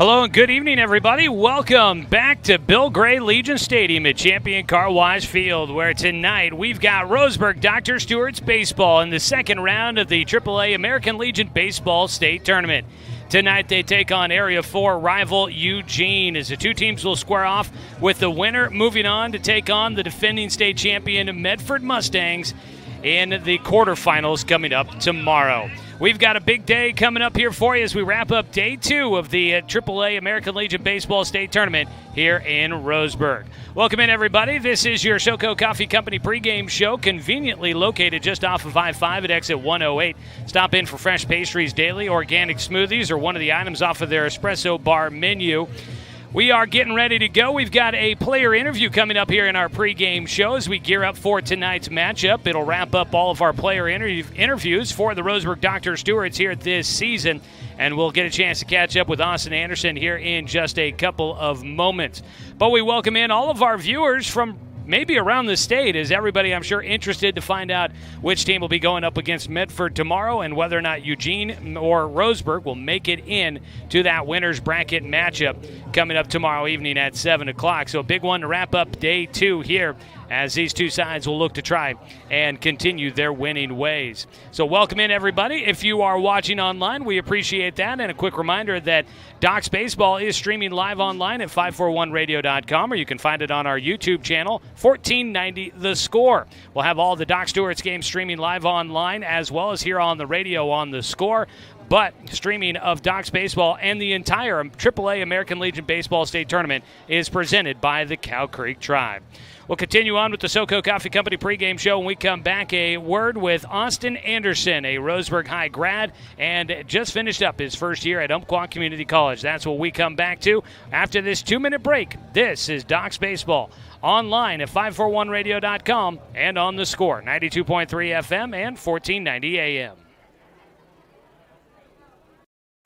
Hello and good evening, everybody. Welcome back to Bill Gray Legion Stadium at Champion Car Wash Field, where tonight we've got Roseburg Dr. Stewart's baseball in the second round of the AAA American Legion Baseball State Tournament. Tonight they take on Area 4 rival Eugene, as the two teams will square off with the winner moving on to take on the defending state champion Medford Mustangs in the quarterfinals coming up tomorrow. We've got a big day coming up here for you as we wrap up day 2 of the AAA American Legion Baseball State Tournament here in Roseburg. Welcome in, everybody. This is your SoCo Coffee Company pregame show, conveniently located just off of I-5 at exit 108. Stop in for fresh pastries daily, organic smoothies, or one of the items off of their espresso bar menu. We are getting ready to go. We've got a player interview coming up here in our pregame show as we gear up for tonight's matchup. It'll wrap up all of our player interviews for the Roseburg Dr. Stewarts here this season, and we'll get a chance to catch up with Austin Anderson here in just a couple of moments. But we welcome in all of our viewers from maybe around the state, as everybody, I'm sure, interested to find out which team will be going up against Medford tomorrow and whether or not Eugene or Roseburg will make it in to that winner's bracket matchup coming up tomorrow evening at 7 o'clock. So a big one to wrap up day 2 here, as these two sides will look to try and continue their winning ways. So welcome in, everybody. If you are watching online, we appreciate that. And a quick reminder that Docs Baseball is streaming live online at 541radio.com, or you can find it on our YouTube channel, 1490 The Score. We'll have all the Doc Stewart's games streaming live online, as well as here on the radio on The Score. But streaming of Docs Baseball and the entire AAA American Legion Baseball State Tournament is presented by the Cow Creek Tribe. We'll continue on with the SoCo Coffee Company pregame show. When we come back, a word with Austin Anderson, a Roseburg High grad, and just finished up his first year at Umpqua Community College. That's what we come back to after this 2-minute break. This is Docs Baseball, online at 541radio.com and on The Score, 92.3 FM and 1490 AM.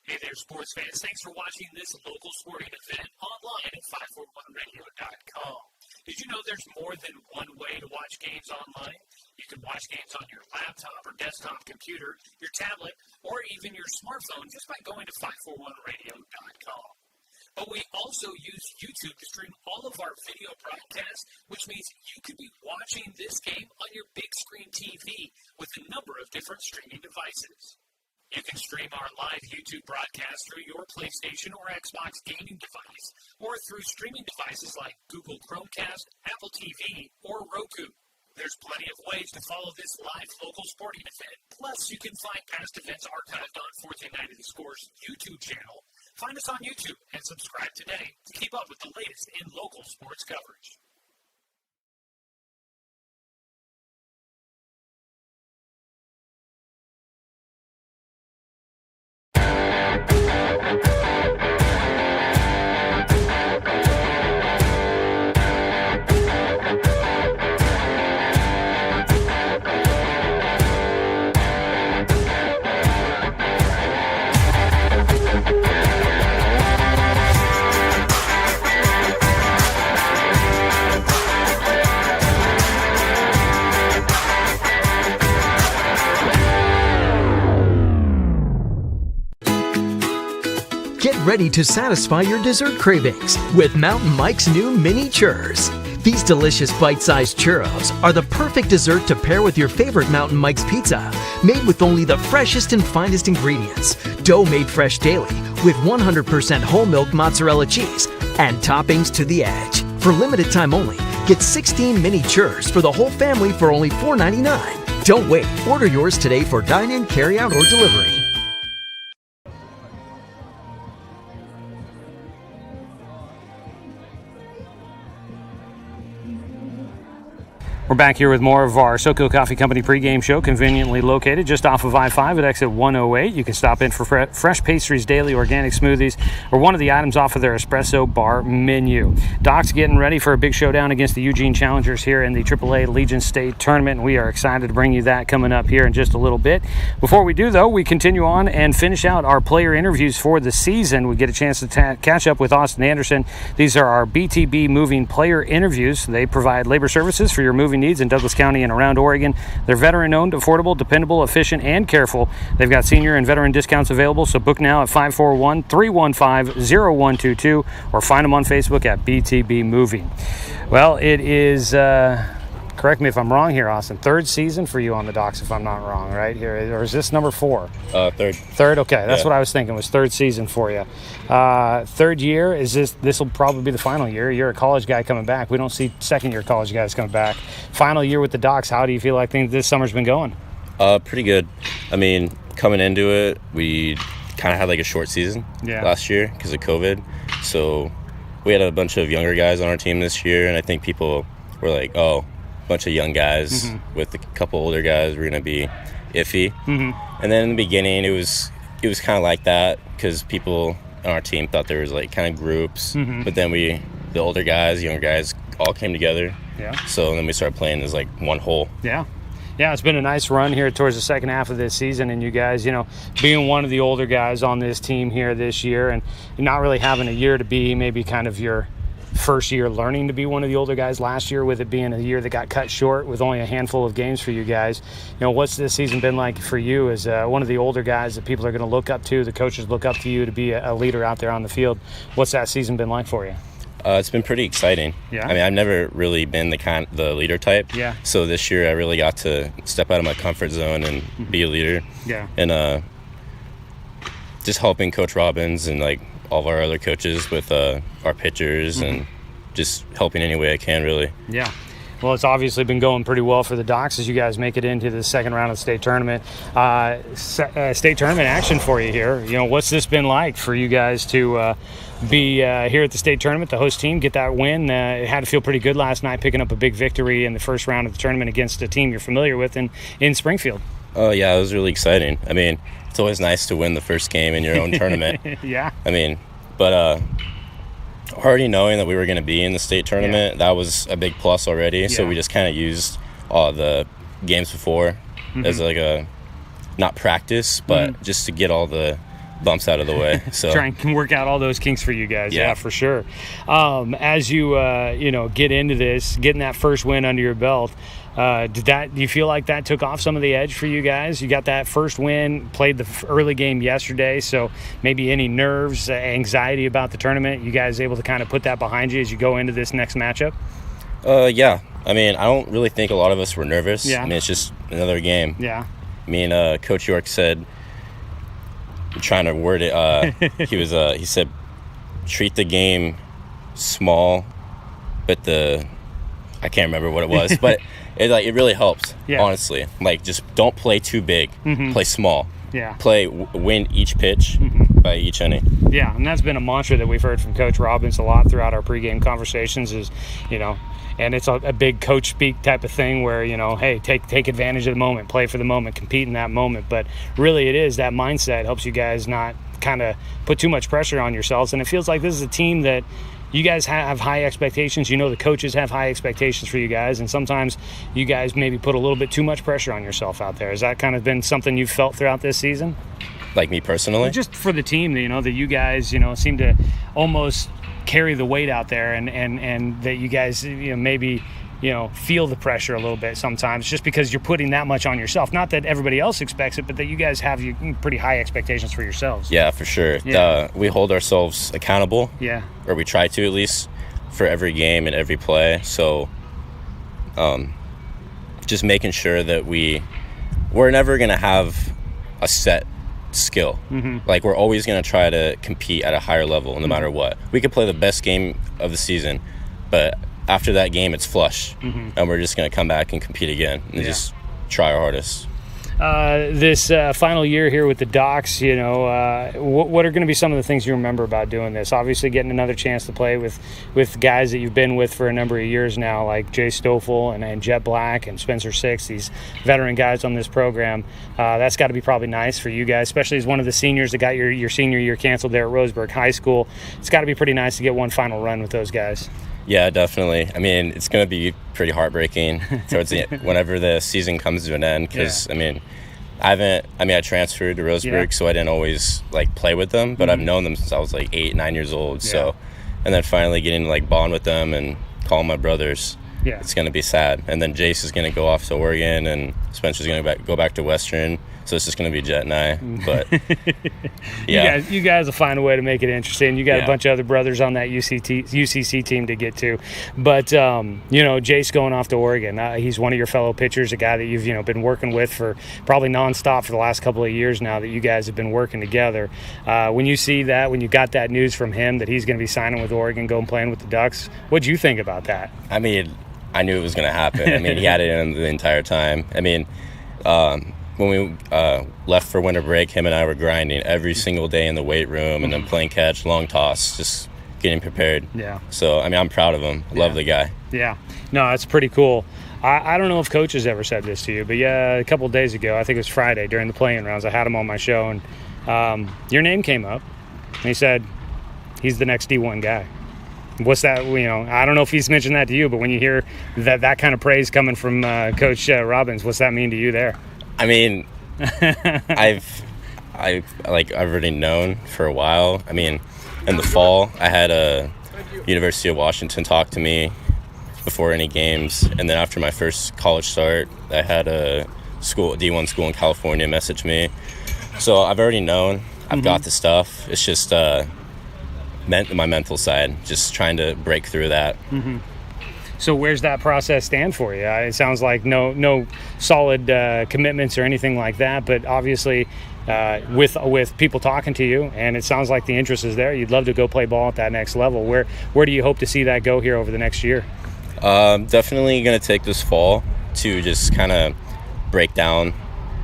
Hey there, sports fans. Thanks for watching this local sporting event online at 541radio.com. Did you know there's more than one way to watch games online? You can watch games on your laptop or desktop computer, your tablet, or even your smartphone just by going to 541radio.com. But we also use YouTube to stream all of our video broadcasts, which means you could be watching this game on your big screen TV with a number of different streaming devices. You can stream our live YouTube broadcast through your PlayStation or Xbox gaming device, or through streaming devices like Google Chromecast, Apple TV, or Roku. There's plenty of ways to follow this live local sporting event. Plus, you can find past events archived on 1490 The Score's YouTube channel. Find us on YouTube and subscribe today to keep up with the latest in local sports coverage. Get ready to satisfy your dessert cravings with Mountain Mike's new mini churros. These delicious bite-sized churros are the perfect dessert to pair with your favorite Mountain Mike's pizza, made with only the freshest and finest ingredients, dough made fresh daily with 100% whole milk mozzarella cheese, and toppings to the edge. For limited time only, get 16 mini churros for the whole family for only $4.99. Don't wait. Order yours today for dine-in, carry-out, or delivery. We're back here with more of our SoCo Coffee Company pregame show, conveniently located just off of I-5 at exit 108. You can stop in for fresh pastries daily, organic smoothies, or one of the items off of their espresso bar menu. Doc's getting ready for a big showdown against the Eugene Challengers here in the AAA Legion State Tournament. We are excited to bring you that coming up here in just a little bit. Before we do, though, we continue on and finish out our player interviews for the season. We get a chance to catch up with Austin Anderson. These are our BTB Moving Player Interviews. They provide labor services for your moving moving needs in Douglas County and around Oregon. They're veteran-owned, affordable, dependable, efficient, and careful. They've got senior and veteran discounts available, so book now at 541-315-0122 or find them on Facebook at BTB Moving. Well, it is, correct me if I'm wrong here, Austin, third season for you on the docks, if I'm not wrong, right? Here, or is this number 4? Third. Third, okay. That's what I was thinking, was third season for you. Third year, is this will probably be the final year. You're a college guy coming back. We don't see second-year college guys coming back. Final year with the docks, how do you feel like this summer's been going? Pretty good. I mean, coming into it, we kind of had like a short season last year because of COVID. So we had a bunch of younger guys on our team this year, and I think people were like, oh, a bunch of young guys with a couple older guys, we're going to be iffy. And then in the beginning, it was kind of like that because people on our team thought there was like kind of groups. But then the older guys, younger guys, all came together. So then we started playing as like one whole. Yeah, it's been a nice run here towards the second half of this season, and you guys, being one of the older guys on this team here this year, and not really having a year to be maybe kind of your first year learning to be one of the older guys last year, with it being a year that got cut short with only a handful of games for you guys. What's this season been like for you as one of the older guys that people are going to look up to, the coaches look up to you to be a leader out there on the field? What's that season been like for you? It's been pretty exciting. I mean, I've never really been the leader type. So this year I really got to step out of my comfort zone and be a leader. And just helping Coach Robbins and like all of our other coaches with our pitchers and just helping any way I can, really. Well, it's obviously been going pretty well for the Docks as you guys make it into the second round of the state tournament. State tournament action for you here. What's this been like for you guys to be here at the state tournament, the host team, get that win? It had to feel pretty good last night, picking up a big victory in the first round of the tournament against a team you're familiar with in Springfield. Oh, yeah, it was really exciting. I mean, it's always nice to win the first game in your own tournament. I mean, but already knowing that we were going to be in the state tournament, that was a big plus already. So we just kind of used all the games before as like a, not practice, but just to get all the bumps out of the way. So try and work out all those kinks for you guys. Yeah, for sure. As you get into this, getting that first win under your belt, do you feel like that took off some of the edge for you guys? You got that first win, played the early game yesterday, so maybe any nerves, anxiety about the tournament, you guys able to kind of put that behind you as you go into this next matchup? Yeah. I mean, I don't really think a lot of us were nervous. I mean, it's just another game. I mean, Coach York said, trying to word it, he said, treat the game small, but I can't remember what it was, but it really helped, honestly. Like, just don't play too big, play small. Win each pitch by each inning. And that's been a mantra that we've heard from Coach Robbins a lot throughout our pregame conversations is, and it's a big coach speak type of thing where, hey, take advantage of the moment, play for the moment, compete in that moment. But really it is that mindset helps you guys not kind of put too much pressure on yourselves. And it feels like this is a team that you guys have high expectations. The coaches have high expectations for you guys, and sometimes you guys maybe put a little bit too much pressure on yourself out there. Has that kind of been something you've felt throughout this season? Like me personally? Just for the team, that you guys, seem to almost carry the weight out there, and that you guys, maybe, feel the pressure a little bit sometimes just because you're putting that much on yourself. Not that everybody else expects it, but that you guys have pretty high expectations for yourselves. Yeah, for sure. We hold ourselves accountable. Or we try to, at least, for every game and every play. So just making sure that we're never going to have a set skill. Like, we're always going to try to compete at a higher level no matter what. We could play the best game of the season, but after that game it's flush, and we're just going to come back and compete again and just try our hardest. This final year here with the Docks, what are going to be some of the things you remember about doing this? Obviously getting another chance to play with guys that you've been with for a number of years now, like Jay Stoffel and Jet Black and Spencer Six, these veteran guys on this program. That's got to be probably nice for you guys, especially as one of the seniors that got your senior year canceled there at Roseburg High School. It's got to be pretty nice to get one final run with those guys. Yeah, definitely. I mean, it's going to be pretty heartbreaking towards whenever the season comes to an end because, I transferred to Roseburg, so I didn't always, play with them, but I've known them since I was, 8, 9 years old. So, and then finally getting to, bond with them and call them my brothers, Yeah. It's going to be sad. And then Jace is going to go off to Oregon, and Spencer's going to go back to Western. So it's just going to be Jet and I. But yeah, you guys will find a way to make it interesting. You got a bunch of other brothers on that UCC team to get to. But Jace going off to Oregon. He's one of your fellow pitchers, a guy that you've been working with for probably nonstop for the last couple of years now that you guys have been working together. When you see that, when you got that news from him that he's going to be signing with Oregon, going playing with the Ducks, what'd you think about that? I mean, I knew it was going to happen. I mean, he had it in the entire time. I mean, when we left for winter break, him and I were grinding every single day in the weight room, and then playing catch, long toss, just getting prepared. Yeah. So, I mean, I'm proud of him. Love the guy. Yeah. No, that's pretty cool. I don't know if Coach has ever said this to you, but a couple of days ago, I think it was Friday during the playing rounds, I had him on my show, and your name came up, and he said, he's the next D1 guy. What's that? I don't know if he's mentioned that to you, but when you hear that kind of praise coming from Coach Robbins, what's that mean to you there? I mean, I've already known for a while. I mean, in the fall, I had a University of Washington talk to me before any games, and then after my first college start, I had a D1 school in California message me. So I've already known. I've got the stuff. It's just my mental side, just trying to break through that. So where's that process stand for you? It sounds like no solid commitments or anything like that, but obviously with people talking to you, and it sounds like the interest is there. You'd love to go play ball at that next level. Where do you hope to see that go here over the next year? Definitely going to take this fall to just kind of break down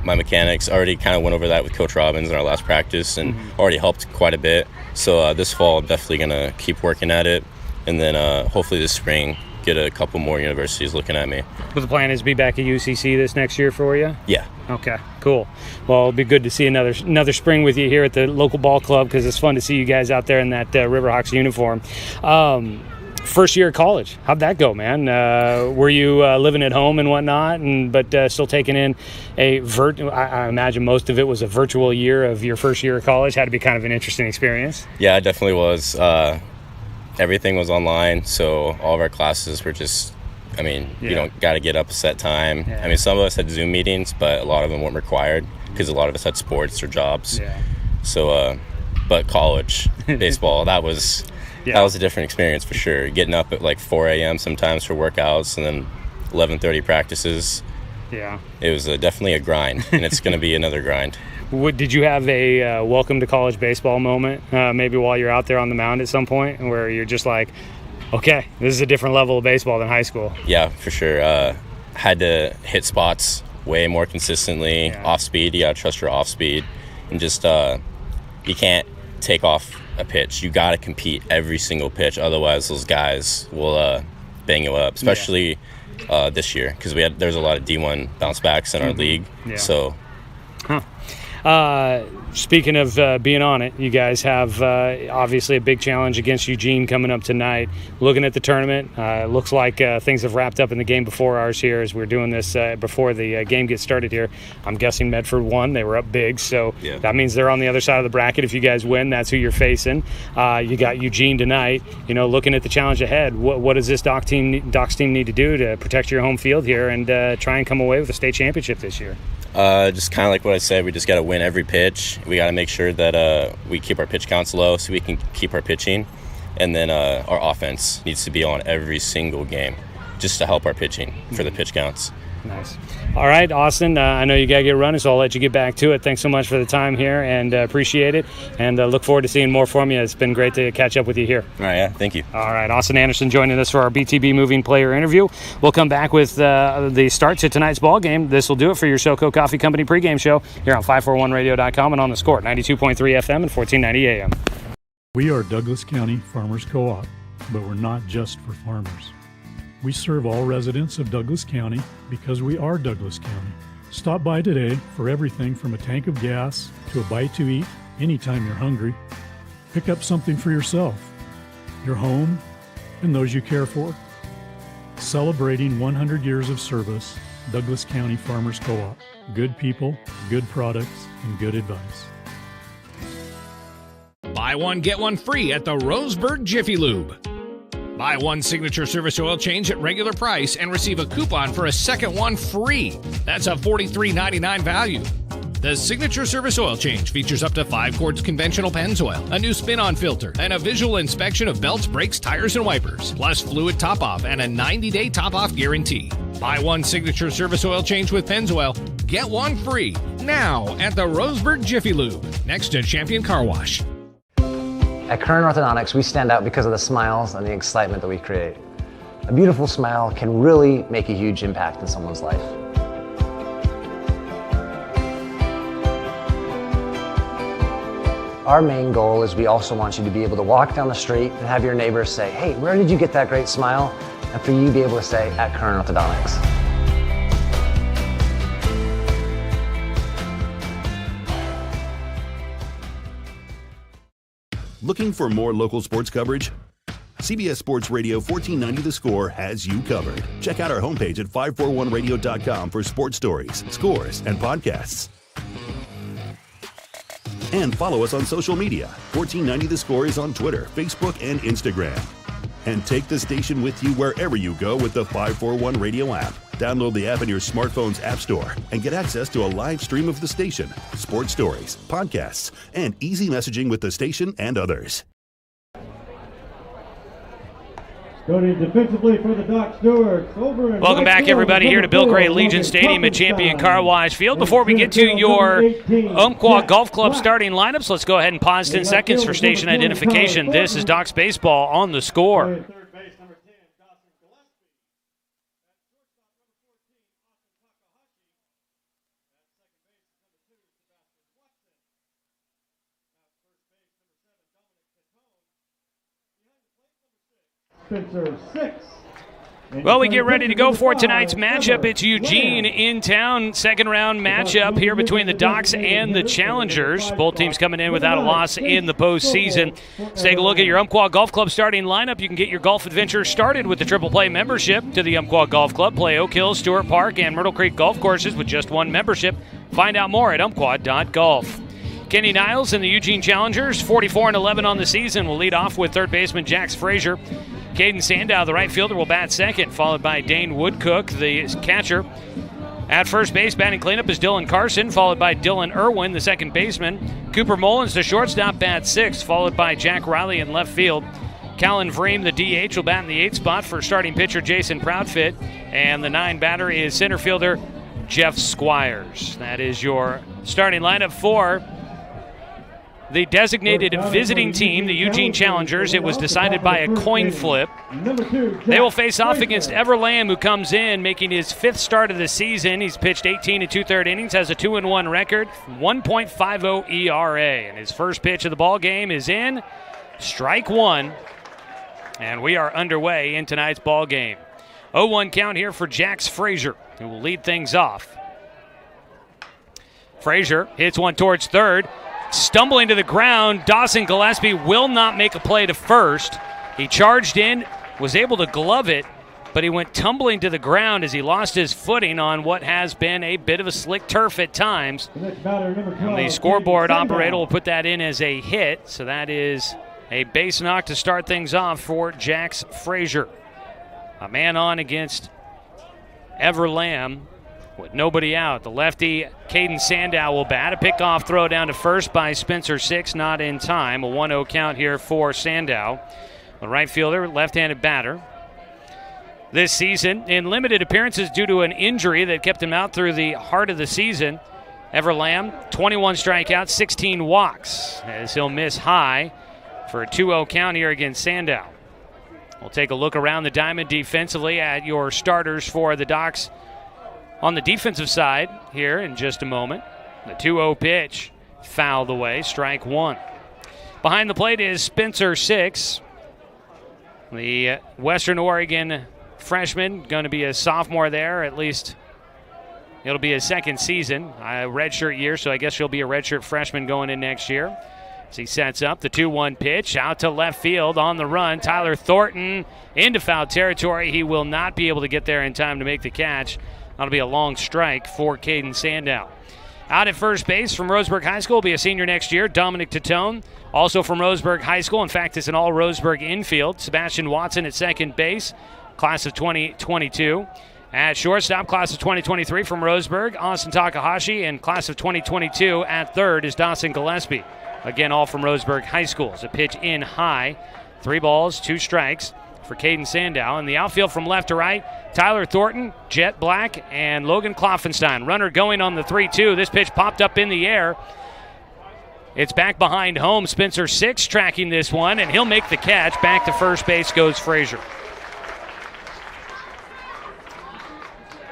my mechanics. I already kind of went over that with Coach Robbins in our last practice, and already helped quite a bit. So this fall, I'm definitely going to keep working at it, and then hopefully this spring get a couple more universities looking at me. But the plan is to be back at UCC this next year for you? Yeah. Okay, cool. Well, it'll be good to see another spring with you here at the local ball club, because it's fun to see you guys out there in that Riverhawks uniform. First year of college, how'd that go, man? Were you living at home and whatnot, but still taking in I imagine most of it was a virtual year of your first year of college. Had to be kind of an interesting experience. Yeah, it definitely was. Everything was online, so all of our classes were just, you don't got to get up a set time. Yeah. I mean, some of us had Zoom meetings, but a lot of them weren't required because a lot of us had sports or jobs. Yeah. So, but college baseball, that was a different experience for sure. Getting up at like 4 a.m. sometimes for workouts, and then 11:30 practices. Yeah. It was definitely a grind, and it's going to be another grind. Did you have a welcome to college baseball moment, maybe while you're out there on the mound at some point, where you're just like, okay, this is a different level of baseball than high school? Yeah, for sure. Had to hit spots way more consistently. Off speed, you got to trust your off speed. And just, you can't take off a pitch. You got to compete every single pitch. Otherwise, those guys will bang you up, especially this year, because there's a lot of D1 bounce backs in our league. Yeah. So. Speaking of being on it, you guys have obviously a big challenge against Eugene coming up tonight. Looking at the tournament, looks like things have wrapped up in the game before ours here as we're doing this before the game gets started here. I'm guessing Medford won. They were up big, so that means they're on the other side of the bracket. If you guys win, that's who you're facing. You got Eugene tonight. Looking at the challenge ahead, what does this Docs team need to do to protect your home field here and try and come away with a state championship this year? Just kind of like what I said, we just got to win every pitch. We got to make sure that we keep our pitch counts low so we can keep our pitching. And then our offense needs to be on every single game just to help our pitching for the pitch counts. Nice. All right, Austin, I know you got to get running, so I'll let you get back to it. Thanks so much for the time here, and appreciate it. And look forward to seeing more from you. It's been great to catch up with you here. All right, yeah, thank you. All right, Austin Anderson joining us for our BTB Moving Player interview. We'll come back with the start to tonight's ball game. This will do it for your SoCo Coffee Company pregame show here on 541radio.com and on the Score, 92.3 FM and 1490 AM. We are Douglas County Farmers Co-op, but we're not just for farmers. We serve all residents of Douglas County because we are Douglas County. Stop by today for everything from a tank of gas to a bite to eat anytime you're hungry. Pick up something for yourself, your home, and those you care for. Celebrating 100 years of service, Douglas County Farmers Co-op. Good people, good products, and good advice. Buy one, get one free at the Roseburg Jiffy Lube. Buy one Signature Service Oil Change at regular price and receive a coupon for a second one free. That's a $43.99 value. The Signature Service Oil Change features up to 5 quarts conventional Pennzoil, a new spin-on filter, and a visual inspection of belts, brakes, tires, and wipers, plus fluid top-off and a 90-day top-off guarantee. Buy one Signature Service Oil Change with Pennzoil, get one free now at the Roseburg Jiffy Lube, next to Champion Car Wash. At Current Orthodontics, we stand out because of the smiles and the excitement that we create. A beautiful smile can really make a huge impact in someone's life. Our main goal is we also want you to be able to walk down the street and have your neighbors say, "Hey, where did you get that great smile?" And for you to be able to say, "At Current Orthodontics." Looking for more local sports coverage? CBS Sports Radio 1490 The Score has you covered. Check out our homepage at 541radio.com for sports stories, scores, and podcasts. And follow us on social media. 1490 The Score is on Twitter, Facebook, and Instagram. And take the station with you wherever you go with the 541 Radio app. Download the app in your smartphone's app store and get access to a live stream of the station, sports stories, podcasts, and easy messaging with the station and others. Going defensively for the Doc Stewarts. Welcome back, everybody, here to Bill Gray Legion Stadium at Champion Car Wash Field. Before we get to your Umpqua Golf Club starting lineups, let's go ahead and pause 10 seconds for station identification. This is Doc's Baseball on The Score. Well, we get ready to go for tonight's matchup. It's Eugene in town. Second round matchup here between the Docs and the Challengers. Both teams coming in without a loss in the postseason. Let's take a look at your Umpqua Golf Club starting lineup. You can get your golf adventure started with the Triple Play membership to the Umpqua Golf Club. Play Oak Hill, Stewart Park, and Myrtle Creek golf courses with just one membership. Find out more at umpqua.golf. Kenny Niles and the Eugene Challengers, 44-11 on the season, will lead off with third baseman Jax Frazier. Caden Sandow, the right fielder, will bat second, followed by Dane Woodcook, the catcher. At first base, batting cleanup is Dylan Carson, followed by Dylan Irwin, the second baseman. Cooper Mullins, the shortstop, bats sixth, followed by Jack Riley in left field. Callan Vreem, the DH, will bat in the 8th spot for starting pitcher Jason Proudfit. And the 9 batter is center fielder Jeff Squires. That is your starting lineup for the designated visiting team, the Eugene Challengers. It was decided by a coin flip. They will face off against Ever Lamb, who comes in making his 5th start of the season. He's pitched 18 2/3 innings, has a 2-1 record, 1.50 ERA. And his first pitch of the ball game is in, strike one. And we are underway in tonight's ball game. 0-1 count here for Jax Frazier, who will lead things off. Frazier hits one towards third. Stumbling to the ground, Dawson Gillespie will not make a play to first. He charged in, was able to glove it, but he went tumbling to the ground as he lost his footing on what has been a bit of a slick turf at times. And the scoreboard operator will put that in as a hit, so that is a base knock to start things off for Jax Frazier. A man on against Ever Lamb with nobody out. The lefty, Caden Sandow, will bat. A pickoff throw down to first by Spencer Six, not in time. A 1-0 count here for Sandow. The right fielder, left-handed batter. This season, in limited appearances due to an injury that kept him out through the heart of the season, Ever Lamb, 21 strikeouts, 16 walks, as he'll miss high for a 2-0 count here against Sandow. We'll take a look around the diamond defensively at your starters for the Docs on the defensive side here in just a moment. The 2-0 pitch fouled away, strike one. Behind the plate is Spencer Six, the Western Oregon freshman, going to be a sophomore there. At least it'll be his second season, a redshirt year, so I guess he'll be a redshirt freshman going in next year. As he sets up the 2-1 pitch out to left field on the run. Tyler Thornton into foul territory. He will not be able to get there in time to make the catch. That'll be a long strike for Caden Sandow. Out at first base from Roseburg High School will be a senior next year, Dominic Titone. Also from Roseburg High School, in fact, it's an all Roseburg infield, Sebastian Watson at second base, class of 2022. At shortstop, class of 2023 from Roseburg, Austin Takahashi, and class of 2022 at third is Dawson Gillespie. Again, all from Roseburg High School. It's a pitch in high. 3 balls, 2 strikes for Caden Sandow. In the outfield from left to right, Tyler Thornton, Jet Black, and Logan Kloffenstein. Runner going on the 3-2. This pitch popped up in the air. It's back behind home. Spencer Six tracking this one, and he'll make the catch. Back to first base goes Frazier.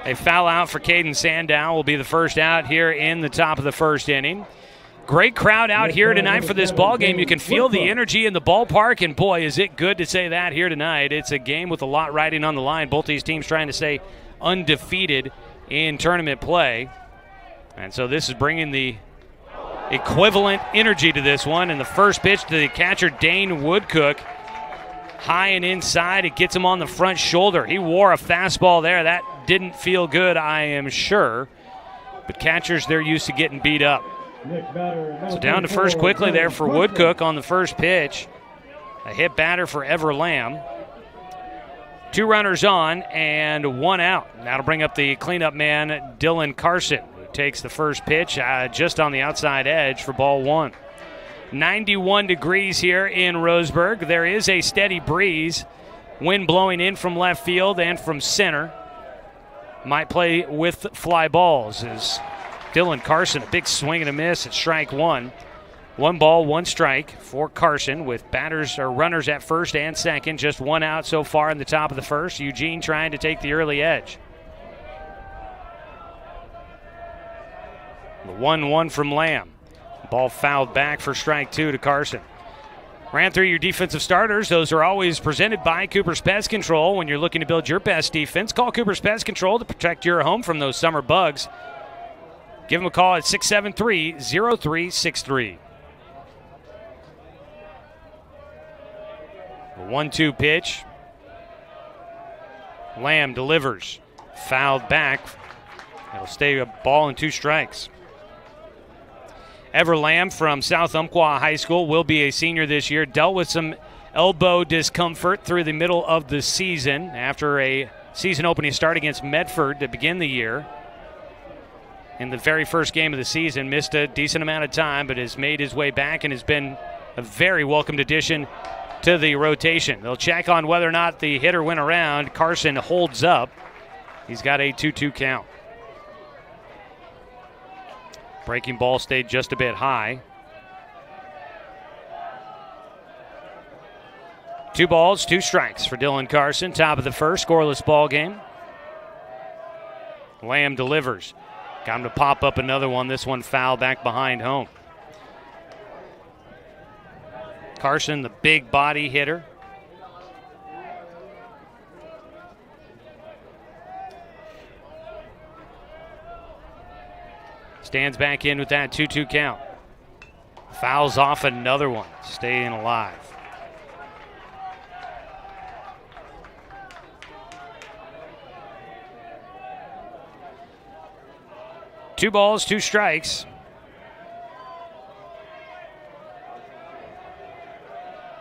A foul out for Caden Sandow will be the first out here in the top of the first inning. Great crowd out here tonight for this ball game. You can feel the energy in the ballpark, and boy, is it good to say that here tonight. It's a game with a lot riding on the line. Both these teams trying to stay undefeated in tournament play. And so this is bringing the equivalent energy to this one. And the first pitch to the catcher, Dane Woodcook. High and inside, it gets him on the front shoulder. He wore a fastball there. That didn't feel good, I am sure. But catchers, they're used to getting beat up. So down to first quickly there for Woodcook on the first pitch. A hit batter for Ever Lamb. 2 runners on and 1 out. That'll bring up the cleanup man, Dylan Carson, who takes the first pitch just on the outside edge for ball 1. 91 degrees here in Roseburg. There is a steady breeze. Wind blowing in from left field and from center. Might play with fly balls as Dylan Carson, a big swing and a miss at strike 1. 1 ball, 1 strike for Carson with batters or runners at first and second. Just 1 out so far in the top of the first. Eugene trying to take the early edge. The 1-1 from Lamb. Ball fouled back for strike 2 to Carson. Ran through your defensive starters. Those are always presented by Cooper's Pest Control. When you're looking to build your best defense, call Cooper's Pest Control to protect your home from those summer bugs. Give them a call at 673-0363. The 1-2 pitch. Lamb delivers. Fouled back. It'll stay a ball and 2 strikes. Ever Lamb from South Umpqua High School will be a senior this year. Dealt with some elbow discomfort through the middle of the season after a season opening start against Medford to begin the year. In the very first game of the season, missed a decent amount of time, but has made his way back and has been a very welcomed addition to the rotation. They'll check on whether or not the hitter went around. Carson holds up. He's got a 2-2 count. Breaking ball stayed just a bit high. 2 balls, 2 strikes for Dylan Carson. Top of the first, scoreless ball game. Lamb delivers. Got him to pop up another one. This one foul back behind home. Carson, the big body hitter. Stands back in with that 2-2 count. Fouls off another one, staying alive. Two balls, 2 strikes.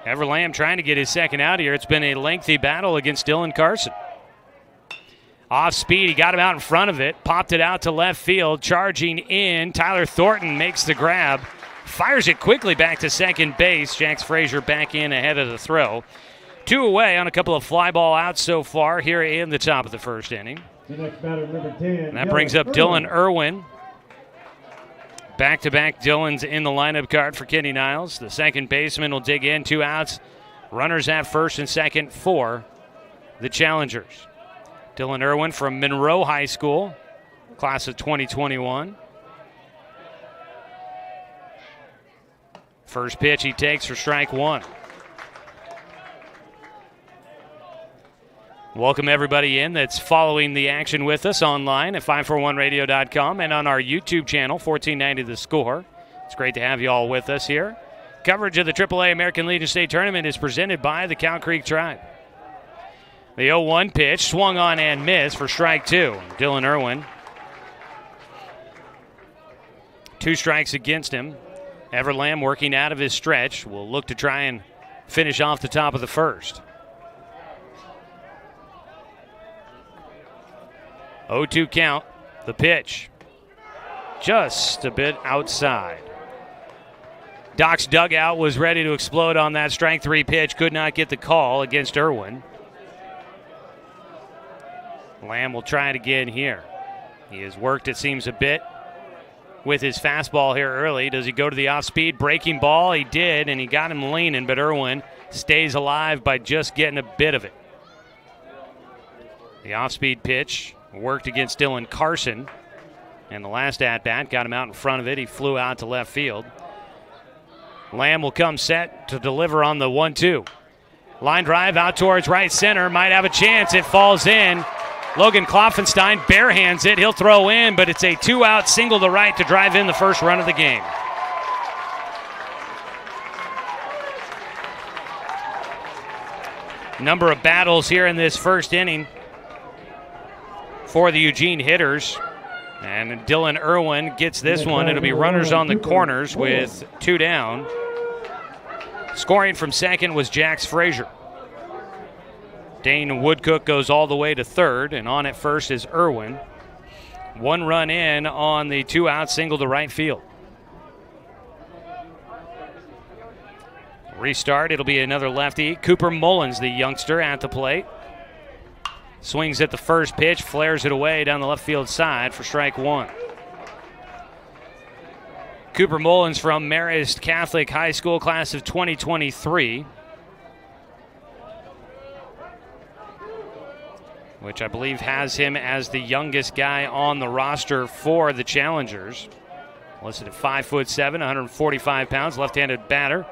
Ever Lamb trying to get his second out here. It's been a lengthy battle against Dylan Carson. Off speed, he got him out in front of it, popped it out to left field, charging in. Tyler Thornton makes the grab, fires it quickly back to second base. Jax Frazier back in ahead of the throw. 2 away on a couple of fly ball outs so far here in the top of the first inning. The next batter, number 10. And that brings up Dylan Irwin. Back-to-back Dylans in the lineup card for Kenny Niles. The second baseman will dig in. 2 outs. Runners at first and second for the Challengers. Dylan Irwin from Monroe High School, class of 2021. First pitch he takes for strike 1. Welcome everybody in that's following the action with us online at 541radio.com and on our YouTube channel, 1490 The Score. It's great to have you all with us here. Coverage of the AAA American Legion State Tournament is presented by the Cow Creek Tribe. The 0-1 pitch swung on and missed for strike 2. Dylan Irwin 2 strikes against him. Everlam working out of his stretch. Will look to try and finish off the top of the first. 0-2 count. The pitch. Just a bit outside. Doc's dugout was ready to explode on that strike 3 pitch. Could not get the call against Irwin. Lamb will try it again here. He has worked, it seems, a bit with his fastball here early. Does he go to the off-speed breaking ball? He did, and he got him leaning, but Irwin stays alive by just getting a bit of it. The off-speed pitch worked against Dylan Carson, and the last at-bat got him out in front of it. He flew out to left field. Lamb will come set to deliver on the 1-2. Line drive out towards right center. Might have a chance. It falls in. Logan Kloffenstein barehands it. He'll throw in, but it's a 2-out single to right to drive in the first run of the game. Number of battles here in this first inning for the Eugene hitters. And Dylan Irwin gets this one. It'll be runners on the corners with 2 down. Scoring from second was Jax Frazier. Dane Woodcook goes all the way to third, and on at first is Irwin. 1 run in on the 2-out single to right field. Restart, it'll be another lefty. Cooper Mullins, the youngster, at the plate. Swings at the first pitch, flares it away down the left field side for strike 1. Cooper Mullins from Marist Catholic High School, class of 2023. Which I believe has him as the youngest guy on the roster for the Challengers. Listed at 5'7", 145 pounds, left-handed batter.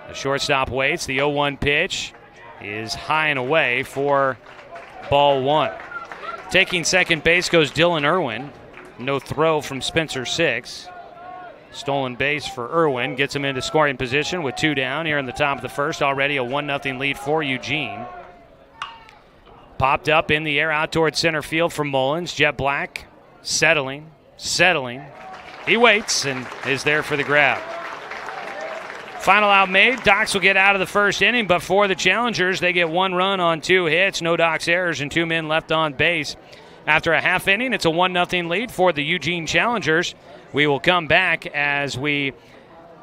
The shortstop waits. The 0-1 pitch is high and away for ball 1. Taking second base goes Dylan Irwin. No throw from Spencer Six. Stolen base for Irwin. Gets him into scoring position with 2 down here in the top of the first. Already a 1-0 lead for Eugene. Popped up in the air out towards center field for Mullins. Jet Black settling. He waits and is there for the grab. Final out made. Docs will get out of the first inning, but for the Challengers, they get 1 run on 2 hits. No Docs errors and 2 men left on base. After a half inning, it's a 1-0 lead for the Eugene Challengers. We will come back as we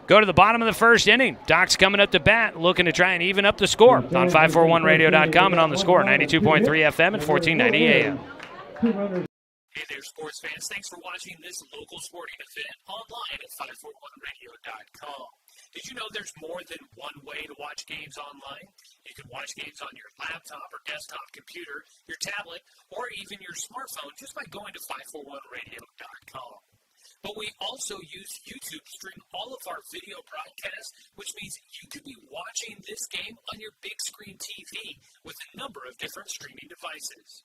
go to the bottom of the first inning. Doc's coming up to bat, looking to try and even up the score on 541radio.com and on the score, 92.3 FM and 1490 AM. Hey there, sports fans. Thanks for watching this local sporting event online at 541radio.com. Did you know there's more than one way to watch games online? You can watch games on your laptop or desktop computer, your tablet, or even your smartphone just by going to 541radio.com. But we also use YouTube to stream all of our video broadcasts, which means you could be watching this game on your big screen TV with a number of different streaming devices.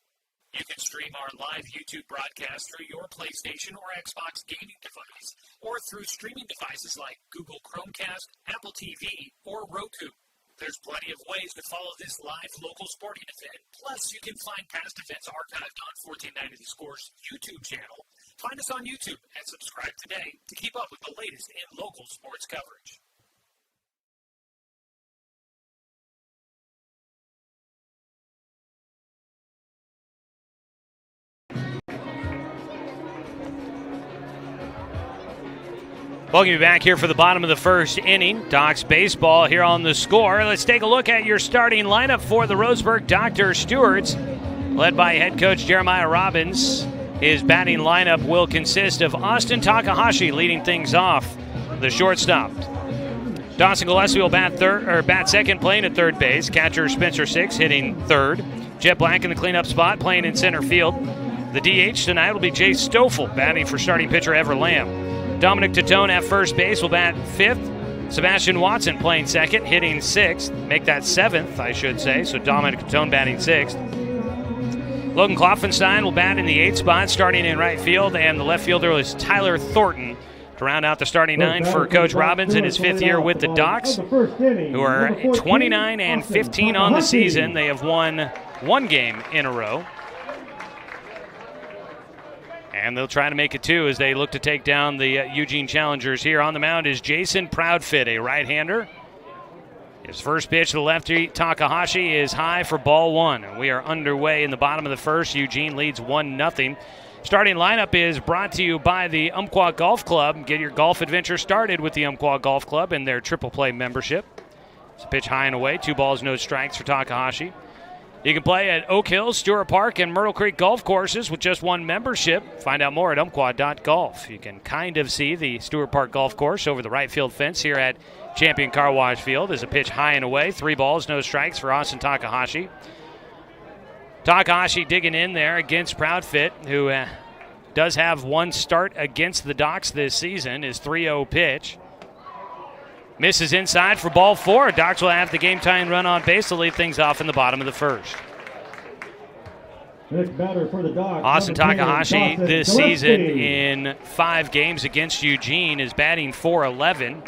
You can stream our live YouTube broadcast through your PlayStation or Xbox gaming device, or through streaming devices like Google Chromecast, Apple TV, or Roku. There's plenty of ways to follow this live local sporting event. Plus, you can find past events archived on 1490 The Score's YouTube channel. Find us on YouTube and subscribe today to keep up with the latest in local sports coverage. Welcome you back here for the bottom of the first inning. Docs baseball here on the score. Let's take a look at your starting lineup for the Roseburg Dr. Stewarts, led by head coach Jeremiah Robbins. His batting lineup will consist of Austin Takahashi leading things off, the shortstop. Dawson Gillespie will bat second, playing at third base. Catcher Spencer Six hitting third. Jet Black in the cleanup spot, playing in center field. The DH tonight will be Jay Stoffel, batting for starting pitcher Ever Lamb. Dominic Titone at first base will bat fifth. Sebastian Watson playing second, hitting sixth. Make that seventh, I should say. So Dominic Titone batting sixth. Logan Kloffenstein will bat in the eighth spot, starting in right field. And the left fielder is Tyler Thornton to round out the starting 9 for Coach Robbins in his 5th year with the Docs, who are 29 and 15 on the season. They have won 1 game in a row. And they'll try to make it 2 as they look to take down the Eugene Challengers here. On the mound is Jason Proudfit, a right-hander. His first pitch to the lefty, Takahashi, is high for ball 1. And we are underway in the bottom of the first. Eugene leads 1-0. Starting lineup is brought to you by the Umpqua Golf Club. Get your golf adventure started with the Umpqua Golf Club and their Triple Play membership. It's a pitch high and away. 2 balls, no strikes for Takahashi. You can play at Oak Hill, Stewart Park, and Myrtle Creek golf courses with just 1 membership. Find out more at umpqua.golf. You can kind of see the Stewart Park golf course over the right field fence here at Champion Car Wash Field. There's a pitch high and away. 3 balls, no strikes for Austin Takahashi. Takahashi digging in there against Proudfit, who does have 1 start against the Docs this season. His 3-0 pitch. Misses inside for ball 4. Docs will have the game-tying run on base to lead things off in the bottom of the first. Next batter for the Dogs, Austin Takahashi this season Gillespie. in 5 games against Eugene is batting .411.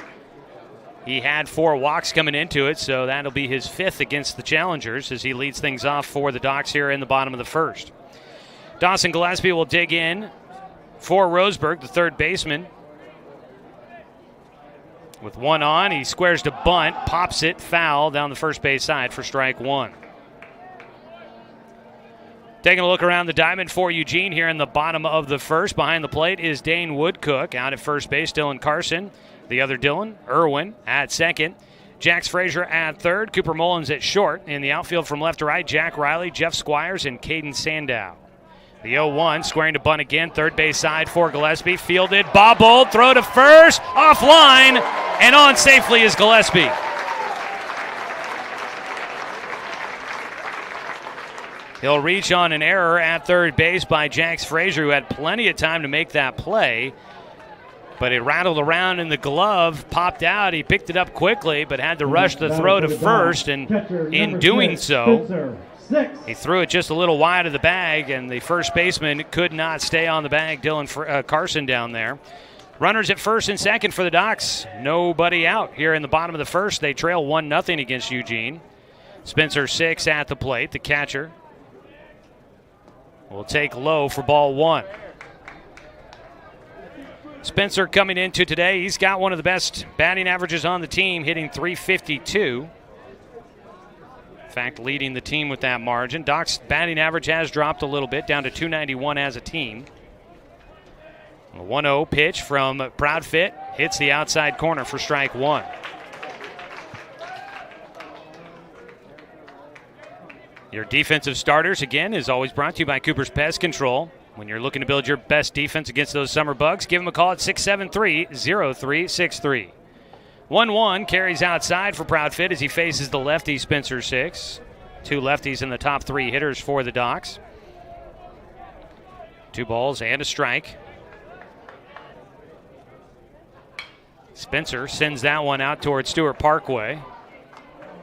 He had 4 walks coming into it, so that'll be his 5th against the Challengers as he leads things off for the Docs here in the bottom of the first. Dawson Gillespie will dig in for Roseburg, the third baseman. With 1 on, he squares to bunt, pops it, foul down the first base side for strike 1. Taking a look around the diamond for Eugene here in the bottom of the first. Behind the plate is Dane Woodcook. Out at first base, Dylan Carson. The other Dylan, Irwin, at second. Jax Frazier at third. Cooper Mullins at short. In the outfield from left to right, Jack Riley, Jeff Squires, and Caden Sandow. The 0-1, squaring to bunt again, third base side for Gillespie. Fielded, bobbled, throw to first, offline, and on safely is Gillespie. He'll reach on an error at third base by Jax Frazier, who had plenty of time to make that play. But it rattled around in the glove, popped out. He picked it up quickly, but had to rush the throw to first, and in doing so, he threw it just a little wide of the bag, and the first baseman could not stay on the bag, Dylan Carson down there. Runners at first and second for the Docs. Nobody out here in the bottom of the first. They trail 1-0 against Eugene. Spencer 6 at the plate, the catcher. Will take low for ball 1. Spencer coming into today, he's got one of the best batting averages on the team, hitting .352. In fact, leading the team with that margin. Doc's batting average has dropped a little bit, down to .291 as a team. A 1-0 pitch from Proudfit hits the outside corner for strike 1. Your defensive starters, again, is always brought to you by Cooper's Pest Control. When you're looking to build your best defense against those summer bugs, give them a call at 673-0363. 1-1 carries outside for Proudfit as he faces the lefty Spencer 6. 2 lefties in the top 3 hitters for the Docs. 2 balls and a strike. Spencer sends that one out towards Stewart Parkway.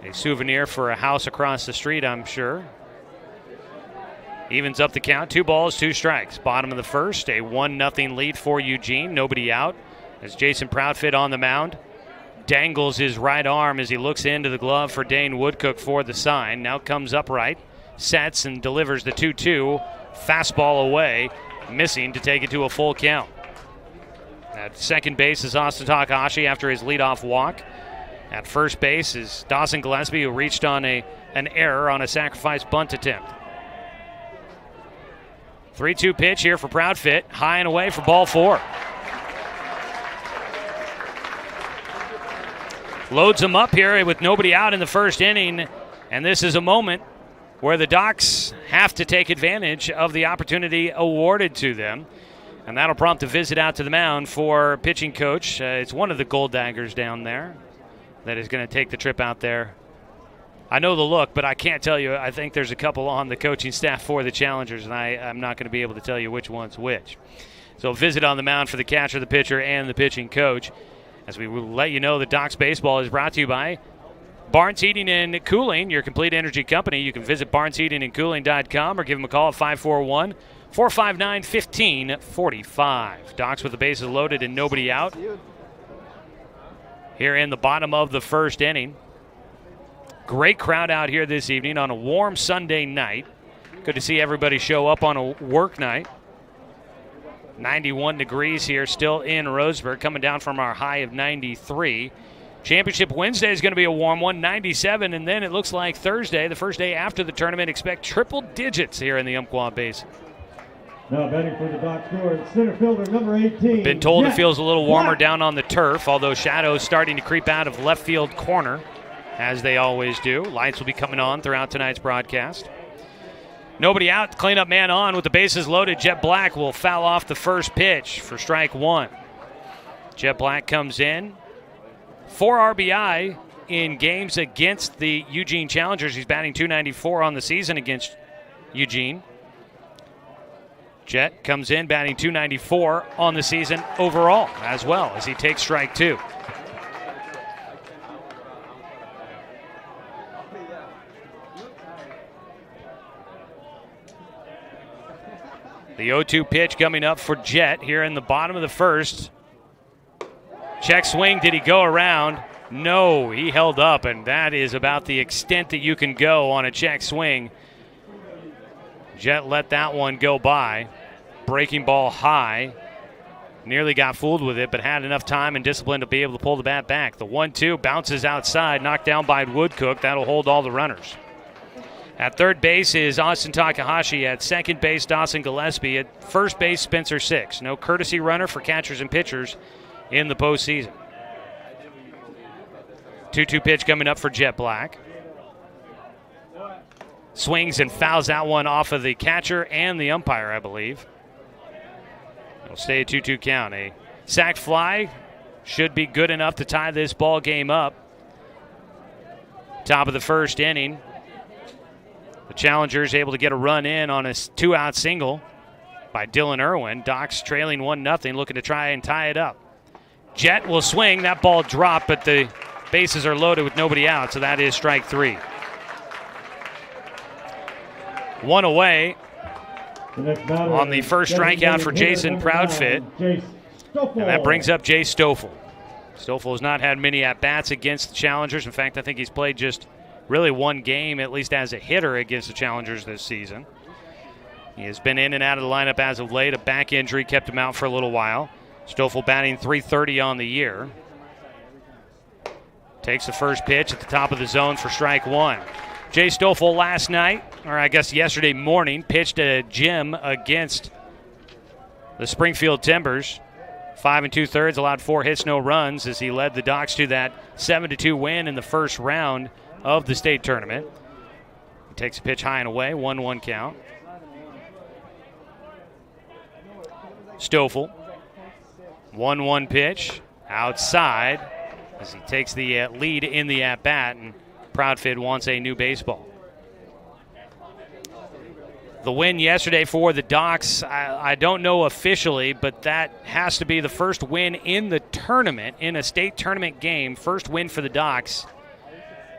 A souvenir for a house across the street, I'm sure. Evens up the count. 2 balls, 2 strikes. Bottom of the first, a 1-0 lead for Eugene. Nobody out as Jason Proudfit on the mound dangles his right arm as he looks into the glove for Dane Woodcook for the sign. Now comes upright, sets and delivers the 2-2. Fastball away, missing to take it to a full count. At second base is Austin Takahashi after his leadoff walk. At first base is Dawson Gillespie, who reached on an error on a sacrifice bunt attempt. 3-2 pitch here for Proudfit, high and away for ball 4. Loads him up here with nobody out in the first inning, and this is a moment where the Docs have to take advantage of the opportunity awarded to them, and that'll prompt a visit out to the mound for pitching coach. It's one of the Gold Daggers down there that is going to take the trip out there. I know the look, but I can't tell you. I think there's a couple on the coaching staff for the Challengers, and I'm not going to be able to tell you which one's which. So a visit on the mound for the catcher, the pitcher, and the pitching coach. As we will let you know, the Docs Baseball is brought to you by Barnes Heating and Cooling, your complete energy company. You can visit barnesheatingandcooling.com or give them a call at 541-459-1545. Docs with the bases loaded and nobody out here in the bottom of the first inning. Great crowd out here this evening on a warm Sunday night. Good to see everybody show up on a work night. 91 degrees here still in Roseburg, coming down from our high of 93. Championship Wednesday is going to be a warm one, 97, and then it looks like Thursday, the first day after the tournament, expect triple digits here in the Umpqua Basin. Now batting for the Doc Stewart, center fielder number 18. Been told it feels a little warmer down on the turf, although shadows starting to creep out of left field corner, as they always do. Lights will be coming on throughout tonight's broadcast. Nobody out, cleanup man on with the bases loaded. Jet Black will foul off the first pitch for strike one. Jet Black comes in. 4 RBI in games against the Eugene Challengers. He's batting .294 on the season against Eugene. Jet comes in batting .294 on the season overall as well as he takes strike two. The 0-2 pitch coming up for Jet here in the bottom of the first. Check swing, did he go around? No, he held up, and that is about the extent that you can go on a check swing. Jet let that one go by. Breaking ball high. Nearly got fooled with it, but had enough time and discipline to be able to pull the bat back. The 1-2 bounces outside, knocked down by Woodcook. That'll hold all the runners. At third base is Austin Takahashi. At second base, Dawson Gillespie. At first base, Spencer Six. No courtesy runner for catchers and pitchers in the postseason. 2-2 pitch coming up for Jet Black. Swings and fouls that one off of the catcher and the umpire, I believe. It'll stay a 2-2 count. A sac fly should be good enough to tie this ball game up. Top of the first inning. The Challengers able to get a run in on a 2-out single by Dylan Irwin. Docs trailing 1-0, looking to try and tie it up. Jet will swing. That ball dropped, but the bases are loaded with nobody out, so that is strike three. One away on the first strikeout for Jason Proudfit. And that brings up Jay Stoffel. Stoffel has not had many at-bats against the Challengers. In fact, I think he's played just really one game, at least as a hitter, against the Challengers this season. He has been in and out of the lineup as of late. A back injury kept him out for a little while. Stoffel batting .330 on the year. Takes the first pitch at the top of the zone for strike one. Jay Stoffel last night, or I guess yesterday morning, pitched a gym against the Springfield Timbers. 5 2/3, allowed 4 hits, no runs, as he led the Docs to that 7-2 win in the first round of the state tournament. He takes a pitch high and away, 1-1 count. Stoffel, 1-1 pitch, outside, as he takes the lead in the at-bat, and Proudfit wants a new baseball. The win yesterday for the Docs, I don't know officially, but that has to be the first win in the tournament, in a state tournament game, first win for the Docs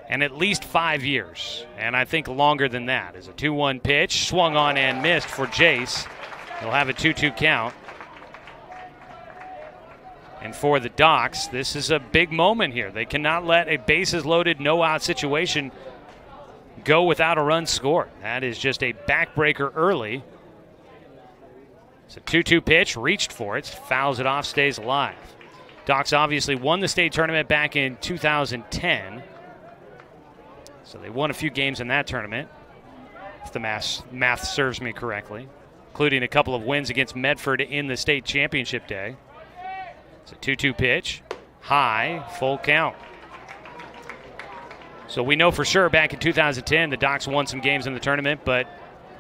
in at least 5 years, and I think longer than that. As a 2-1 pitch, swung on and missed for Jace. He'll have a 2-2 count. And for the Docs, this is a big moment here. They cannot let a bases-loaded, no-out situation go without a run scored. That is just a backbreaker early. It's a 2-2 pitch, reached for it, fouls it off, stays alive. Docs obviously won the state tournament back in 2010. So they won a few games in that tournament, if the math serves me correctly, including a couple of wins against Medford in the state championship day. It's a 2-2 pitch, high, full count. So we know for sure back in 2010 the Docs won some games in the tournament, but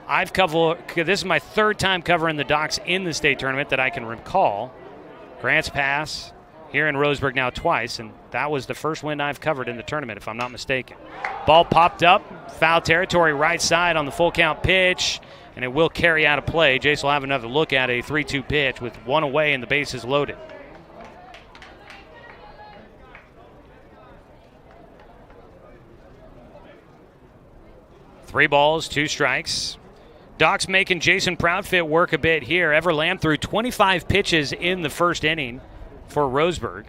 I've covered, this is my third time covering the Docs in the state tournament that I can recall. Grants Pass here in Roseburg now twice, and that was the first win I've covered in the tournament, if I'm not mistaken. Ball popped up, foul territory, right side on the full count pitch, and it will carry out of play. Jace will have another look at a 3-2 pitch with one away and the bases loaded. Three balls, 2 strikes. Docs making Jason Proudfit work a bit here. Ever Lamb threw 25 pitches in the first inning for Roseburg.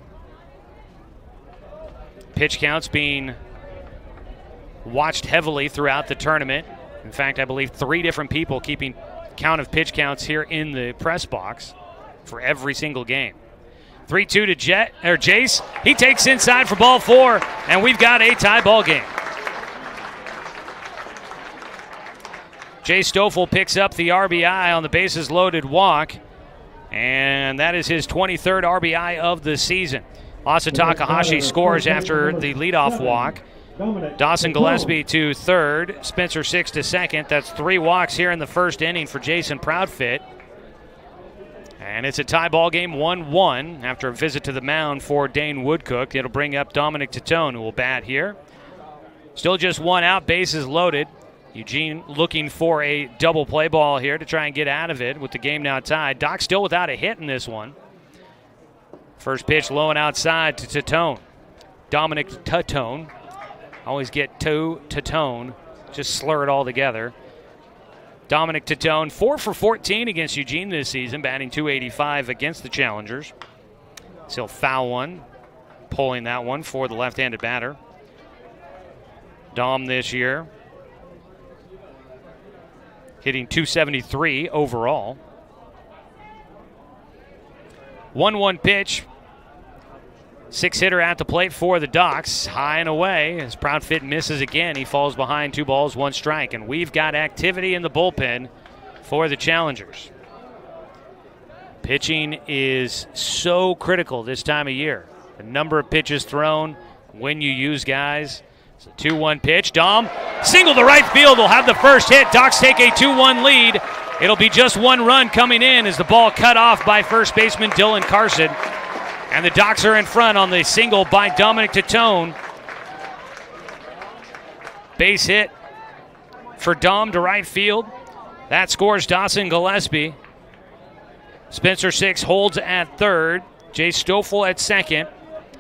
Pitch counts being watched heavily throughout the tournament. In fact, I believe 3 different people keeping count of pitch counts here in the press box. for every single game. 3-2 to Jace. He takes inside for ball 4, and we've got a tie ball game. Jay Stoffel picks up the RBI on the bases loaded walk, and that is his 23rd RBI of the season. Asa Takahashi scores after the leadoff walk. Dawson Gillespie to third, Spencer Six to second. That's 3 walks here in the first inning for Jason Proudfit. And it's a tie ball game, 1-1 after a visit to the mound for Dane Woodcook. It'll bring up Dominic Titone, who will bat here. Still just 1 out, bases loaded. Eugene looking for a double play ball here to try and get out of it with the game now tied. Doc still without a hit in this one. First pitch low and outside to Titone. Dominic Titone. Always get Titone. Just slur it all together. Dominic Titone, 4 for 14 against Eugene this season, batting .285 against the Challengers. Still foul one, pulling that one for the left-handed batter. Dom this year, hitting .273 overall. 1-1 pitch. 6-hitter at the plate for the Docs. High and away as Proudfit misses again. He falls behind 2 balls, 1 strike. And we've got activity in the bullpen for the Challengers. Pitching is so critical this time of year. The number of pitches thrown, when you use guys. It's a 2-1 pitch. Dom, single to right field, will have the first hit. Docs take a 2-1 lead. It'll be just 1 run coming in as the ball cut off by first baseman Dylan Carson. And the Docs are in front on the single by Dominic Titone. Base hit for Dom to right field. That scores Dawson Gillespie. Spencer Six holds at third. Jay Stoffel at second.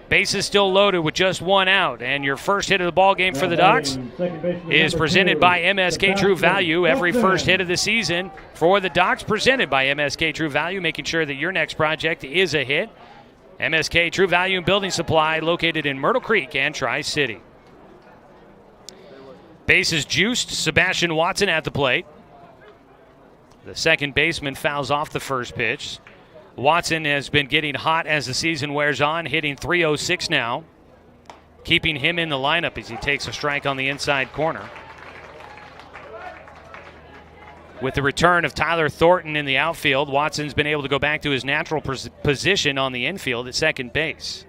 Base is still loaded with just 1 out. And your first hit of the ball game for the Docs is presented by MSK True Value. Every first hit of the season for the Docs presented by MSK True Value, making sure that your next project is a hit. MSK True Value and Building Supply, located in Myrtle Creek and Tri-City. Bases juiced. Sebastian Watson at the plate. The second baseman fouls off the first pitch. Watson has been getting hot as the season wears on, hitting .306 now, keeping him in the lineup as he takes a strike on the inside corner. With the return of Tyler Thornton in the outfield, Watson's been able to go back to his natural position on the infield at second base.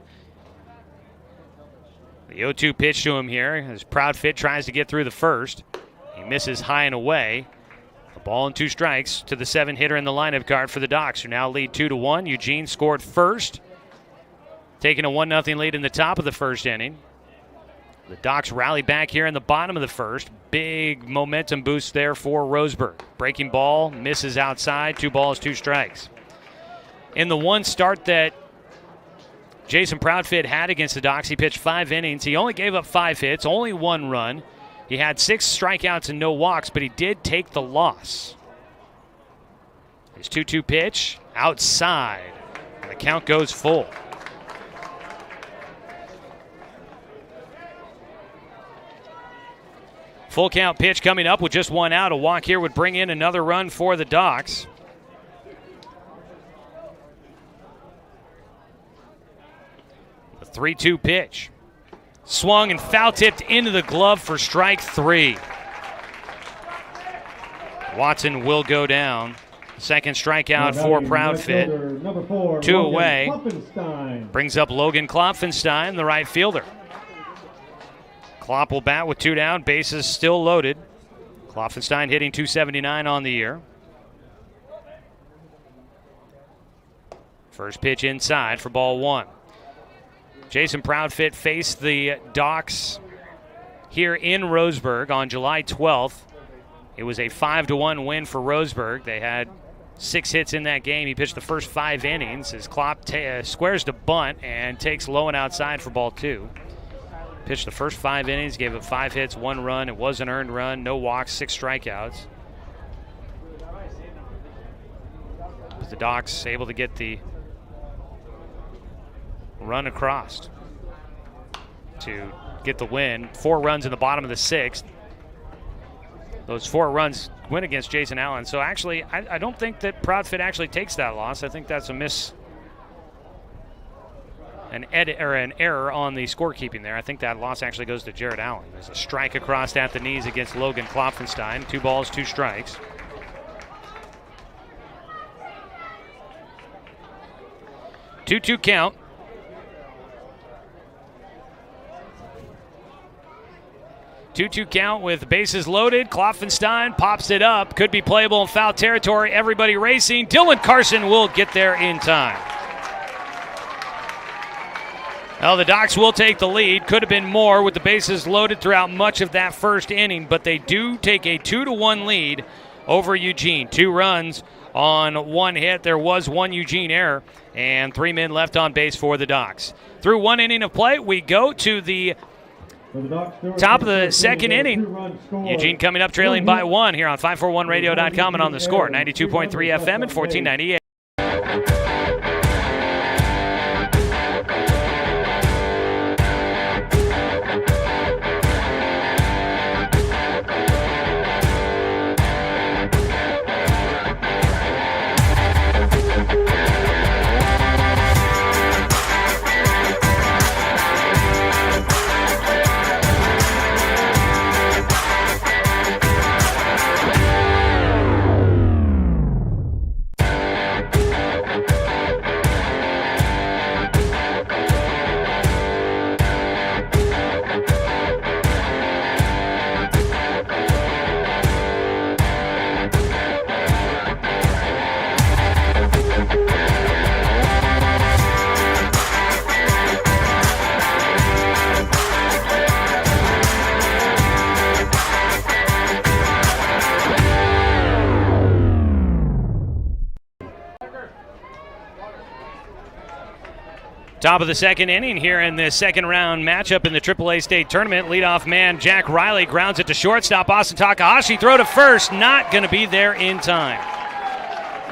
The 0-2 pitch to him here as Proudfit tries to get through the first. He misses high and away. A ball and 2 strikes to the 7-hitter in the lineup card for the Docs, who now lead 2-1. Eugene scored first, taking a 1-0 lead in the top of the first inning. The Docs rally back here in the bottom of the first. Big momentum boost there for Roseburg. Breaking ball, misses outside, 2 balls, 2 strikes. In the one start that Jason Proudfit had against the Docs, he pitched 5 innings. He only gave up 5 hits, only 1 run. He had 6 strikeouts and no walks, but he did take the loss. His 2-2 pitch, outside. And the count goes full. Full count pitch coming up with just 1 out. A walk here would bring in another run for the Docs. The 3-2 pitch. Swung and foul tipped into the glove for strike 3. Watson will go down. Second strikeout for Proudfit. 2 away. Brings up Logan Klopfenstein, the right fielder. Klopp will bat with 2 down, bases still loaded. Klopfenstein hitting .279 on the year. First pitch inside for ball 1. Jason Proudfit faced the Docs here in Roseburg on July 12th. It was a 5-1 win for Roseburg. They had 6 hits in that game. He pitched the first 5 innings as Klopp squares to bunt and takes low and outside for ball 2. Pitched the first 5 innings, gave up 5 hits, 1 run. It was an earned run, no walks, 6 strikeouts. But the Docs able to get the run across to get the win. 4 runs in the bottom of the 6th. Those 4 runs win against Jason Allen. So actually, I don't think that Proudfit actually takes that loss. I think that's a an error on the scorekeeping there. I think that loss actually goes to Jared Allen. There's a strike across at the knees against Logan Klopfenstein. 2 balls, 2 strikes. Two count. Two count with bases loaded. Klopfenstein pops it up. Could be playable in foul territory. Everybody racing. Dylan Carson will get there in time. Well, the Docs will take the lead. Could have been more with the bases loaded throughout much of that first inning, but they do take a 2-1 lead over Eugene. 2 runs on 1 hit. There was 1 Eugene error, and 3 men left on base for the Docs. Through 1 inning of play, we go to the top of the 2nd inning. Eugene coming up trailing by 1 here on 541radio.com and on the score. 92.3 FM and 1498. Top of the 2nd inning here in the 2nd round matchup in the AAA state tournament. Leadoff man Jack Riley grounds it to shortstop. Austin Takahashi throw to first. Not going to be there in time.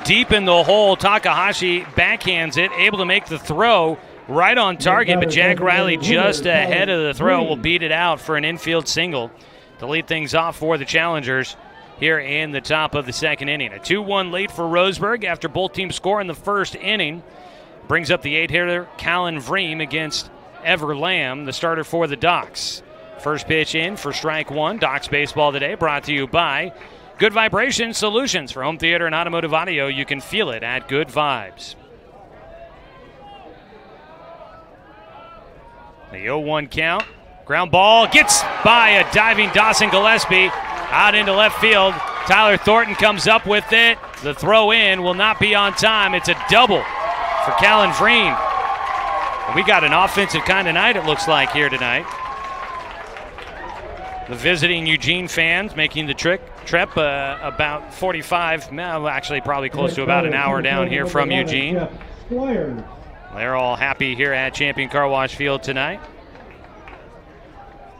Deep in the hole, Takahashi backhands it, able to make the throw right on target, but Jack Riley just ahead of the throw will beat it out for an infield single to lead things off for the Challengers here in the top of the 2nd inning. A 2-1 lead for Roseburg after both teams score in the 1st inning. Brings up the 8-hitter, Callan Vreem against Ever Lamb, the starter for the Docs. First pitch in for strike 1. Docs baseball today brought to you by Good Vibration Solutions for home theater and automotive audio. You can feel it at Good Vibes. The 0-1 count. Ground ball gets by a diving Dawson Gillespie out into left field. Tyler Thornton comes up with it. The throw in will not be on time. It's a double for Callan Vreem. We got an offensive kind of night, it looks like, here tonight. The visiting Eugene fans making the trip about 45, actually probably close to about an hour down here from Eugene. They're all happy here at Champion Car Wash Field tonight,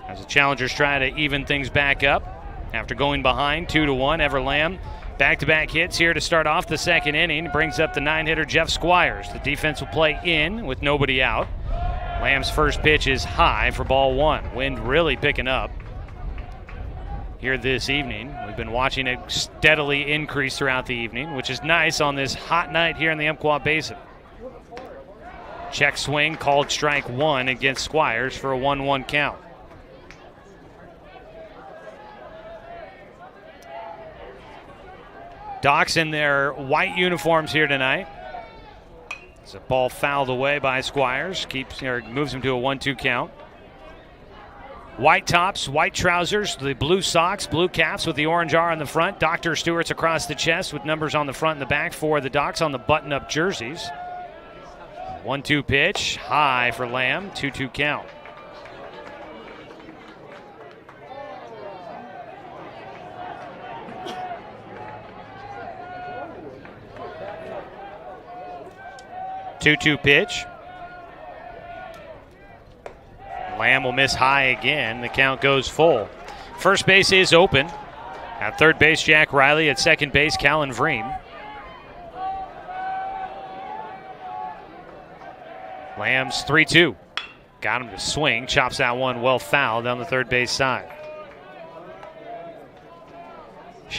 as the Challengers try to even things back up after going behind 2-1. Ever Lamb back-to-back hits here to start off the 2nd inning. Brings up the 9-hitter Jeff Squires. The defense will play in with nobody out. Lamb's first pitch is high for ball 1. Wind really picking up here this evening. We've been watching it steadily increase throughout the evening, which is nice on this hot night here in the Umpqua Basin. Check swing called strike 1 against Squires for a 1-1 count. Docs in their white uniforms here tonight. It's a ball fouled away by Squires. Moves him to a 1-2 count. White tops, white trousers, the blue socks, blue caps with the orange R on the front. Dr. Stewart's across the chest with numbers on the front and the back for the Docs on the button-up jerseys. 1-2 pitch, high for Lamb, 2-2 count. Two pitch. Lamb will miss high again. The count goes full. First base is open. At third base, Jack Riley. At second base, Callan Vreem. Lamb's 3-2. Got him to swing. Chops that one well foul down the third base side.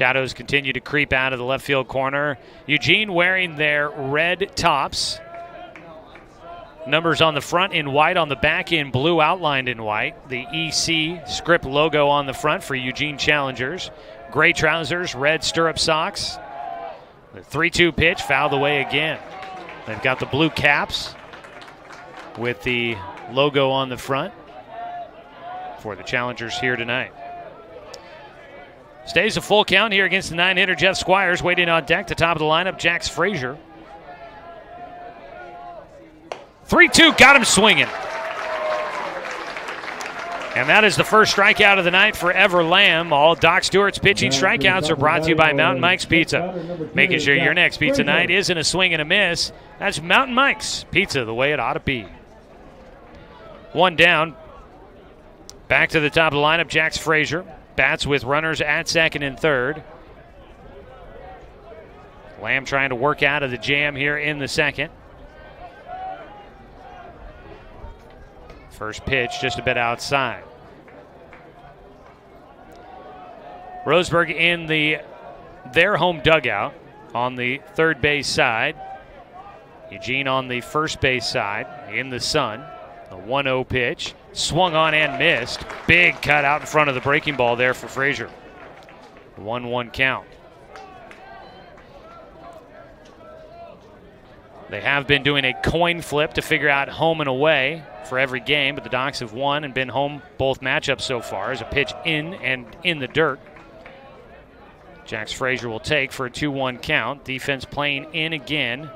Shadows continue to creep out of the left field corner. Eugene wearing their red tops. Numbers on the front in white, on the back in blue, outlined in white. The EC script logo on the front for Eugene Challengers. Gray trousers, red stirrup socks. The 3-2 pitch, fouled away again. They've got the blue caps with the logo on the front for the Challengers here tonight. Stays a full count here against the 9-hitter Jeff Squires. Waiting on deck, the top of the lineup, Jax Frazier. 3-2, got him swinging. And that is the first strikeout of the night for Ever Lamb. All Doc Stewart's pitching strikeouts are brought to you by Mountain Mike's Pizza. Making sure your next pizza night isn't a swing and a miss. That's Mountain Mike's Pizza, the way it ought to be. One down. Back to the top of the lineup, Jax Frazier. Bats with runners at second and third. Lamb trying to work out of the jam here in the second. First pitch just a bit outside. Roseburg in their home dugout on the third base side. Eugene on the first base side in the sun. A 1-0 pitch. Swung on and missed. Big cut out in front of the breaking ball there for Frazier. 1-1 count. They have been doing a coin flip to figure out home and away for every game, but the Docs have won and been home both matchups so far as a pitch in and in the dirt. Jax Frazier will take for a 2-1 count. Defense playing in again.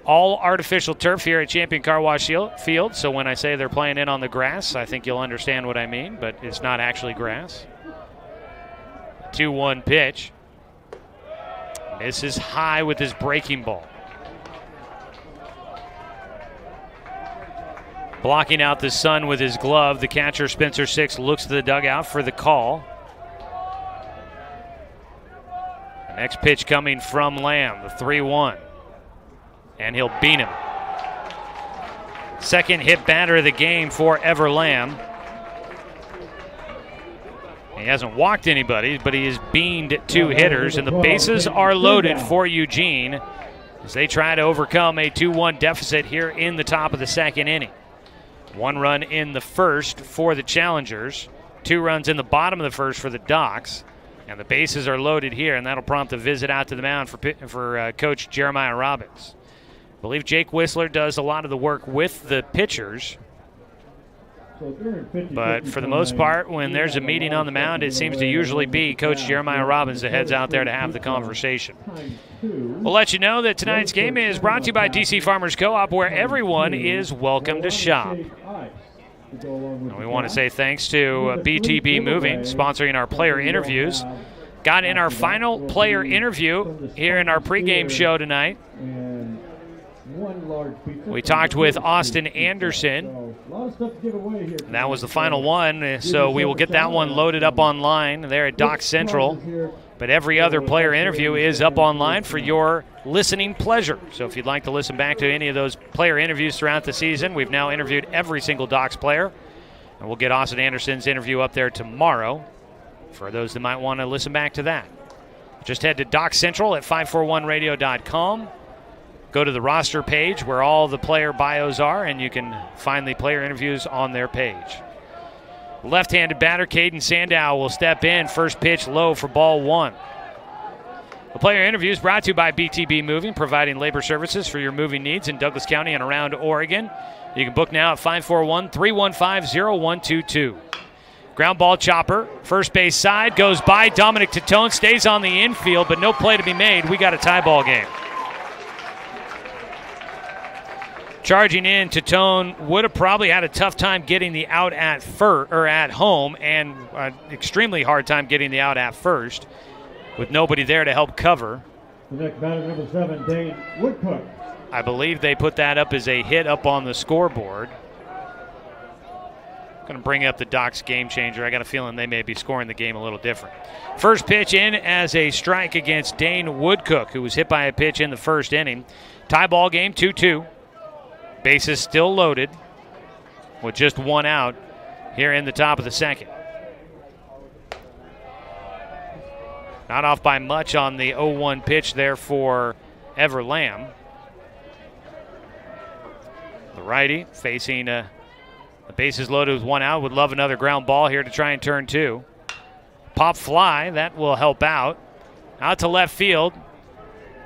All artificial turf here at Champion Car Wash Field, so when I say they're playing in on the grass, I think you'll understand what I mean, but it's not actually grass. 2-1 pitch. Misses high with his breaking ball. Blocking out the sun with his glove, the catcher, Spencer Six, looks to the dugout for the call. The next pitch coming from Lamb, the 3-1. And he'll beat him. Second hit batter of the game for Ever Lamb. He hasn't walked anybody, but he has beaned two hitters, and the bases are loaded for Eugene as they try to overcome a 2-1 deficit here in the top of the second inning. 1 run in the first for the Challengers, 2 runs in the bottom of the first for the Docs, and the bases are loaded here, and that'll prompt a visit out to the mound for Coach Jeremiah Robbins. I believe Jake Whistler does a lot of the work with the pitchers, but for the most part, when there's a meeting on the mound, it seems to usually be Coach Jeremiah Robbins that heads out there to have the conversation. We'll let you know that tonight's game is brought to you by DC Farmers Co-op, where everyone is welcome to shop. And we want to say thanks to BTB Moving, sponsoring our player interviews. Got in our final player interview here in our pregame show tonight. We talked with Austin Anderson. That was the final one, so we will get that one loaded up online there at Doc Central. But every other player interview is up online for your listening pleasure. So if you'd like to listen back to any of those player interviews throughout the season, we've now interviewed every single Docs player. And we'll get Austin Anderson's interview up there tomorrow for those that might want to listen back to that. Just head to Doc Central at 541radio.com. Go to the roster page where all the player bios are, and you can find the player interviews on their page. Left-handed batter Caden Sandow will step in. First pitch low for ball 1. The player interview is brought to you by BTB Moving, providing labor services for your moving needs in Douglas County and around Oregon. You can book now at 541-315-0122. Ground ball chopper, first base side, goes by. Dominic Titone stays on the infield, but no play to be made. We got a tie ball game. Charging in, Titone would have probably had a tough time getting the out at home, and an extremely hard time getting the out at first, with nobody there to help cover. The next batter, number 7, Dane Woodcook. I believe they put that up as a hit up on the scoreboard. Going to bring up the Docs game changer. I got a feeling they may be scoring the game a little different. First pitch in as a strike against Dane Woodcook, who was hit by a pitch in the first inning. Tie ball game, 2-2. Bases still loaded with just 1 out here in the top of the second. Not off by much on the 0-1 pitch there for Ever Lamb. The righty facing the bases loaded with one out. Would love another ground ball here to try and turn two. Pop fly, that will help out. Out to left field.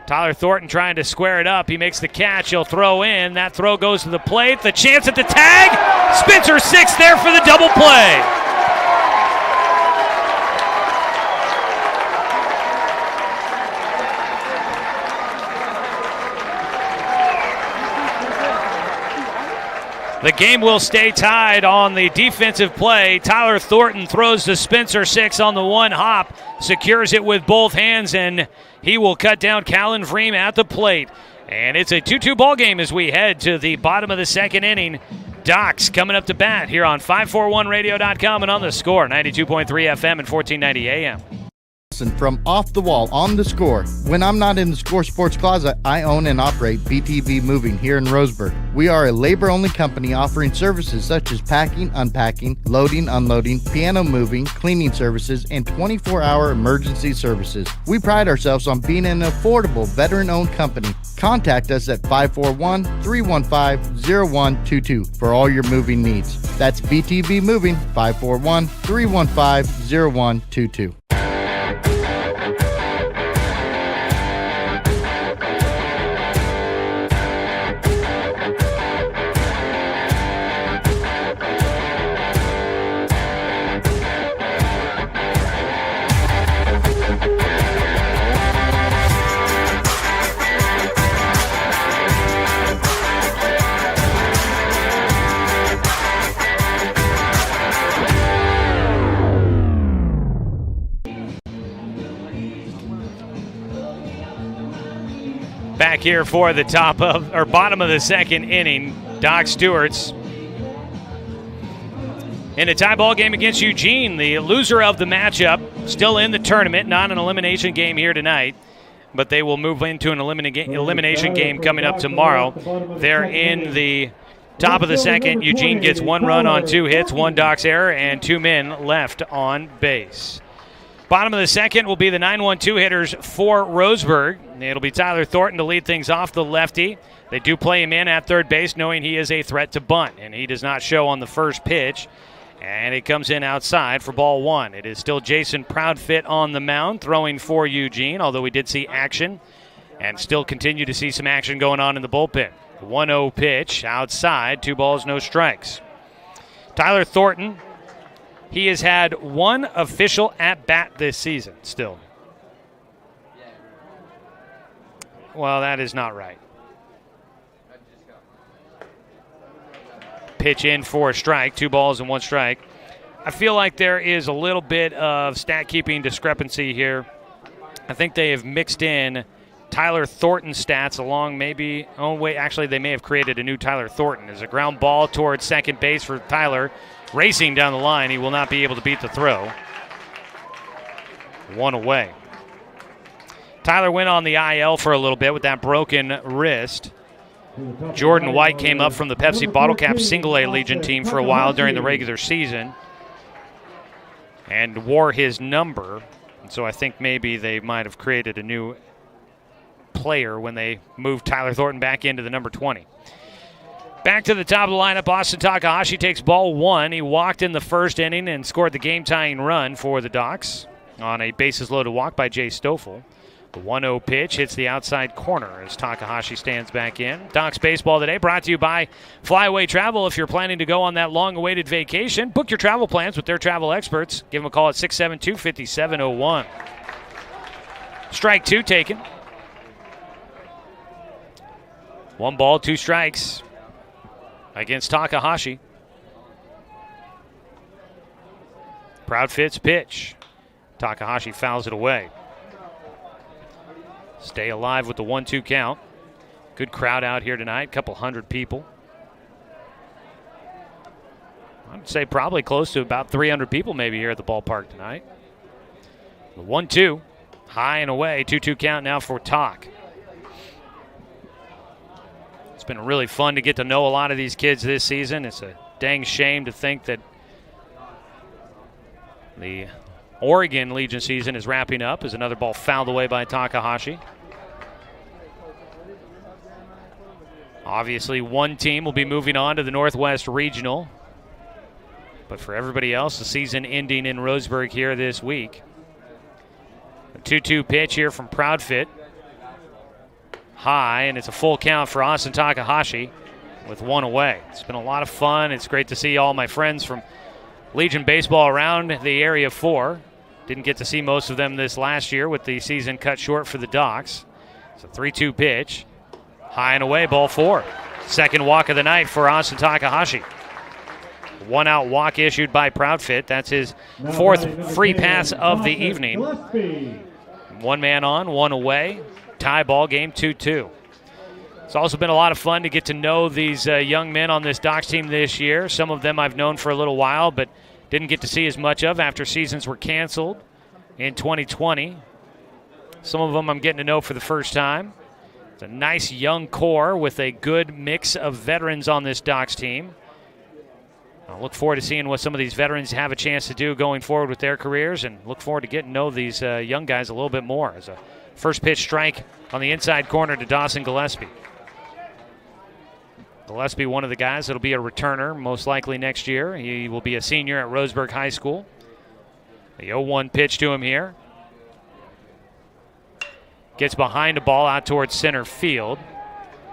Tyler Thornton trying to square it up. He makes the catch. He'll throw in. That throw goes to the plate. The chance at the tag. Spencer 6 there for the double play. The game will stay tied on the defensive play. Tyler Thornton throws to Spencer 6 on the one hop, secures it with both hands, and he will cut down Callan Freem at the plate. And it's a 2-2 ball game as we head to the bottom of the second inning. Docs coming up to bat here on 541radio.com and on the Score, 92.3 FM and 1490 AM. From Off the Wall on the Score. When I'm not in the Score Sports Closet, I own and operate BTV Moving here in Roseburg. We are a labor-only company offering services such as packing, unpacking, loading, unloading, piano moving, cleaning services, and 24-hour emergency services. We pride ourselves on being an affordable, veteran-owned company. Contact us at 541-315-0122 for all your moving needs. That's BTV Moving, 541-315-0122. Back here for the bottom of the second inning, Doc Stewart's in a tie ball game against Eugene. The loser of the matchup still in the tournament, not an elimination game here tonight, but they will move into an elimination game coming up tomorrow. They're in the top of the second. Eugene gets 1 run on 2 hits, 1 Doc's error, and 2 men left on base. Bottom of the second will be the 9-1-2 hitters for Roseburg. It'll be Tyler Thornton to lead things off, the lefty. They do play him in at third base, knowing he is a threat to bunt, and he does not show on the first pitch. And it comes in outside for ball 1. It is still Jason Proudfit on the mound, throwing for Eugene, although we did see action and still continue to see some action going on in the bullpen. The 1-0 pitch outside, 2 balls, no strikes. Tyler Thornton, he has had 1 official at-bat this season still. Well, that is not right. Pitch in for a strike, 2 balls and 1 strike. I feel like there is a little bit of stat-keeping discrepancy here. I think they have mixed in Tyler Thornton stats along maybe, actually they may have created a new Tyler Thornton. There's a ground ball towards second base for Tyler. Racing down the line, he will not be able to beat the throw. 1 away. Tyler went on the IL for a little bit with that broken wrist. Jordan White came up from the Pepsi Bottle Cap Single-A Legion team for a while during the regular season and wore his number. And so I think maybe they might have created a new player when they moved Tyler Thornton back into the number 20. Back to the top of the lineup, Austin Takahashi takes ball 1. He walked in the first inning and scored the game-tying run for the Docs on a bases-loaded walk by Jay Stoffel. The 1-0 pitch hits the outside corner as Takahashi stands back in. Docs Baseball today brought to you by Flyaway Travel. If you're planning to go on that long-awaited vacation, book your travel plans with their travel experts. Give them a call at 672-5701. Strike 2 taken. 1 ball, 2 strikes against Takahashi. Proudfit's pitch. Takahashi fouls it away. Stay alive with the 1-2 count. Good crowd out here tonight, couple hundred people. I'd say probably close to about 300 people maybe here at the ballpark tonight. The 1-2, high and away, 2-2 count now for Tak. It's been really fun to get to know a lot of these kids this season. It's a dang shame to think that the Oregon Legion season is wrapping up as another ball fouled away by Takahashi. Obviously, one team will be moving on to the Northwest Regional. But for everybody else, the season ending in Roseburg here this week. A 2-2 pitch here from Proudfit. High, and it's a full count for Austin Takahashi with one away. It's been a lot of fun. It's great to see all my friends from Legion baseball around the area 4. Didn't get to see most of them this last year with the season cut short for the Docs. It's a 3-2 pitch. High and away, ball 4. Second walk of the night for Austin Takahashi. 1-out walk issued by Proudfit. That's his 4th free pass of the evening. 1 man on, 1 away. Tie ball game, 2-2. It's also been a lot of fun to get to know these young men on this Docs team this year. Some of them I've known for a little while, but didn't get to see as much of after seasons were canceled in 2020. Some of them I'm getting to know for the first time. It's a nice young core with a good mix of veterans on this Docs team. I look forward to seeing what some of these veterans have a chance to do going forward with their careers, and look forward to getting to know these young guys a little bit more. As a first pitch strike on the inside corner to Dawson Gillespie. Gillespie, one of the guys that'll be a returner most likely next year. He will be a senior at Roseburg High School. The 0-1 pitch to him here. Gets behind a ball out towards center field.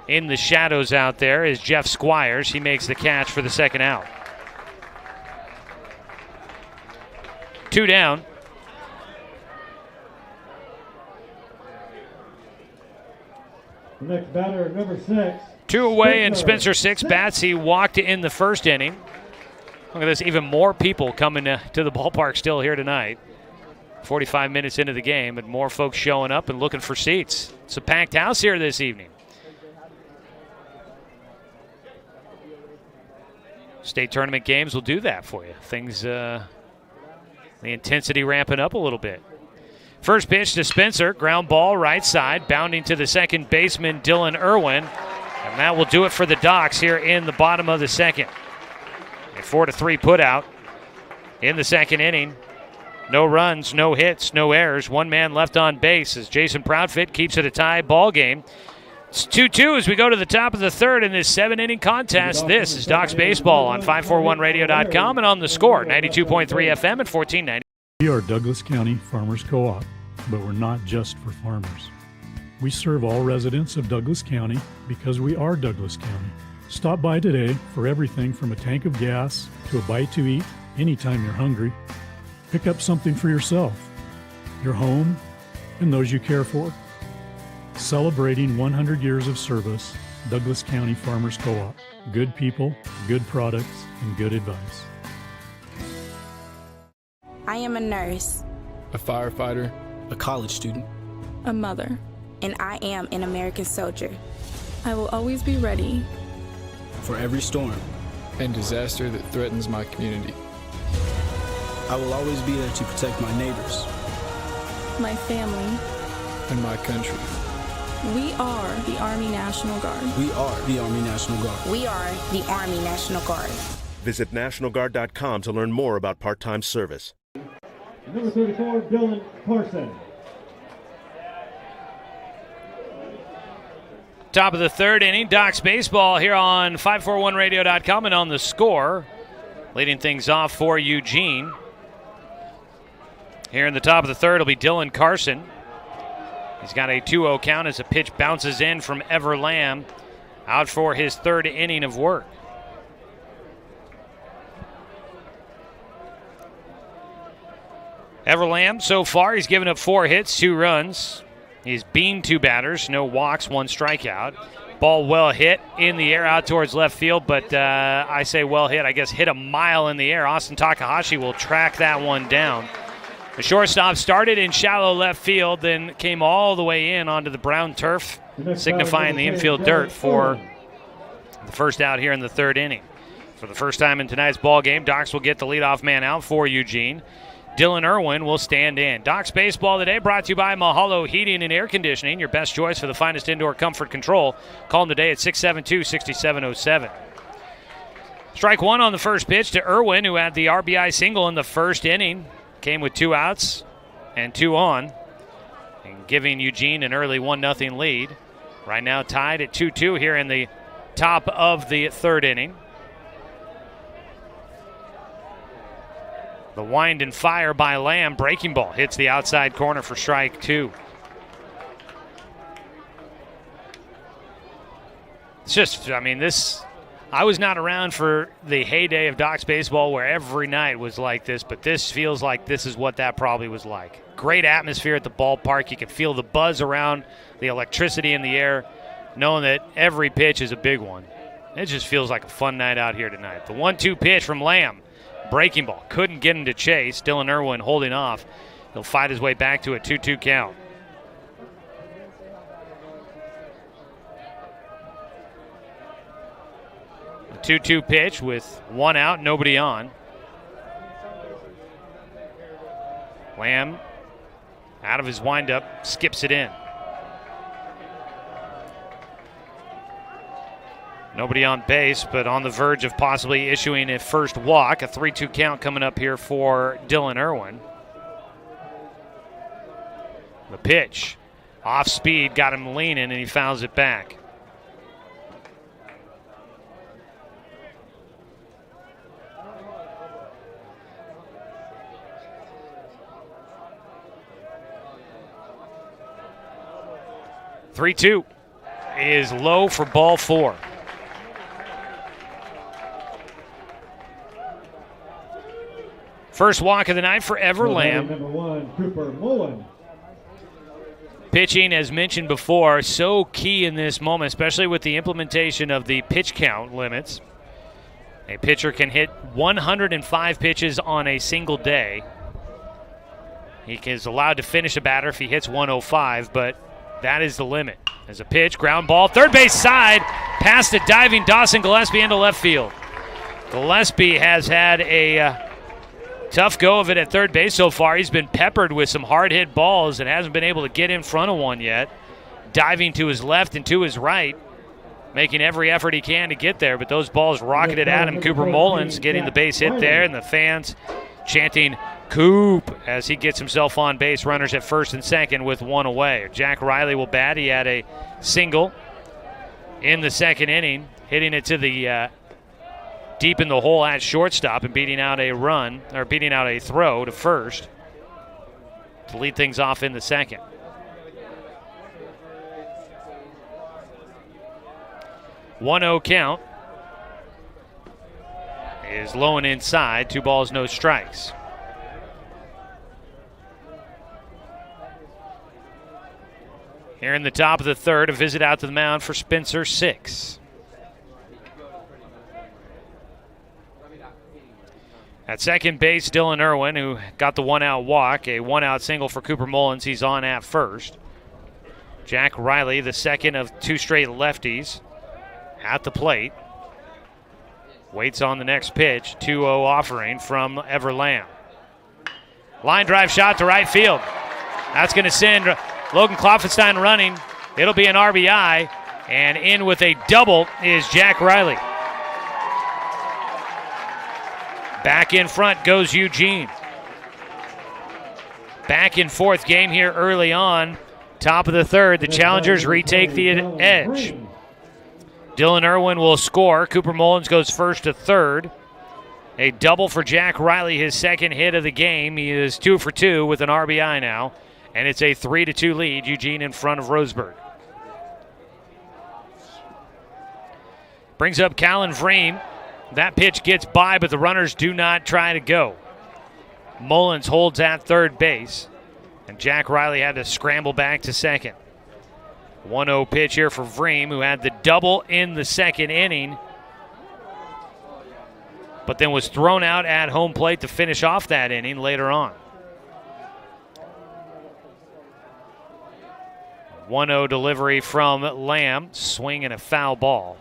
In the shadows out there is Jeff Squires. He makes the catch for the second out. 2 down. The next batter, number 6. 2 away, and Spencer 6 bats. He walked in the first inning. Look at this, even more people coming to the ballpark still here tonight. 45 minutes into the game, and more folks showing up and looking for seats. It's a packed house here this evening. State tournament games will do that for you. Things, the intensity ramping up a little bit. First pitch to Spencer, ground ball right side, bounding to the second baseman, Dylan Irwin. And that will do it for the Docs here in the bottom of the second. A 4-3 putout in the second inning. No runs, no hits, no errors. 1 man left on base as Jason Proudfit keeps it a tie ball game. It's 2-2 as we go to the top of the third in this 7-inning contest. This is Docs Baseball on 541radio.com and on the Score, 92.3 FM at 1490. We are Douglas County Farmers Co-op, but we're not just for farmers. We serve all residents of Douglas County because we are Douglas County. Stop by today for everything from a tank of gas to a bite to eat anytime you're hungry. Pick up something for yourself, your home, and those you care for. Celebrating 100 years of service, Douglas County Farmers Co-op. Good people, good products, and good advice. I am a nurse, a firefighter, a college student, a mother, and I am an American soldier. I will always be ready for every storm and disaster that threatens my community. I will always be there to protect my neighbors, my family, and my country. We are the Army National Guard. We are the Army National Guard. We are the Army National Guard. Visit nationalguard.com to learn more about part-time service. Number 34, Dylan Carson. Top of the third inning, Docs Baseball here on 541radio.com and on the Score. Leading things off for Eugene. Here in the top of the third will be Dylan Carson. He's got a 2-0 count as a pitch bounces in from Ever Lamb, out for his third inning of work. Ever Lamb, so far, he's given up 4 hits, 2 runs. He's beamed 2 batters, no walks, 1 strikeout. Ball well hit in the air out towards left field, but I say well hit, I guess hit a mile in the air. Austin Takahashi will track that one down. The shortstop started in shallow left field, then came all the way in onto the brown turf, signifying the infield dirt for the first out here in the third inning. For the first time in tonight's ball game, Docs will get the leadoff man out for Eugene. Dylan Irwin will stand in. Docs Baseball today brought to you by Mahalo Heating and Air Conditioning, your best choice for the finest indoor comfort control. Call them today at 672-6707. Strike 1 on the first pitch to Irwin, who had the RBI single in the first inning. came with 2 outs and 2 on, and giving Eugene an early 1-0 lead. Right now tied at 2-2 here in the top of the 3rd inning. The wind and fire by Lamb. Breaking ball hits the outside corner for strike 2. It's just, I mean, I was not around for the heyday of Docs baseball where every night was like this, but this feels like this is what that probably was like. Great atmosphere at the ballpark. You can feel the buzz around, the electricity in the air, knowing that every pitch is a big one. It just feels like a fun night out here tonight. The 1-2 pitch from Lamb. Breaking ball. Couldn't get him to chase. Dylan Irwin holding off. He'll fight his way back to a 2-2 count. A 2-2 pitch with 1 out, nobody on. Lamb, out of his windup, skips it in. Nobody on base, but on the verge of possibly issuing a first walk. A 3-2 count coming up here for Dylan Irwin. The pitch, off speed, got him leaning, and he fouls it back. "3-2 is low for ball 4. First walk of the night for Ever Lamb. Number 1, Cooper Mullen. Pitching, as mentioned before, so key in this moment, especially with the implementation of the pitch count limits. A pitcher can hit 105 pitches on a single day. He is allowed to finish a batter if he hits 105, but that is the limit. As a pitch, ground ball, third base side, past a diving Dawson Gillespie into left field. Gillespie has had a tough go of it at third base so far. He's been peppered with some hard-hit balls and hasn't been able to get in front of one yet. Diving to his left and to his right, making every effort he can to get there, but those balls rocketed at him. Cooper Mullins getting the base hit there, and the fans chanting "Coop" as he gets himself on base. Runners at first and second with 1 away. Jack Riley will bat. He had a single in the 2nd inning, hitting it to the deep in the hole at shortstop and beating out a throw to first to lead things off in the 2nd. "1-0 count is low and inside. 2 balls, no strikes. Here in the top of the 3rd, a visit out to the mound for Spencer 6. At second base, Dylan Irwin, who got the 1-out walk, a 1-out single for Cooper Mullins. He's on at first. Jack Riley, the second of 2 straight lefties, at the plate. Waits on the next pitch. 2-0 offering from Ever Lamb. Line drive shot to right field. That's going to send Logan Klopfenstein running. It'll be an RBI, and in with a double is Jack Riley. Back in front goes Eugene. Back and forth game here early on. Top of the 3rd, the Challengers retake the edge. Dylan Irwin will score. Cooper Mullins goes first to 3rd. A double for Jack Riley, his 2nd hit of the game. He is 2 for 2 with an RBI now. And it's a 3-2 lead. Eugene in front of Roseburg. Brings up Callan Vreem. That pitch gets by, but the runners do not try to go. Mullins holds at third base, and Jack Riley had to scramble back to second. 1-0 pitch here for Vreem, who had the double in the 2nd inning, but then was thrown out at home plate to finish off that inning later on. 1-0 delivery from Lamb, swing and a foul ball.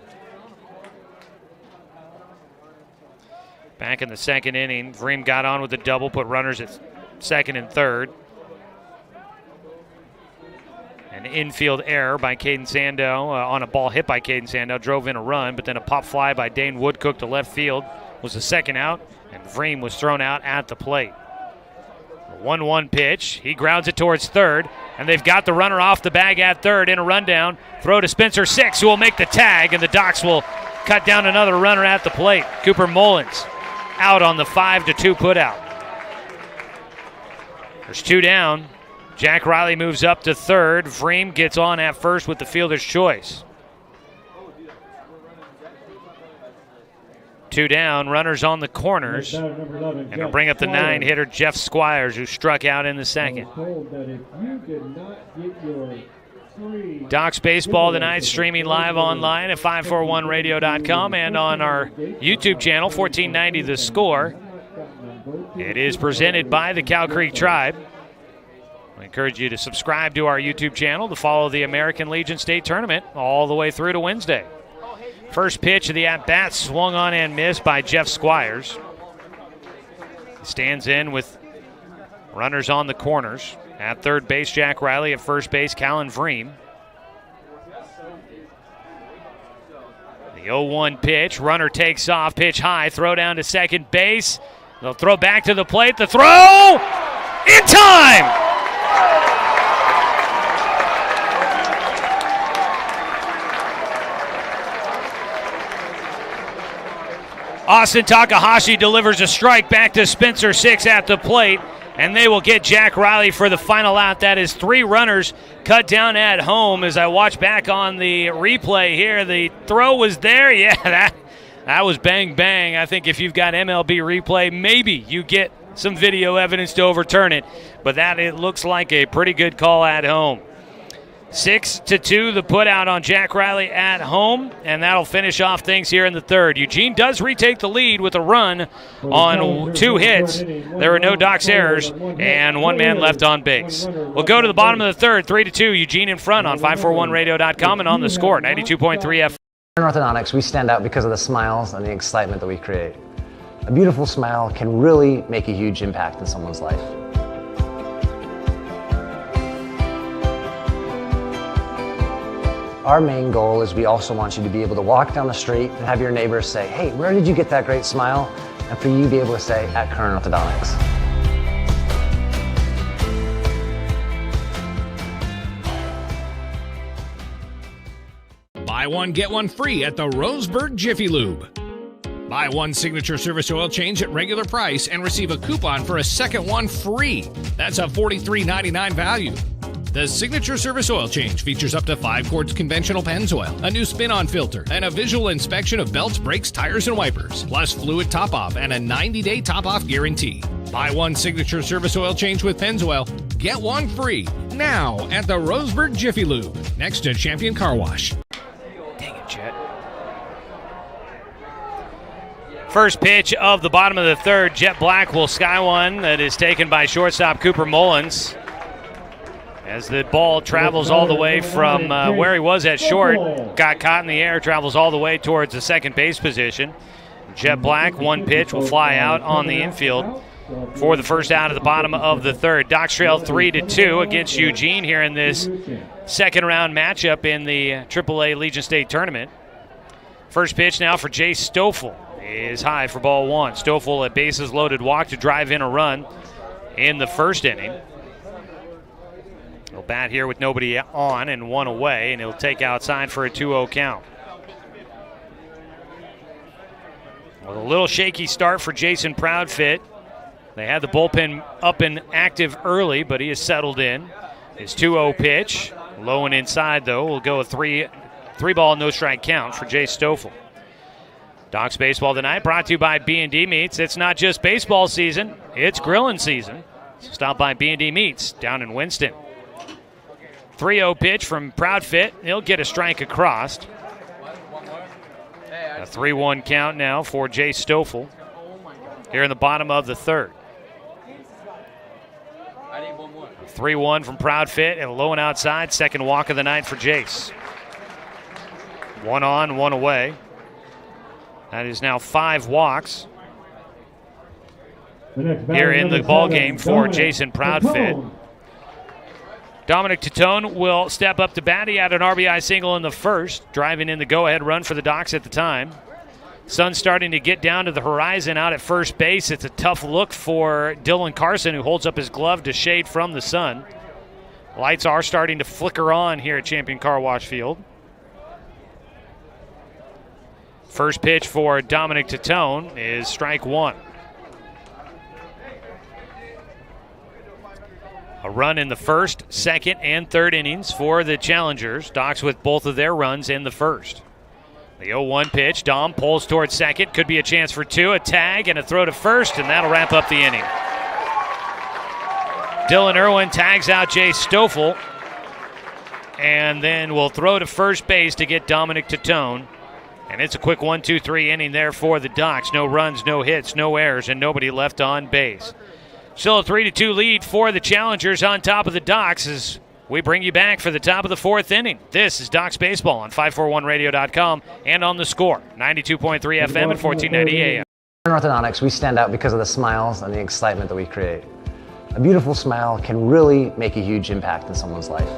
Back in the 2nd inning, Vreem got on with the double, put runners at 2nd and 3rd. An infield error by Caden Sandow on a ball hit by Caden Sandow, drove in a run, but then a pop fly by Dane Woodcook to left field was the 2nd out, and Vreem was thrown out at the plate. 1-1 pitch. He grounds it towards third, and they've got the runner off the bag at third in a rundown. Throw to Spencer 6, who will make the tag, and the Docs will cut down another runner at the plate. Cooper Mullins out on the 5-2 putout. There's 2 down. Jack Riley moves up to third. Vreem gets on at first with the fielder's choice. 2 down, runners on the corners. And to bring up the 9-hitter, Jeff Squires, who struck out in the second. Docs Baseball tonight, streaming live online at 541radio.com and on our YouTube channel, 1490 The Score. It is presented by the Cow Creek Tribe. I encourage you to subscribe to our YouTube channel to follow the American Legion State Tournament all the way through to Wednesday. First pitch of the at-bat swung on and missed by Jeff Squires. He stands in with runners on the corners. At third base, Jack Riley. At first base, Callan Vreem. The 0-1 pitch. Runner takes off. Pitch high. Throw down to second base. They'll throw back to the plate. The throw! In time! Austin Takahashi delivers a strike back to Spencer 6 at the plate, and they will get Jack Riley for the final out. That is 3 runners cut down at home. As I watch back on the replay here, the throw was there. Yeah, that was bang, bang. I think if you've got MLB replay, maybe you get some video evidence to overturn it, but it looks like a pretty good call at home. 6-2 the put out on Jack Riley at home, and that'll finish off things here in the third. Eugene does retake the lead with a run on 2 hits. There were no Docs errors and 1 man left on base. We'll go to the bottom of the third, 3-2. Eugene in front on 541radio.com and on the Score, 92.3 FM. In orthodontics, we stand out because of the smiles and the excitement that we create. A beautiful smile can really make a huge impact in someone's life. Our main goal is we also want you to be able to walk down the street and have your neighbors say, hey, where did you get that great smile? And for you to be able to say, at Current Orthodontics. Buy one, get one free at the Roseburg Jiffy Lube. Buy one signature service oil change at regular price and receive a coupon for a second one free. That's a $43.99 value. The Signature Service Oil Change features up to 5 quarts conventional Pennzoil, a new spin-on filter, and a visual inspection of belts, brakes, tires, and wipers, plus fluid top-off and a 90-day top-off guarantee. Buy one Signature Service Oil Change with Pennzoil, get one free, now at the Roseburg Jiffy Lube, next to Champion Car Wash. Dang it, Chet. First pitch of the bottom of the third, Jet Black will sky one that is taken by shortstop Cooper Mullins. As the ball travels all the way from where he was at short, got caught in the air, travels all the way towards the second base position. Jet Black, 1 pitch, will fly out on the infield for the first out of the bottom of the third. Docs trail 3-2 against Eugene here in this second round matchup in the AAA Legion State Tournament. First pitch now for Jay Stoffel is high for ball 1. Stoffel, a bases loaded walk to drive in a run in the first inning. He'll bat here with nobody on and 1 away, and he'll take outside for a 2-0 count. Well, a little shaky start for Jason Proudfit. They had the bullpen up and active early, but he has settled in. His 2-0 pitch, low and inside, though, will go a 3-ball, no-strike count for Jay Stoffel. Docs Baseball tonight brought to you by B&D Meats. It's not just baseball season, it's grilling season. So stop by B&D Meats down in Winston. 3-0 pitch from Proudfit. He'll get a strike across. A 3-1 count now for Jay Stoffel here in the bottom of the third. 3-1 from Proudfit and low and outside. Second walk of the night for Jace. 1 on, 1 away. That is now 5 walks here in the ball game for Jason Proudfit. Dominic Titone will step up to bat. He had an RBI single in the first, driving in the go-ahead run for the Docs at the time. Sun starting to get down to the horizon out at first base. It's a tough look for Dylan Carson, who holds up his glove to shade from the sun. Lights are starting to flicker on here at Champion Car Wash Field. First pitch for Dominic Tatone is strike one. A run in the first, second, and third innings for the Challengers. Docs with both of their runs in the first. The 0-1 pitch. Dom pulls towards second. Could be a chance for two. A tag and a throw to first, and that'll wrap up the inning. Dylan Irwin tags out Jay Stoffel, and then will throw to first base to get Dominic Tatone. And it's a quick 1-2-3 inning there for the Docs. No runs, no hits, no errors, and nobody left on base. Still a 3-2 lead for the Challengers on top of the Docs as we bring you back for the top of the fourth inning. This is Docs Baseball on 541radio.com and on the Score. 92.3 FM and 1490 AM. In orthodontics, we stand out because of the smiles and the excitement that we create. A beautiful smile can really make a huge impact in someone's life.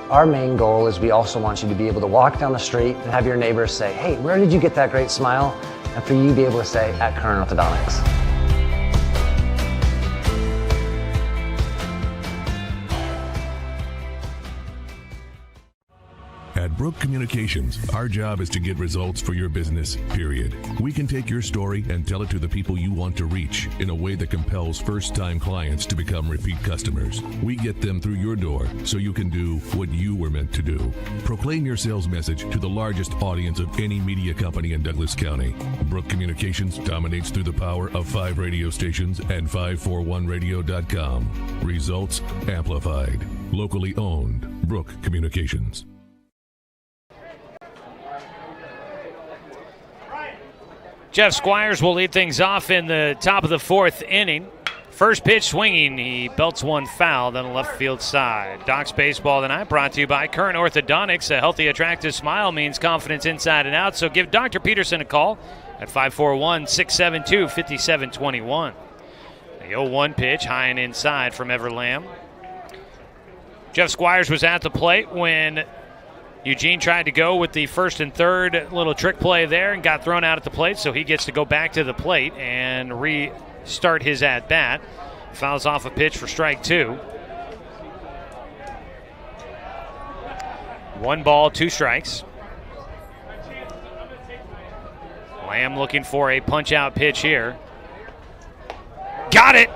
Our main goal is we also want you to be able to walk down the street and have your neighbors say, hey, where did you get that great smile? And for you to be able to say, at Current Orthodontics. At Brook Communications, our job is to get results for your business, period. We can take your story and tell it to the people you want to reach in a way that compels first-time clients to become repeat customers. We get them through your door so you can do what you were meant to do. Proclaim your sales message to the largest audience of any media company in Douglas County. Brook Communications dominates through the power of 5 radio stations and 541radio.com. Results amplified. Locally owned. Brook Communications. Jeff Squires will lead things off in the top of the fourth inning. First pitch swinging, he belts one foul down the left field side. Docs Baseball tonight brought to you by Current Orthodontics. A healthy, attractive smile means confidence inside and out, so give Dr. Peterson a call at 541-672-5721. The 0-1 pitch, high and inside from Ever Lamb. Jeff Squires was at the plate when Eugene tried to go with the first and third little trick play there and got thrown out at the plate, so he gets to go back to the plate and restart his at-bat. Fouls off a pitch for strike two. 1 ball, 2 strikes. Lamb looking for a punch-out pitch here. Got it!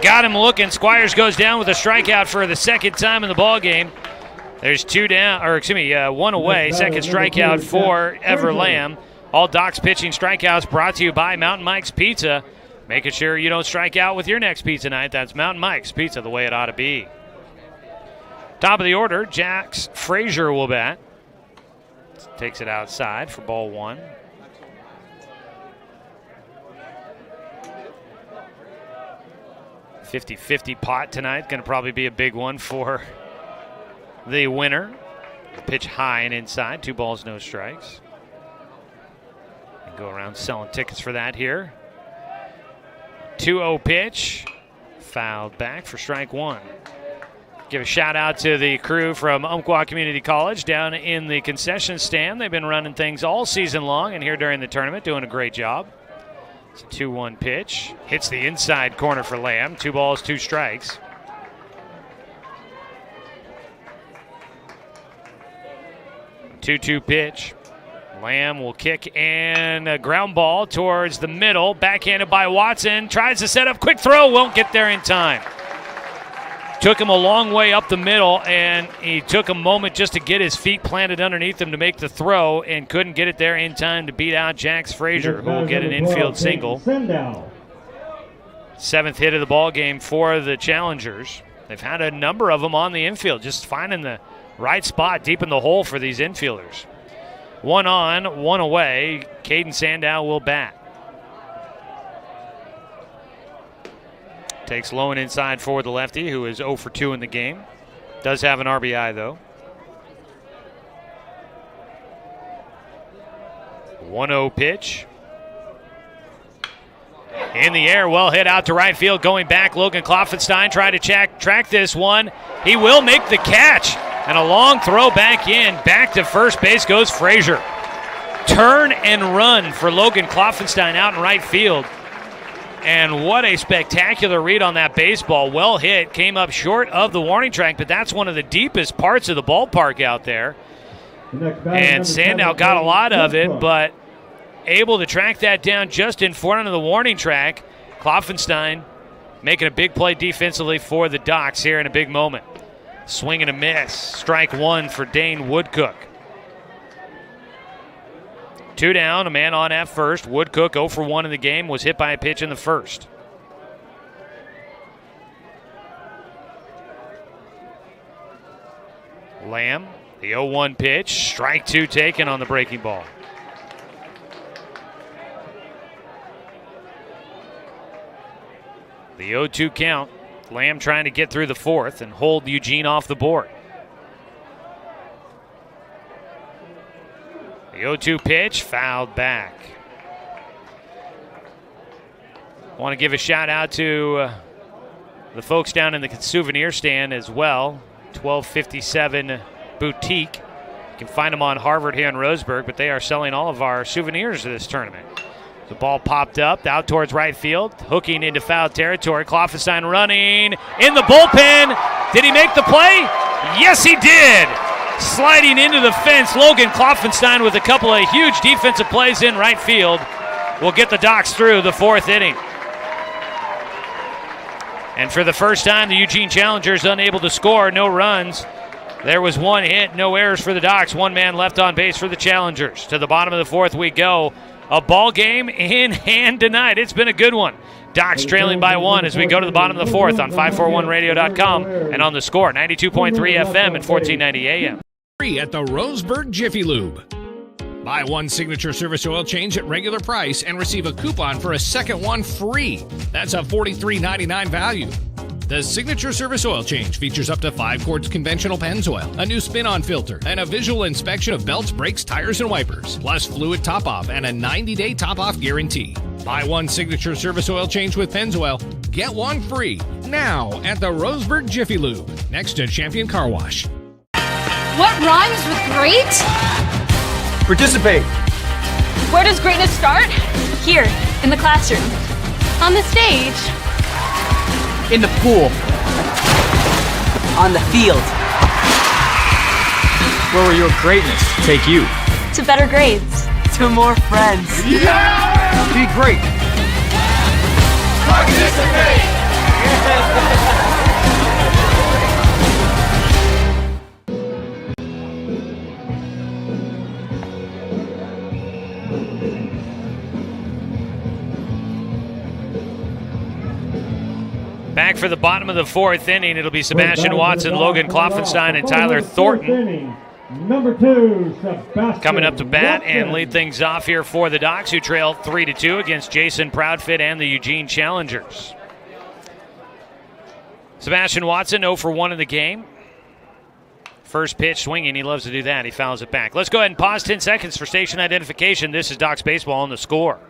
Got him looking. Squires goes down with a strikeout for the second time in the ballgame. There's 2 down, or excuse me, 1 away. Second strikeout for Ever Lamb. All Docs pitching strikeouts brought to you by Mountain Mike's Pizza. Making sure you don't strike out with your next pizza night. That's Mountain Mike's Pizza, the way it ought to be. Top of the order, Jax Frazier will bat. Takes it outside for ball 1. .50-50 pot tonight. Going to probably be a big one for the winner. Pitch high and inside. 2 balls, no strikes. And go around selling tickets for that here. 2-0 pitch. Fouled back for strike 1. Give a shout out to the crew from Umpqua Community College down in the concession stand. They've been running things all season long and here during the tournament, doing a great job. It's a 2-1 pitch. Hits the inside corner for Lamb. 2 balls, 2 strikes. Two-two pitch. Lamb will kick and a ground ball towards the middle. Backhanded by Watson. Tries to set up. Quick throw. Won't get there in time. Took him a long way up the middle, and he took a moment just to get his feet planted underneath him to make the throw and couldn't get it there in time to beat out Jax Frazier, who will get an infield single. 7th hit of the ball game for the Challengers. They've had a number of them on the infield, just finding the right spot deep in the hole for these infielders. 1 on, 1 away. Caden Sandow will bat. Takes low and inside for the lefty, who is 0 for 2 in the game. Does have an RBI, though. 1-0 pitch. In the air, well hit out to right field. Going back, Logan Kloffenstein tried to track this one. He will make the catch. And a long throw back in. Back to first base goes Frazier. Turn and run for Logan Kloffenstein out in right field. And what a spectacular read on that baseball. Well hit. Came up short of the warning track, but that's one of the deepest parts of the ballpark out there. And Sandow got a lot of it, but able to track that down just in front of the warning track. Kloffenstein making a big play defensively for the Docs here in a big moment. Swing and a miss. Strike one for Dane Woodcook. 2 down, a man on at first. Woodcook 0 for 1 in the game, was hit by a pitch in the first. Lamb, the 0-1 pitch. Strike 2 taken on the breaking ball. The 0-2 count. Lamb trying to get through the fourth and hold Eugene off the board. The 0-2 pitch, fouled back. I want to give a shout out to the folks down in the souvenir stand as well. 1257 Boutique. You can find them on Harvard here in Roseburg, but they are selling all of our souvenirs to this tournament. The ball popped up, out towards right field, hooking into foul territory. Kloffenstein running in the bullpen. Did he make the play? Yes, he did. Sliding into the fence, Logan Kloffenstein with a couple of huge defensive plays in right field will get the Docs through the fourth inning. And for the first time, the Eugene Challengers unable to score, no runs. There was one hit, no errors for the Docs. One man left on base for the Challengers. To the bottom of the fourth we go. A ball game in hand tonight. It's been a good one. Docs trailing by 1 as we go to the bottom of the fourth on 541radio.com and on the Score, 92.3 FM and 1490 AM. Free at the Roseburg Jiffy Lube. Buy one signature service oil change at regular price and receive a coupon for a second one free. That's a $43.99 value. The signature service oil change features up to 5 quarts conventional Pennzoil, a new spin-on filter, and a visual inspection of belts, brakes, tires, and wipers, plus fluid top-off and a 90-day top-off guarantee. Buy one signature service oil change with Pennzoil, get one free now at the Roseburg Jiffy Lube, next to Champion Car Wash. What rhymes with great? Participate. Where does greatness start? Here, in the classroom. On the stage. In the pool. On the field. Where will your greatness take you? To better grades. To more friends. Yeah! Be great. Participate! Back for the bottom of the fourth inning, it'll be Sebastian Watson, Logan Kloffenstein, and Tyler Thornton. Number 2, Sebastian coming up to bat Watson. and lead things off here for the Docs, who trail 3-2 against Jason Proudfit and the Eugene Challengers. Sebastian Watson 0 for 1 in the game. First pitch swinging, he loves to do that. He fouls it back. Let's go ahead and pause 10 seconds for station identification. This is Docs Baseball on the Score.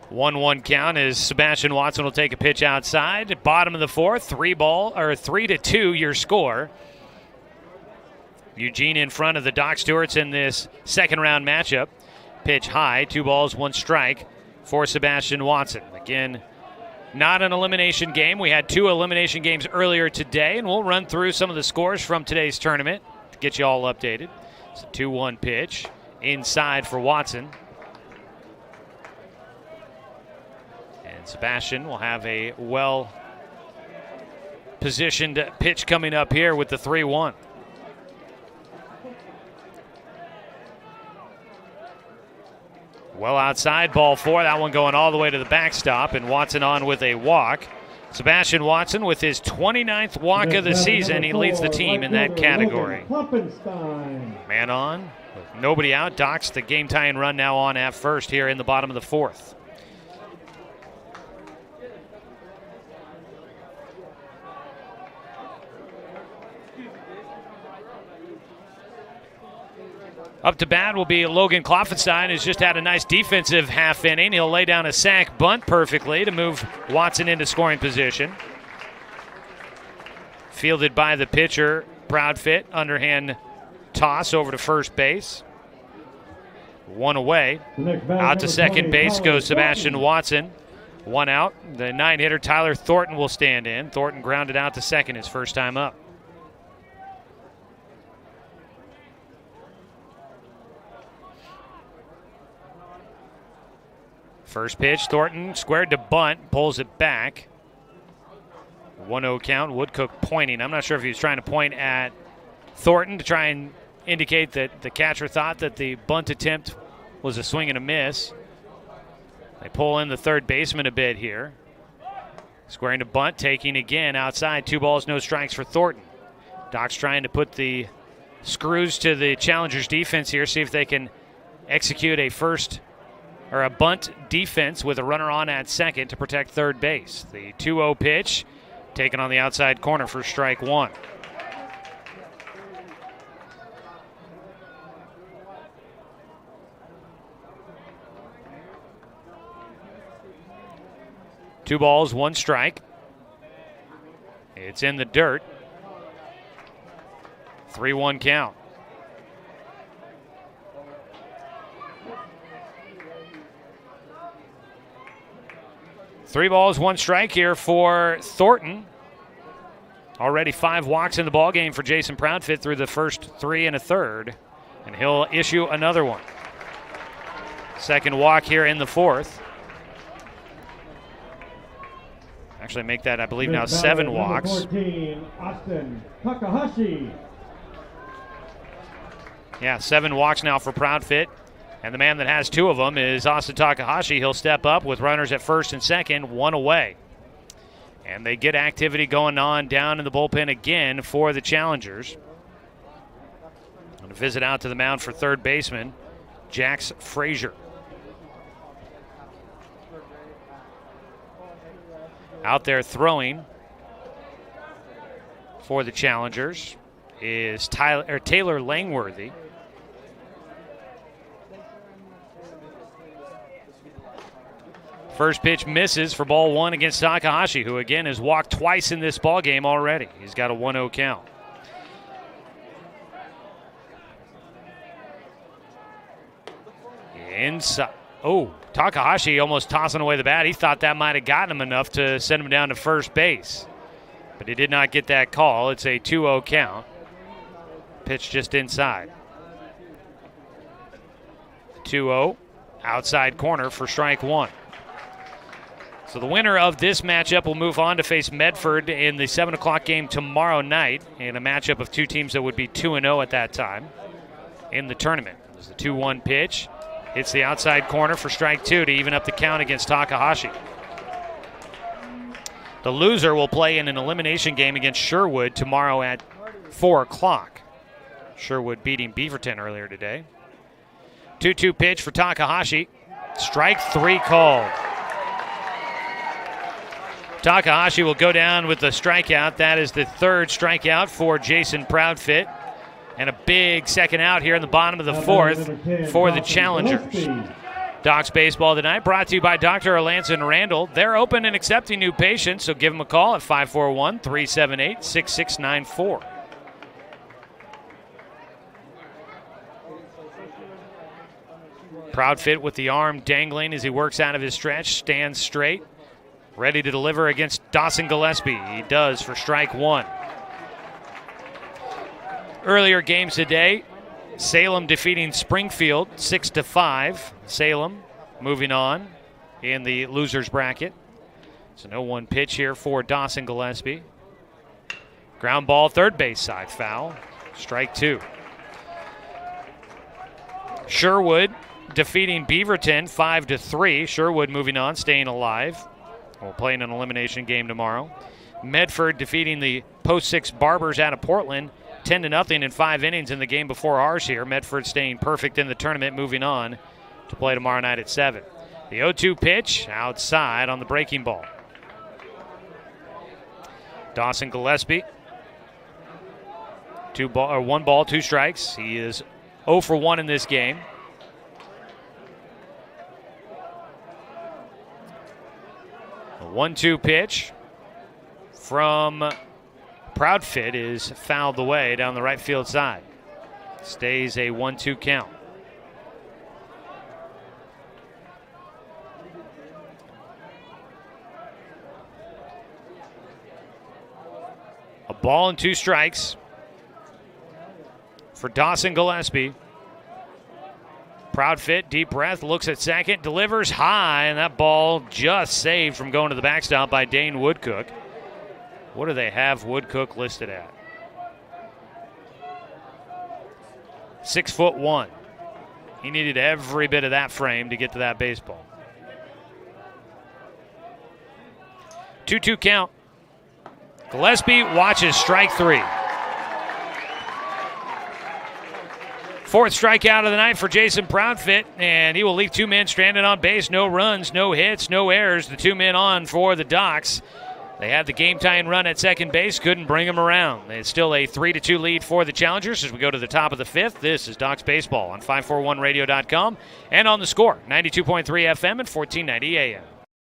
One count as Sebastian Watson will take a pitch outside. Bottom of the fourth, 3-2 your score. Eugene in front of the Doc Stewarts in this second round matchup. Pitch high, 2 balls, 1 strike for Sebastian Watson. Again, not an elimination game. We had 2 elimination games earlier today, and we'll run through some of the scores from today's tournament to get you all updated. It's a 2-1 pitch inside for Watson. Sebastian will have a well-positioned pitch coming up here with the 3-1. Well outside, ball 4. That one going all the way to the backstop, and Watson on with a walk. Sebastian Watson with his 29th walk of the season. He leads the team in that category. Man on, with nobody out. Docs the game-tying run now on at first here in the bottom of the fourth. Up to bat will be Logan Kloffenstein, who's just had a nice defensive half inning. He'll lay down a sac bunt perfectly to move Watson into scoring position. Fielded by the pitcher, Proud Fit, underhand toss over to first base. One away. Out to second base goes Sebastian Watson. One out. The 9-hitter Tyler Thornton will stand in. Thornton grounded out to second his first time up. First pitch, Thornton squared to bunt, pulls it back. 1-0 count, Woodcook pointing. I'm not sure if he was trying to point at Thornton to try and indicate that the catcher thought that the bunt attempt was a swing and a miss. They pull in the third baseman a bit here. Squaring to bunt, taking again outside. 2 balls, no strikes for Thornton. Doc's trying to put the screws to the Challengers defense here, see if they can execute a bunt defense with a runner on at second to protect third base. The 2-0 pitch taken on the outside corner for strike one. Two balls, one strike. It's in the dirt. 3-1 count. Three balls, one strike here for Thornton. Already 5 walks in the ballgame for Jason Proudfit through the first 3 1/3, and he'll issue another one. Second walk here in the 4th. Actually make that, I believe, now 7 walks. 14, Austin Takahashi. Yeah, 7 walks now for Proudfit. And the man that has 2 of them is Austin Takahashi. He'll step up with runners at first and second, 1 away. And they get activity going on down in the bullpen again for the Challengers. Going to visit out to the mound for third baseman, Jax Frazier. Out there throwing for the Challengers is Taylor Langworthy. First pitch misses for ball 1 against Takahashi, who again has walked twice in this ball game already. He's got a 1-0 count. Inside. Oh, Takahashi almost tossing away the bat. He thought that might have gotten him enough to send him down to first base. But he did not get that call. It's a 2-0 count. Pitch just inside. 2-0. Outside corner for strike one. So the winner of this matchup will move on to face Medford in the 7 o'clock game tomorrow night in a matchup of 2 teams that would be 2-0 at that time in the tournament. There's the 2-1 pitch. Hits the outside corner for strike 2 to even up the count against Takahashi. The loser will play in an elimination game against Sherwood tomorrow at 4 o'clock. Sherwood beating Beaverton earlier today. 2-2 pitch for Takahashi. Strike 3 called. Takahashi will go down with the strikeout. That is the 3rd strikeout for Jason Proudfit. And a big second out here in the bottom of the 4th for the Challengers. Doc's Baseball tonight brought to you by Dr. Erlanson Randall. They're open and accepting new patients, so give them a call at 541-378-6694. Proudfit with the arm dangling as he works out of his stretch, stands straight. Ready to deliver against Dawson Gillespie. He does for strike 1. Earlier games today, Salem defeating Springfield 6-5. Salem moving on in the losers bracket. It's an 0-1 pitch here for Dawson Gillespie. Ground ball, third base side foul. Strike 2. Sherwood defeating Beaverton 5-3. Sherwood moving on, staying alive. We'll play in an elimination game tomorrow. Medford defeating the Post 6 Barbers out of Portland 10-0 in 5 innings in the game before ours here. Medford staying perfect in the tournament, moving on to play tomorrow night at 7. The 0-2 pitch outside on the breaking ball. Dawson Gillespie. 1 ball, 2 strikes. He is 0 for 1 in this game. A 1-2 pitch from Proudfit is fouled away down the right field side. Stays a 1-2 count. A ball and 2 strikes for Dawson Gillespie. Proudfit, deep breath, looks at second, delivers high, and that ball just saved from going to the backstop by Dane Woodcook. What do they have Woodcook listed at? 6'1". He needed every bit of that frame to get to that baseball. 2-2 count. Gillespie watches strike 3. 4th strikeout of the night for Jason Proudfit, and he will leave 2 men stranded on base. No runs, no hits, no errors. The 2 men on for the Docs. They had the game-tying run at second base, couldn't bring them around. It's still a 3-2 lead for the Challengers as we go to the top of the 5th. This is Docs Baseball on 541radio.com and on the Score, 92.3 FM and 1490 AM.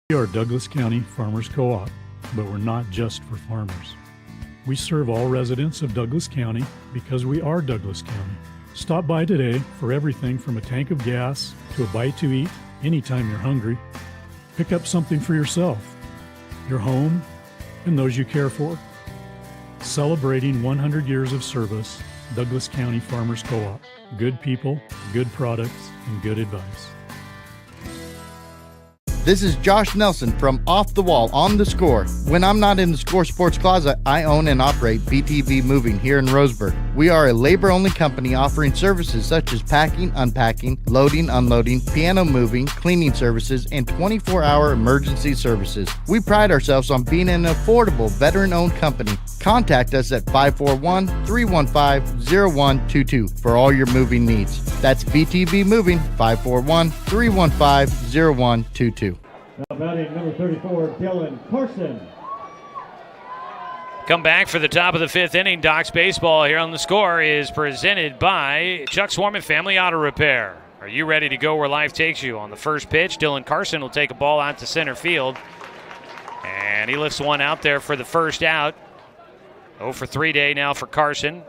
We are Douglas County Farmers Co-op, but we're not just for farmers. We serve all residents of Douglas County because we are Douglas County. Stop by today for everything from a tank of gas to a bite to eat anytime you're hungry. Pick up something for yourself, your home, and those you care for. Celebrating 100 years of service, Douglas County Farmers Co-op. Good people, good products, and good advice. This is Josh Nelson from Off the Wall on the Score. When I'm not in the Score Sports Closet, I own and operate BTV Moving here in Roseburg. We are a labor-only company offering services such as packing, unpacking, loading, unloading, piano moving, cleaning services, and 24-hour emergency services. We pride ourselves on being an affordable, veteran-owned company. Contact us at 541-315-0122 for all your moving needs. That's BTV Moving, 541-315-0122. Now batting number 34, Dylan Carson. Come back for the top of the 5th inning. Docs Baseball here on the Score is presented by Chuck Swarman Family Auto Repair. Are you ready to go where life takes you? On the first pitch, Dylan Carson will take a ball out to center field. And he lifts one out there for the first out. 0 for 3 day now for Carson.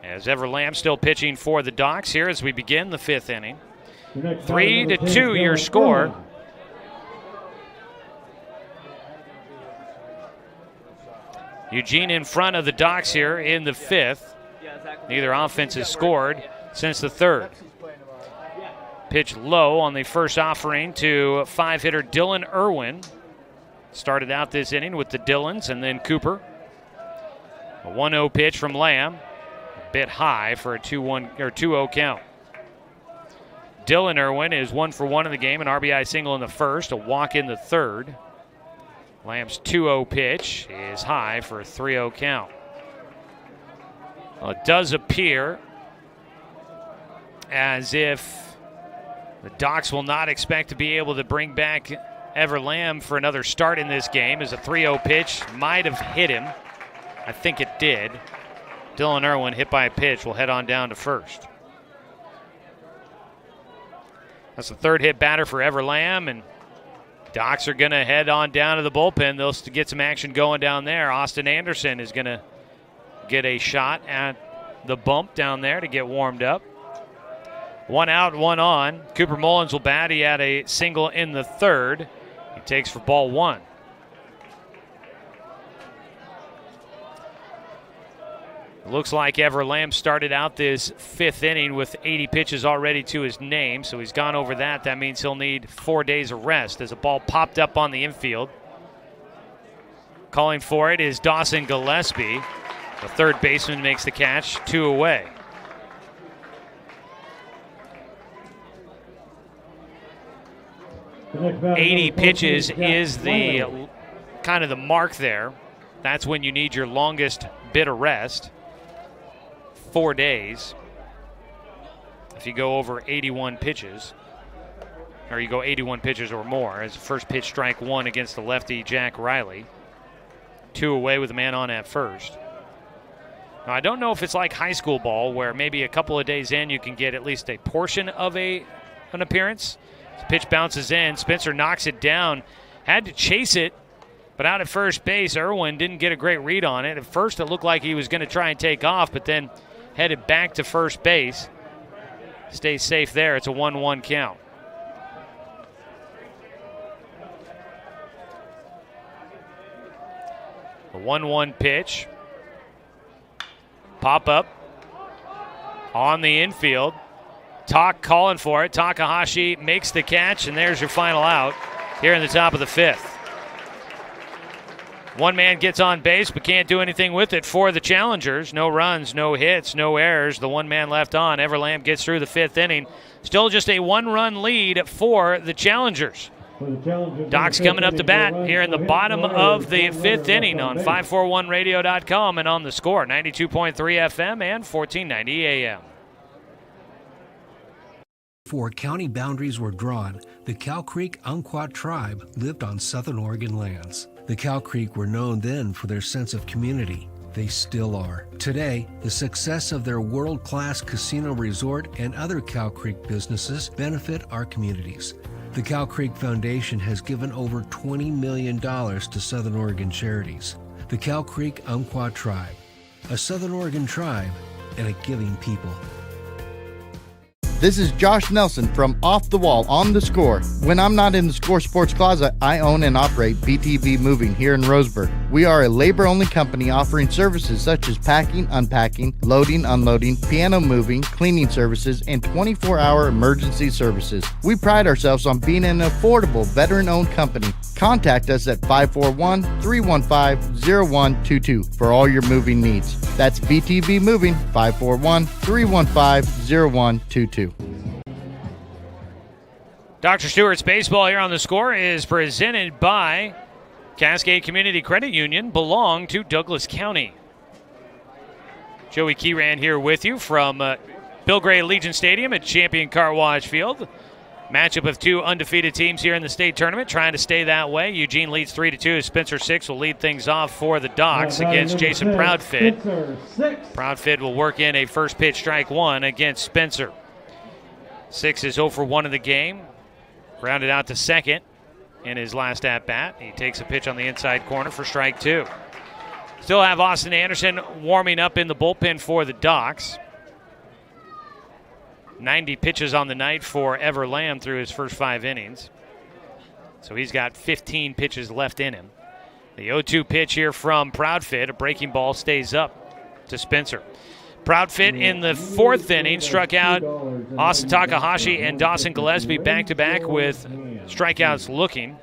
As Ever Lamb still pitching for the Docs here as we begin the 5th inning. 3-2 your score. Eugene in front of the Docs here in the 5th. Neither offense has scored since the 3rd. Pitch low on the first offering to 5-hitter Dylan Irwin. Started out this inning with the Dylans and then Cooper. A 1-0 pitch from Lamb. A bit high for a 2-0 count. Dylan Irwin is 1 for 1 in the game, an RBI single in the first, a walk in the 3rd. Lamb's 2-0 pitch is high for a 3-0 count. Well, it does appear as if the Docs will not expect to be able to bring back Ever Lamb for another start in this game, as a 3-0 pitch might have hit him. I think it did. Dylan Irwin, hit by a pitch, will head on down to first. That's the 3rd hit batter for Ever Lamb, and Docs are going to head on down to the bullpen. They'll get some action going down there. Austin Anderson is going to get a shot at the bump down there to get warmed up. 1 out, 1 on. Cooper Mullins will bat. He had a single in the 3rd. He takes for ball 1. It looks like Ever Lamb started out this 5th inning with 80 pitches already to his name, so he's gone over that. That means he'll need 4 days of rest as a ball popped up on the infield. Calling for it is Dawson Gillespie. The 3rd baseman makes the catch, 2 away. The 80 pitches is the kind of the mark there. That's when you need your longest bit of rest. 4 days. If you go over 81 pitches, or you go 81 pitches or more, as first pitch strike 1 against the lefty Jack Riley. 2 away with a man on at first. Now, I don't know if it's like high school ball where maybe a couple of days in you can get at least a portion of an appearance. The pitch bounces in. Spencer knocks it down. Had to chase it, but out at first base, Irwin didn't get a great read on it. At first it looked like he was going to try and take off, but then headed back to first base. Stays safe there. It's a 1-1 count. The 1-1 pitch. Pop up on the infield. Tak calling for it. Takahashi makes the catch, and there's your final out here in the top of the fifth. One man gets on base but can't do anything with it for the challengers. No runs, no hits, no errors. The one man left on. Everlamb gets through the fifth inning. Still just a one-run lead for the challengers. Doc's coming up to bat here in the bottom of the fifth inning on 541radio.com and on the Score, 92.3 FM and 1490 AM. Before county boundaries were drawn, the Cow Creek Umpqua tribe lived on southern Oregon lands. The Cow Creek were known then for their sense of community. They still are. Today, the success of their world-class casino resort and other Cow Creek businesses benefit our communities. The Cow Creek Foundation has given over $20 million to Southern Oregon charities. The Cow Creek Umpqua Tribe, a Southern Oregon tribe and a giving people. This is Josh Nelson from Off the Wall on the Score. When I'm not in the Score Sports Closet, I own and operate BTV Moving here in Roseburg. We are a labor-only company offering services such as packing, unpacking, loading, unloading, piano moving, cleaning services, and 24-hour emergency services. We pride ourselves on being an affordable, veteran-owned company. Contact us at 541-315-0122 for all your moving needs. That's BTV Moving, 541-315-0122. Dr. Stewart's Baseball here on the Score is presented by Cascade Community Credit Union, belong to Douglas County. Joey Keyran here with you from Bill Gray Legion Stadium at Champion Car Wash Field. Matchup of two undefeated teams here in the state tournament, trying to stay that way. Eugene leads 3-2. Spencer Six will lead things off for the Docs against Jason Proudfit. Proudfit will work in a first pitch strike one against Spencer. Six is 0 for 1 in the game. Grounded out to second in his last at-bat. He takes a pitch on the inside corner for strike two. Still have Austin Anderson warming up in the bullpen for the Docs. 90 pitches on the night for Everlamb through his first 5 innings. So he's got 15 pitches left in him. The 0-2 pitch here from Proudfit. A breaking ball stays up to Spencer. Proudfit in the 4th inning struck out Austin Takahashi and Dawson Gillespie back-to-back with strikeouts looking.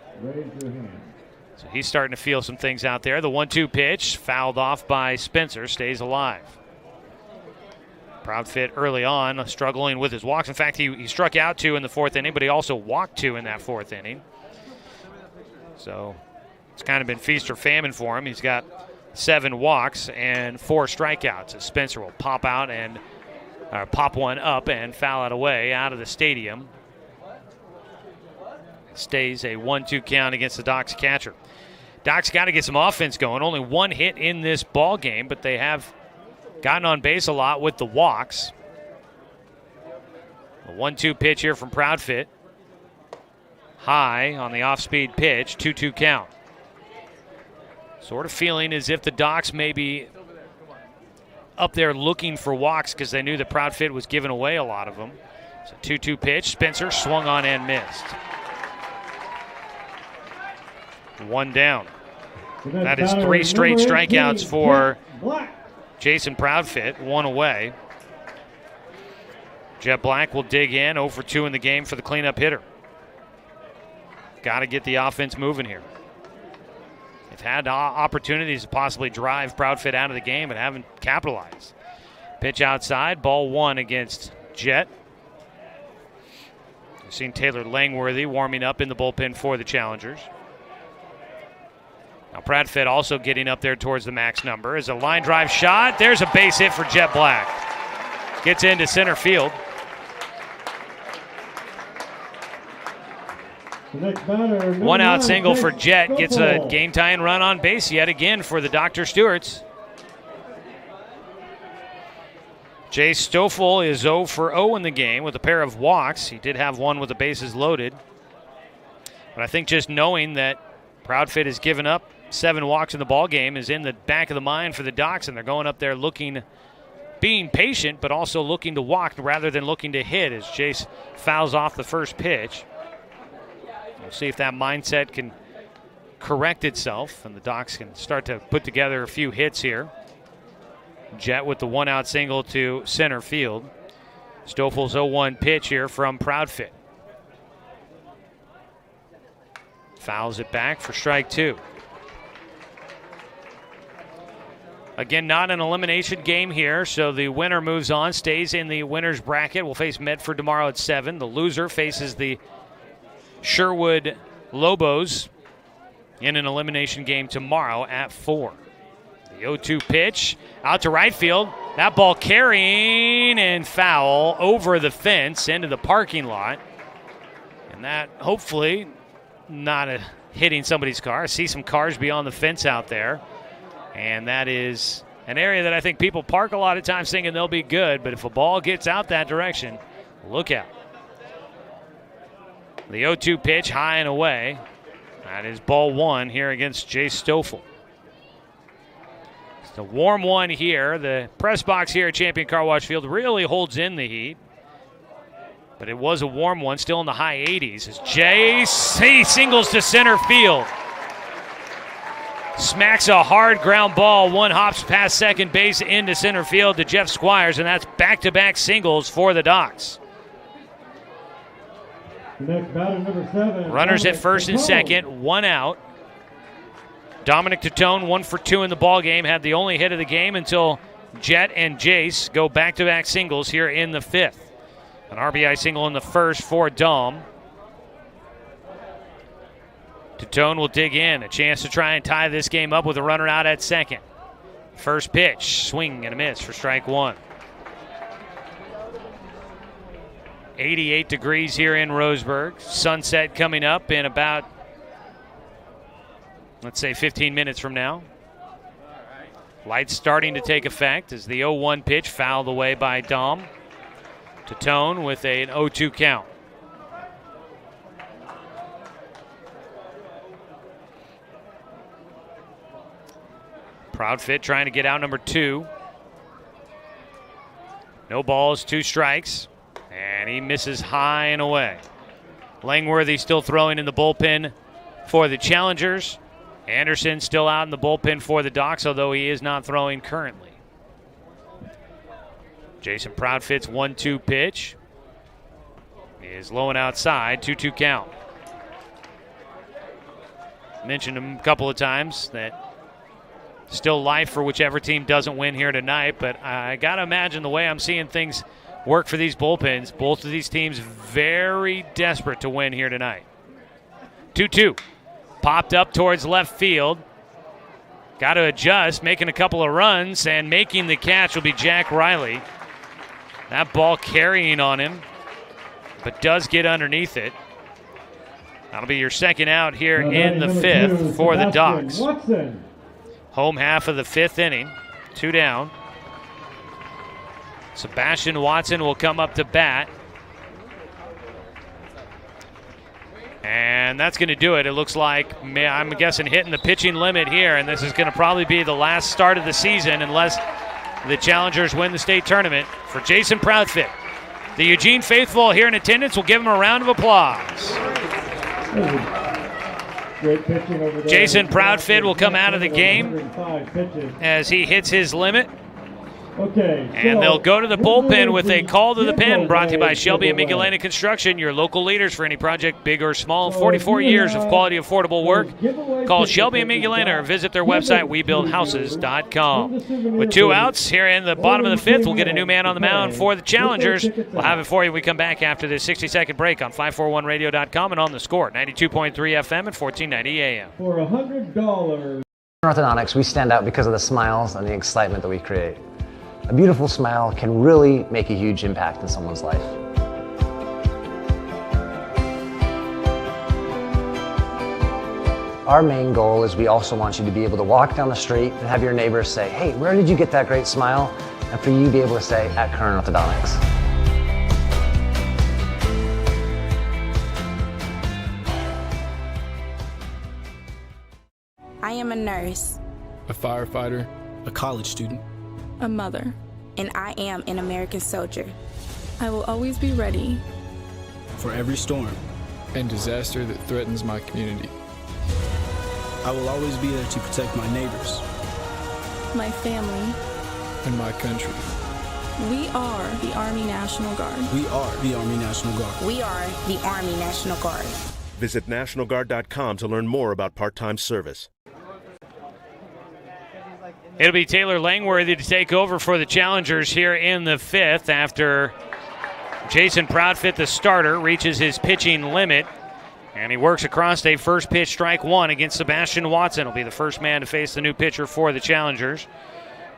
So he's starting to feel some things out there. The 1-2 pitch fouled off by Spencer, stays alive. Proudfit early on, struggling with his walks. In fact, he struck out 2 in the 4th inning, but he also walked 2 in that 4th inning. So it's kind of been feast or famine for him. He's got 7 walks and 4 strikeouts. As Spencer will pop out and pop one up and foul it away out of the stadium. It stays a 1-2 count against the Docs catcher. Docs got to get some offense going. Only 1 hit in this ball game, but they have gotten on base a lot with the walks. A 1-2 pitch here from Proudfit. High on the off-speed pitch, 2-2 count. Sort of feeling as if the Docs may be up there looking for walks because they knew that Proudfit was giving away a lot of them. It's a 2-2 pitch. Spencer swung on and missed. 1 down. That is 3 straight strikeouts for Jason Proudfit, 1 away. Jet Black will dig in, 0 for 2 in the game for the cleanup hitter. Got to get the offense moving here. They've had opportunities to possibly drive Proudfit out of the game and haven't capitalized. Pitch outside, ball 1 against Jet. We've seen Taylor Langworthy warming up in the bullpen for the Challengers. Now Proudfit also getting up there towards the max number. Is a line drive shot. There's a base hit for Jet Black. Gets into center field. One out single for Jet. Gets a game-tying run on base yet again for the Dr. Stewarts. Jay Stoffel is 0 for 0 in the game with a pair of walks. He did have one with the bases loaded. But I think just knowing that Proudfit has given up 7 walks in the ball game is in the back of the mind for the Docs, and they're going up there being patient, but also looking to walk rather than looking to hit as Jace fouls off the first pitch. We'll see if that mindset can correct itself, and the Docs can start to put together a few hits here. Jet with the 1-out single to center field. Stoffel's 0-1 pitch here from Proudfit. Fouls it back for strike 2. Again, not an elimination game here, so the winner moves on, stays in the winner's bracket. We'll face Medford tomorrow at 7. The loser faces the Sherwood Lobos in an elimination game tomorrow at 4. The 0-2 pitch out to right field. That ball carrying and foul over the fence into the parking lot. And that hopefully not hitting somebody's car. I see some cars beyond the fence out there. And that is an area that I think people park a lot of times thinking they'll be good. But if a ball gets out that direction, look out. The 0-2 pitch high and away. That is ball 1 here against Jay Stoffel. It's a warm one here. The press box here at Champion Car Wash Field really holds in the heat. But it was a warm one, still in the high 80s. As Jay singles to center field. Smacks a hard ground ball. One hops past second base into center field to Jeff Squires, and that's back-to-back singles for the Docs. Next batter, number 7. Runners at first and second, 1 out. Dominic Tatone, 1 for 2 in the ball game, had the only hit of the game until Jet and Jace go back-to-back singles here in the 5th. An RBI single in the first for Dom. Tatone will dig in, a chance to try and tie this game up with a runner out at second. First pitch, swing and a miss for strike 1. 88 degrees here in Roseburg. Sunset coming up in about, let's say, 15 minutes from now. Lights starting to take effect as the 0-1 pitch fouled away by Dom. Tatone with an 0-2 count. Proudfit trying to get out number 2. No balls, 2 strikes. And he misses high and away. Langworthy still throwing in the bullpen for the Challengers. Anderson still out in the bullpen for the Docs, although he is not throwing currently. Jason Proudfit's 1-2 pitch is low and outside, 2-2 count. Mentioned him a couple of times that still life for whichever team doesn't win here tonight, but I got to imagine the way I'm seeing things work for these bullpens, both of these teams very desperate to win here tonight. 2-2. Popped up towards left field. Got to adjust, making a couple of runs, and making the catch will be Jack Riley. That ball carrying on him, but does get underneath it. That'll be your second out here in the 5th for the Docs. Watson. Home half of the 5th inning. 2 down. Sebastian Watson will come up to bat. And that's going to do it. It looks like, I'm guessing, hitting the pitching limit here, and this is going to probably be the last start of the season unless the Challengers win the state tournament for Jason Proudfit. The Eugene faithful here in attendance will give him a round of applause. Great pitching over there. Jason Proudfit will come out of the game as he hits his limit. Okay, and they'll go to the bullpen with a call to the pen brought to you by Shelby and Migulena Construction, your local leaders for any project, big or small. 44 years of quality, affordable work. Call Shelby and Migulena or visit their website, webuildhouses.com. With 2 outs here in the bottom of the 5th, we'll get a new man on the mound for the Challengers. We'll have it for you when we come back after this 60-second break on 541radio.com and on the Score, 92.3 FM and 1490 AM. For $100. Orthodontics, we stand out because of the smiles and the excitement that we create. A beautiful smile can really make a huge impact in someone's life. Our main goal is we also want you to be able to walk down the street and have your neighbors say, hey, where did you get that great smile? and for you to be able to say at Current Orthodontics. I am a nurse, a firefighter, a college student, a mother, and I am an American soldier. I will always be ready for every storm and disaster that threatens my community. I will always be there to protect my neighbors, my family, and my country. We are the Army National Guard. We are the Army National Guard. We are the Army National Guard. Visit NationalGuard.com to learn more about part-time service. It'll be Taylor Langworthy to take over for the Challengers here in the 5th after Jason Proudfit, the starter, reaches his pitching limit. And he works across a first pitch strike one against Sebastian Watson. He'll be the first man to face the new pitcher for the Challengers.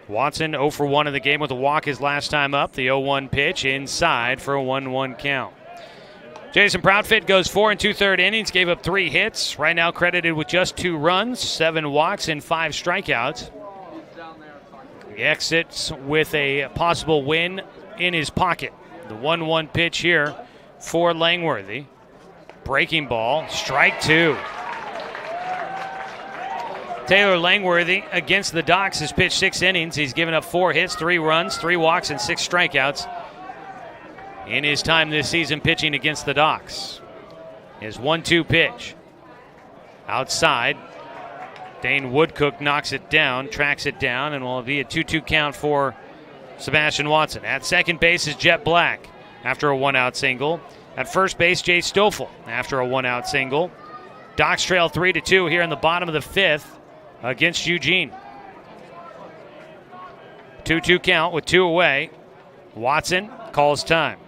Watson 0 for 1 in the game with a walk his last time up. The 0-1 pitch inside for a 1-1 count. Jason Proudfit goes 4 2/3 innings, gave up 3 hits. Right now credited with just 2 runs, 7 walks, and 5 strikeouts. He exits with a possible win in his pocket. The 1-1 pitch here for Langworthy. Breaking ball, strike 2. Taylor Langworthy against the Docs has pitched 6 innings. He's given up 4 hits, 3 runs, 3 walks, and 6 strikeouts in his time this season pitching against the Docs. His 1-2 pitch. Outside, Dane Woodcook knocks it down, tracks it down, and will be a 2-2 count for Sebastian Watson. At second base is Jet Black after a 1-out single. At first base, Jay Stoffel after a 1-out single. Docs trail 3-2 here in the bottom of the 5th against Eugene. 2-2 count with 2 away. Watson calls time.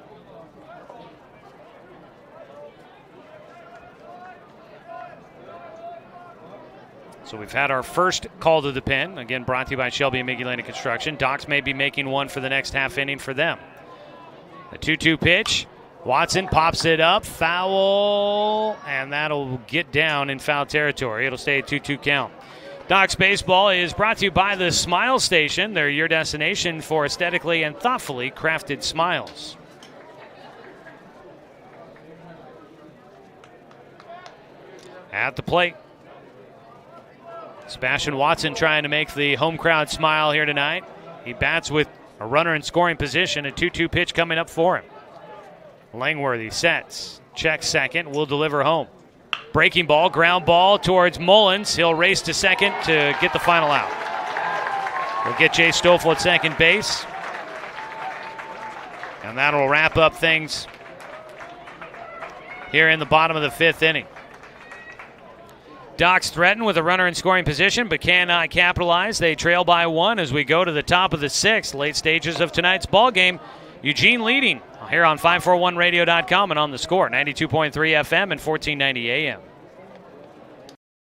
So we've had our first call to the pen. Again, brought to you by Shelby and Mickey Lane Construction. Docs may be making one for the next half inning for them. The 2-2 pitch. Watson pops it up, foul, and that'll get down in foul territory. It'll stay a 2-2 count. Docs Baseball is brought to you by the Smile Station. They're your destination for aesthetically and thoughtfully crafted smiles. At the plate, Sebastian Watson trying to make the home crowd smile here tonight. He bats with a runner in scoring position, a 2-2 pitch coming up for him. Langworthy sets, checks second, will deliver home. Breaking ball, ground ball towards Mullins. He'll race to second to get the final out. We'll get Jay Stoffel at second base. And that'll wrap up things here in the bottom of the 5th inning. Docs threaten with a runner in scoring position, but cannot capitalize. They trail by 1 as we go to the top of the 6th. Late stages of tonight's ball game. Eugene leading here on 541radio.com and on the Score, 92.3 FM and 1490 AM.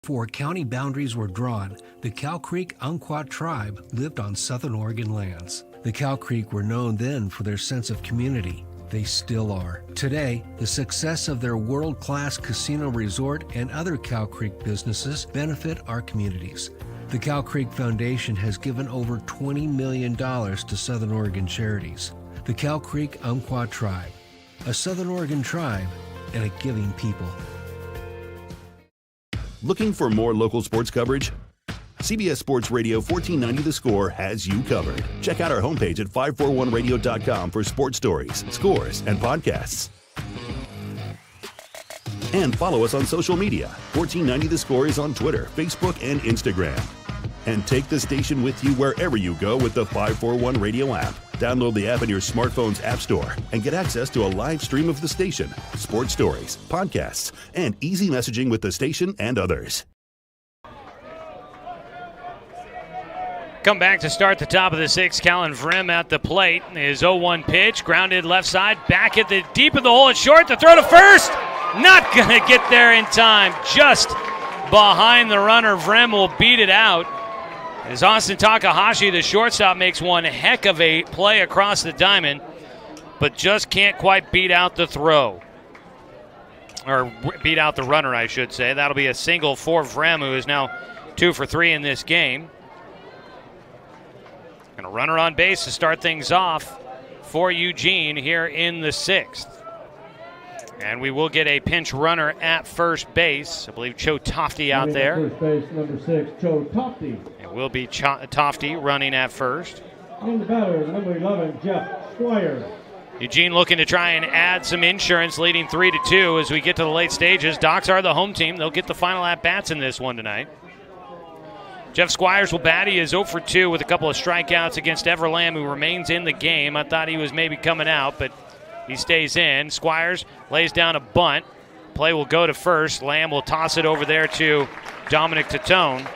Before county boundaries were drawn, the Cow Creek Umpqua tribe lived on Southern Oregon lands. The Cow Creek were known then for their sense of community. They still are. Today, the success of their world-class casino resort and other Cow Creek businesses benefit our communities. The Cow Creek Foundation has given over $20 million to Southern Oregon charities. The Cow Creek Umpqua Tribe, a Southern Oregon tribe and a giving people. Looking for more local sports coverage? CBS Sports Radio 1490 The Score has you covered. Check out our homepage at 541radio.com for sports stories, scores, and podcasts. And follow us on social media. 1490 The Score is on Twitter, Facebook, and Instagram. And take the station with you wherever you go with the 541 Radio app. Download the app in your smartphone's app store and get access to a live stream of the station, sports stories, podcasts, and easy messaging with the station and others. Come back to start the top of the 6th. Callan Vrim at the plate. His 0-1 pitch, grounded left side, back at the deep of the hole at short. The throw to first, not going to get there in time. Just behind the runner. Vrim will beat it out. As Austin Takahashi, the shortstop, makes one heck of a play across the diamond, but just can't quite beat out the throw. Or beat out the runner, I should say. That'll be a single for Vrem, who is now 2 for 3 in this game. And a runner on base to start things off for Eugene here in the 6th. And we will get a pinch runner at first base. I believe Joe Tofty out there. First base, number 6, Joe Tofty. It will be Tofty running at first. And the batter, number 11, Jeff Squire. Eugene looking to try and add some insurance, leading 3-2 as we get to the late stages. Docs are the home team. They'll get the final at-bats in this one tonight. Jeff Squires will bat. He is 0 for 2 with a couple of strikeouts against Ever Lamb, who remains in the game. I thought he was maybe coming out, but he stays in. Squires lays down a bunt. Play will go to first. Lamb will toss it over there to Dominic Tatone.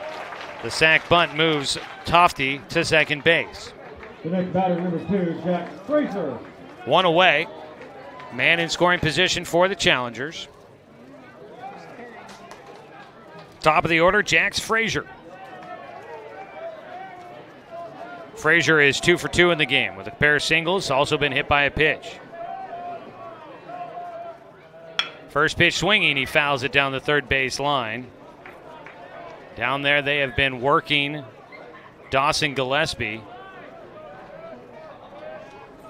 The sack bunt moves Tofty to second base. The next batter, number 2, Jack Fraser. One away. Man in scoring position for the Challengers. Top of the order, Jax Frazier. Frazier is 2 for 2 in the game with a pair of singles, also been hit by a pitch. First pitch swinging, he fouls it down the third base line. Down there they have been working Dawson Gillespie.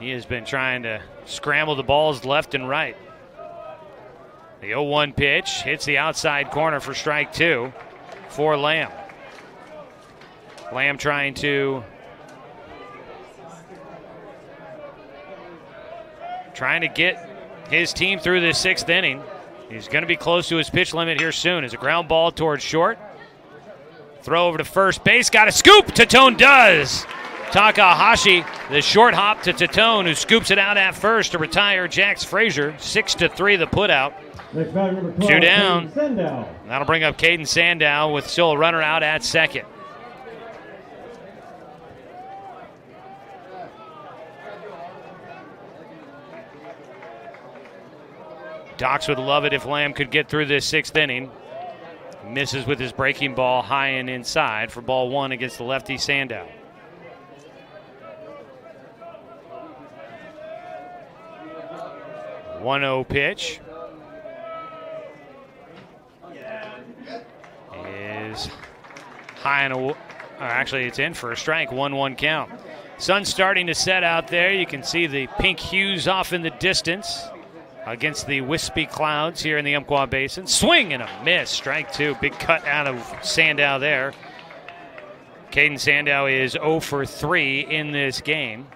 He has been trying to scramble the balls left and right. The 0-1 pitch hits the outside corner for strike 2 for Lamb. Lamb trying to get his team through this 6th inning. He's going to be close to his pitch limit here soon. As a ground ball towards short. Throw over to first base. Got a scoop. Tatone does. Takahashi, the short hop to Tatone, who scoops it out at first to retire Jax Frazier. 6-3 the putout. 2 down. That'll bring up Caden Sandow with still a runner out at second. Docs would love it if Lamb could get through this 6th inning. Misses with his breaking ball high and inside for ball 1 against the lefty Sandow. The 1-0 pitch is high and actually it's in for a strike. 1-1 count. Sun's starting to set out there. You can see the pink hues off in the distance against the wispy clouds here in the Umpqua Basin. Swing and a miss. Strike 2. Big cut out of Sandow there. Caden Sandow is 0 for 3 in this game.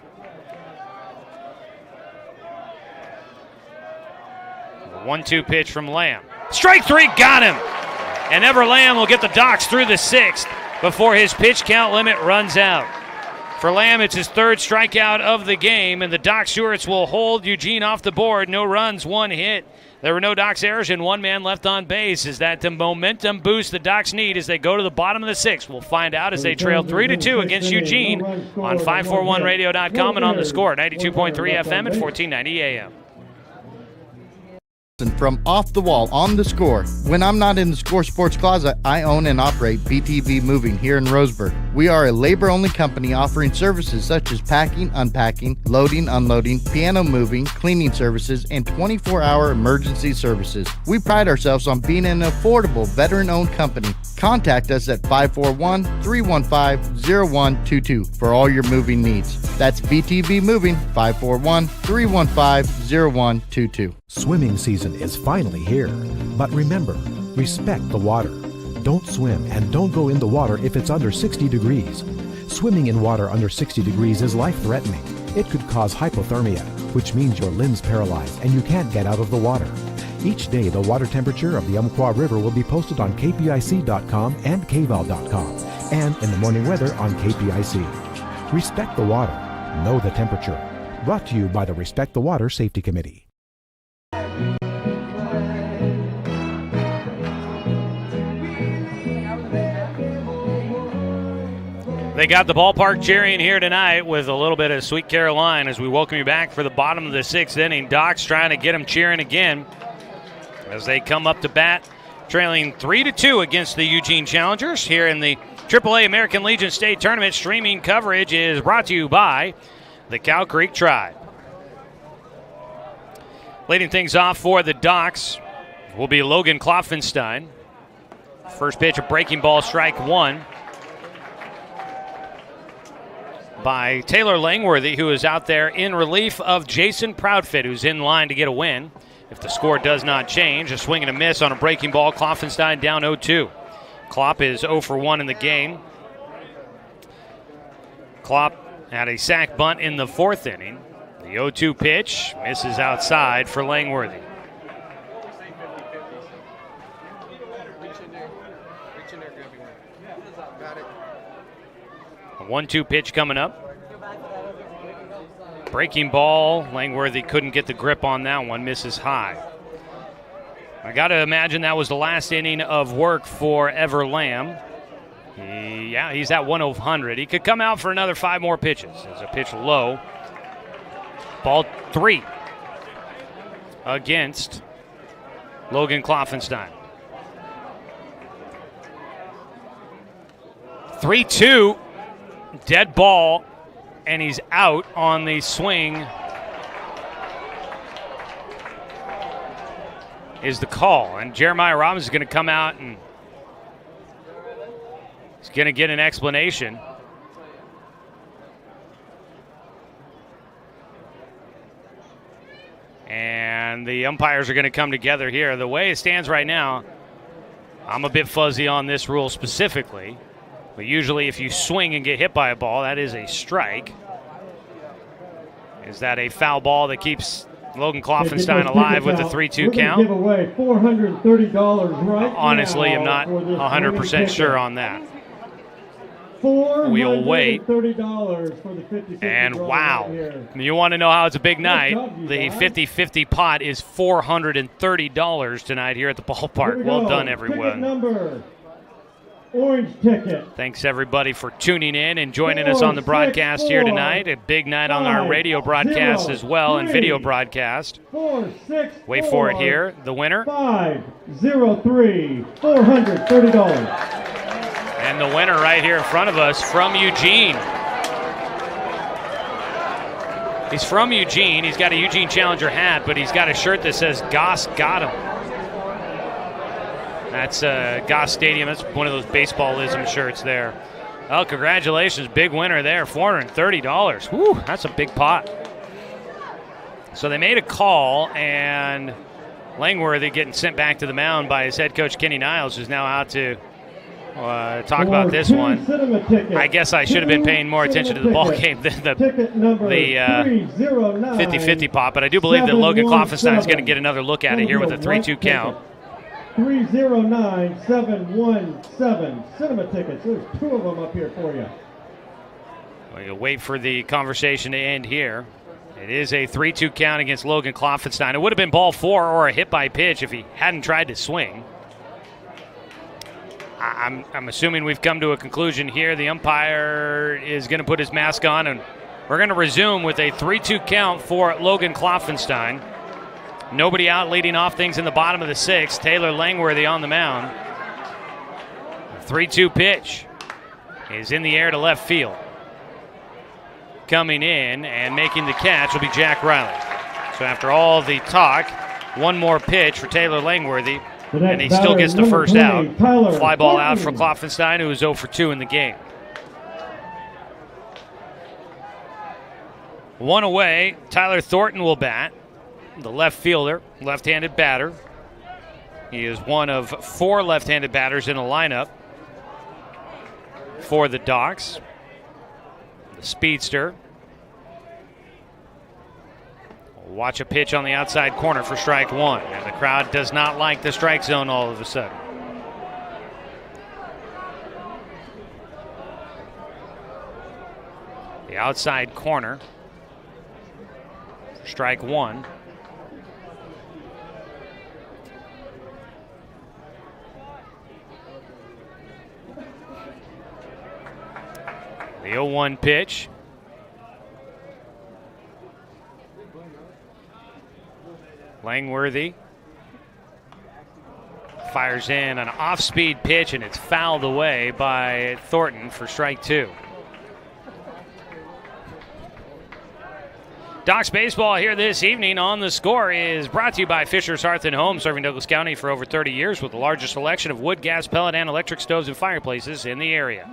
The 1-2 pitch from Lamb. Strike 3, got him. And Ever Lamb will get the Docs through the 6th before his pitch count limit runs out. For Lamb, it's his 3rd strikeout of the game, and the Doc Stewarts will hold Eugene off the board. No runs, 1 hit. There were no Docs errors and 1 man left on base. Is that the momentum boost the Docs need as they go to the bottom of the 6th? We'll find out as they trail 3-2 against Eugene on 541radio.com and on the score, 92.3 FM and 1490 AM. From Off the Wall on the Score. When I'm not in the Score Sports Closet, I own and operate BTV Moving here in Roseburg. We are a labor-only company offering services such as packing, unpacking, loading, unloading, piano moving, cleaning services, and 24-hour emergency services. We pride ourselves on being an affordable, veteran-owned company. Contact us at 541-315-0122 for all your moving needs. That's BTV Moving, 541-315-0122. Swimming season is finally here. But remember, respect the water. Don't swim and don't go in the water if it's under 60 degrees. Swimming in water under 60 degrees is life-threatening. It could cause hypothermia, which means your limbs paralyzed and you can't get out of the water. Each day, the water temperature of the Umpqua River will be posted on kpic.com and kval.com, and in the morning weather on KPIC. Respect the water. Know the temperature. Brought to you by the Respect the Water Safety Committee. They got the ballpark cheering here tonight with a little bit of Sweet Caroline as we welcome you back for the bottom of the 6th inning. Doc's trying to get them cheering again as they come up to bat, trailing 3-2 against the Eugene Challengers here in the AAA American Legion State Tournament. Streaming coverage is brought to you by the Cow Creek Tribe. Leading things off for the Docs will be Logan Klopfenstein. First pitch, a breaking ball, strike 1. by Taylor Langworthy, who is out there in relief of Jason Proudfit, who's in line to get a win. If the score does not change, a swing and a miss on a breaking ball. Kloffenstein down 0-2. Klopp is 0 for 1 in the game. Klopp had a sac bunt in the 4th inning. The 0-2 pitch misses outside for Langworthy. A 1-2 pitch coming up. Breaking ball. Langworthy couldn't get the grip on that one. Misses high. I got to imagine that was the last inning of work for Ever Lamb. He's at 100. He could come out for another 5 more pitches. There's a pitch low. Ball 3 against Logan Kloffenstein. 3-2. Dead ball, and he's out on the swing is the call. And Jeremiah Robbins is going to come out and he's going to get an explanation. And the umpires are going to come together here. The way it stands right now, I'm a bit fuzzy on this rule specifically. But usually if you swing and get hit by a ball, that is a strike. Is that a foul ball that keeps Logan Kloffenstein alive with the 3-2 count? Give away $430 right Honestly, now I'm not 100% sure on that. We'll wait. $430 for the 50-50 And draw wow, right here. you want to know how it's a big night. job, The guys. 50-50 pot is $430 tonight here at the ballpark. Here we Well go. done, Ticket everyone. number, orange ticket. Thanks, everybody, for tuning in and joining us on the broadcast here tonight. A big night on our radio broadcast as well and video broadcast. 464. Wait for it here. The winner. 503, $430. And the winner right here in front of us from Eugene. He's from Eugene. He's got a Eugene Challenger hat, but he's got a shirt that says Goss got him. That's Goss Stadium. That's one of those baseballism shirts there. Oh, congratulations. Big winner there. $430. Whew, that's a big pot. So they made a call, and Langworthy getting sent back to the mound by his head coach, Kenny Niles, who's now out to talk about this one. I guess I should have been paying more attention to the ball game than the 50-50 pot, but I do believe that Logan Kloffenstein is going to get another look at it here with a 3-2 count. 309717 cinema tickets. There's 2 of them up here for you. We'll wait for the conversation to end here. It is a 3-2 count against Logan Kloffenstein. It would have been ball 4 or a hit by pitch if he hadn't tried to swing. I'm assuming we've come to a conclusion here. The umpire is going to put his mask on, and we're going to resume with a 3-2 count for Logan Kloffenstein. Nobody out leading off things in the bottom of the 6th. Taylor Langworthy on the mound. 3-2 pitch is in the air to left field. Coming in and making the catch will be Jack Riley. So after all the talk, one more pitch for Taylor Langworthy, and he still gets the first out. Fly ball out for Kloffenstein, who is 0 for 2 in the game. One away, Tyler Thornton will bat. The left fielder, left-handed batter. He is one of 4 left-handed batters in the lineup for the Docs. The speedster. Watch a pitch on the outside corner for strike 1. And the crowd does not like the strike zone all of a sudden. The outside corner for strike 1. The 0-1 pitch. Langworthy fires in an off-speed pitch, and it's fouled away by Thornton for strike 2. Docs Baseball here this evening on The Score is brought to you by Fisher's Hearth and Home, serving Douglas County for over 30 years with the largest selection of wood, gas, pellet, and electric stoves and fireplaces in the area.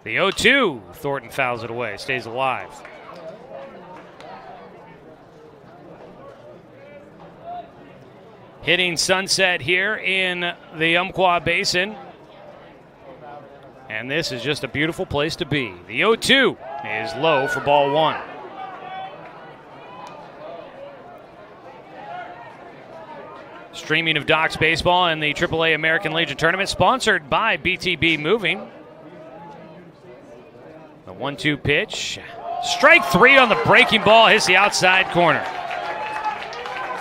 The 0-2. Thornton fouls it away, stays alive. Hitting sunset here in the Umpqua Basin. And this is just a beautiful place to be. The 0-2 is low for ball one. Streaming of Docs Baseball and the AAA American Legion Tournament, sponsored by BTB Moving. The 1-2 pitch. Strike three on the breaking ball, hits the outside corner.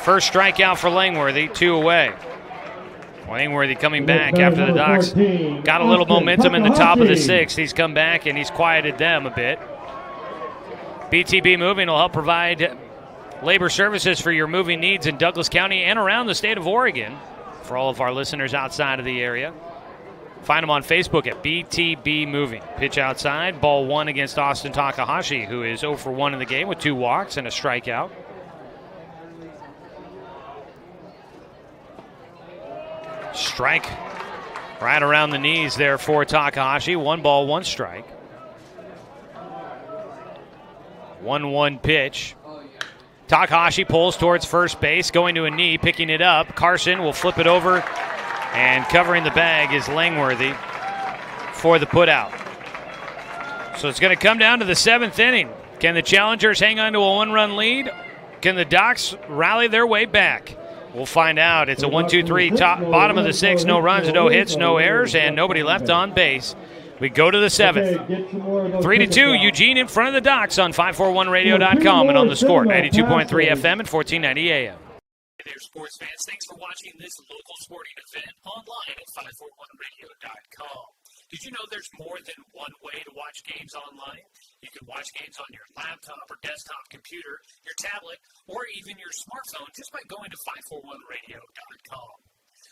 First strikeout for Langworthy, 2 away. Langworthy coming back after the Docs got a little momentum in the top of the 6th. He's come back and he's quieted them a bit. BTB Moving will help provide labor services for your moving needs in Douglas County and around the state of Oregon. For all of our listeners outside of the area, find them on Facebook at BTB Moving. Pitch outside, ball one against Austin Takahashi, who is 0 for 1 in the game with 2 walks and a strikeout. Strike right around the knees there for Takahashi. 1 ball, 1 strike. 1-1 pitch. Takahashi pulls towards first base, going to a knee, picking it up. Carson will flip it over, and covering the bag is Langworthy for the putout. So it's going to come down to the 7th inning. Can the Challengers hang on to a 1-run lead? Can the Docs rally their way back? We'll find out. It's a 1-2-3 top, bottom of the 6th. No runs, no hits, no errors, and nobody left on base. We go to the 7th. 3-2, Eugene in front of the Docs on 541radio.com and on the Score, 92.3 FM and 1490 AM. Hey there, sports fans. Thanks for watching this local sporting event online at 541radio.com. Did you know there's more than one way to watch games online? You can watch games on your laptop or desktop computer, your tablet, or even your smartphone just by going to 541radio.com.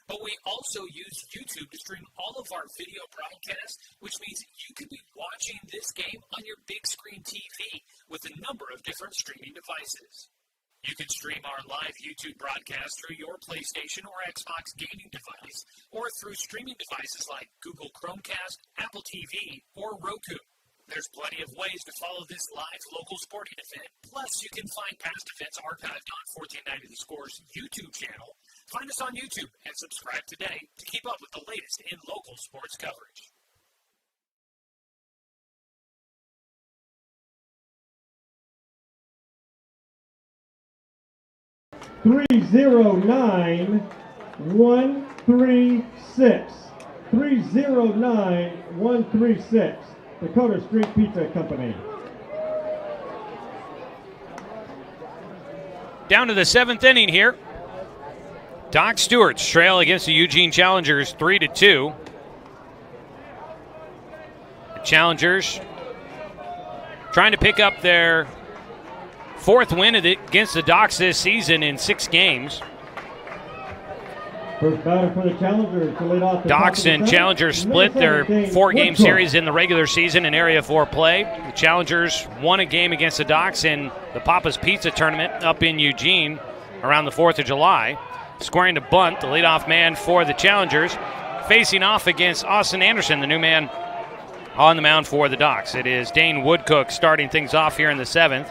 But we also use YouTube to stream all of our video broadcasts, which means you could be watching this game on your big screen TV with a number of different streaming devices. You can stream our live YouTube broadcast through your PlayStation or Xbox gaming device, or through streaming devices like Google Chromecast, Apple TV, or Roku. There's plenty of ways to follow this live local sporting event. Plus, you can find past events archived on 1490 The Score's YouTube channel. Find us on YouTube and subscribe today to keep up with the latest in local sports coverage. $309-136. 309-136. Dakota Street Pizza Company. Down to the 7th inning here. Doc Stewart's trail against the Eugene Challengers 3-2. The Challengers trying to pick up their 4th win against the Docs this season in 6 games. First batter for the Challengers to lead off the Docs and Challengers split their 4-game series in the regular season in Area 4 play. The Challengers won a game against the Docs in the Papa's Pizza tournament up in Eugene around the 4th of July. Squaring to bunt, the leadoff man for the Challengers, facing off against Austin Anderson, the new man on the mound for the Docs. It is Dane Woodcook starting things off here in the 7th.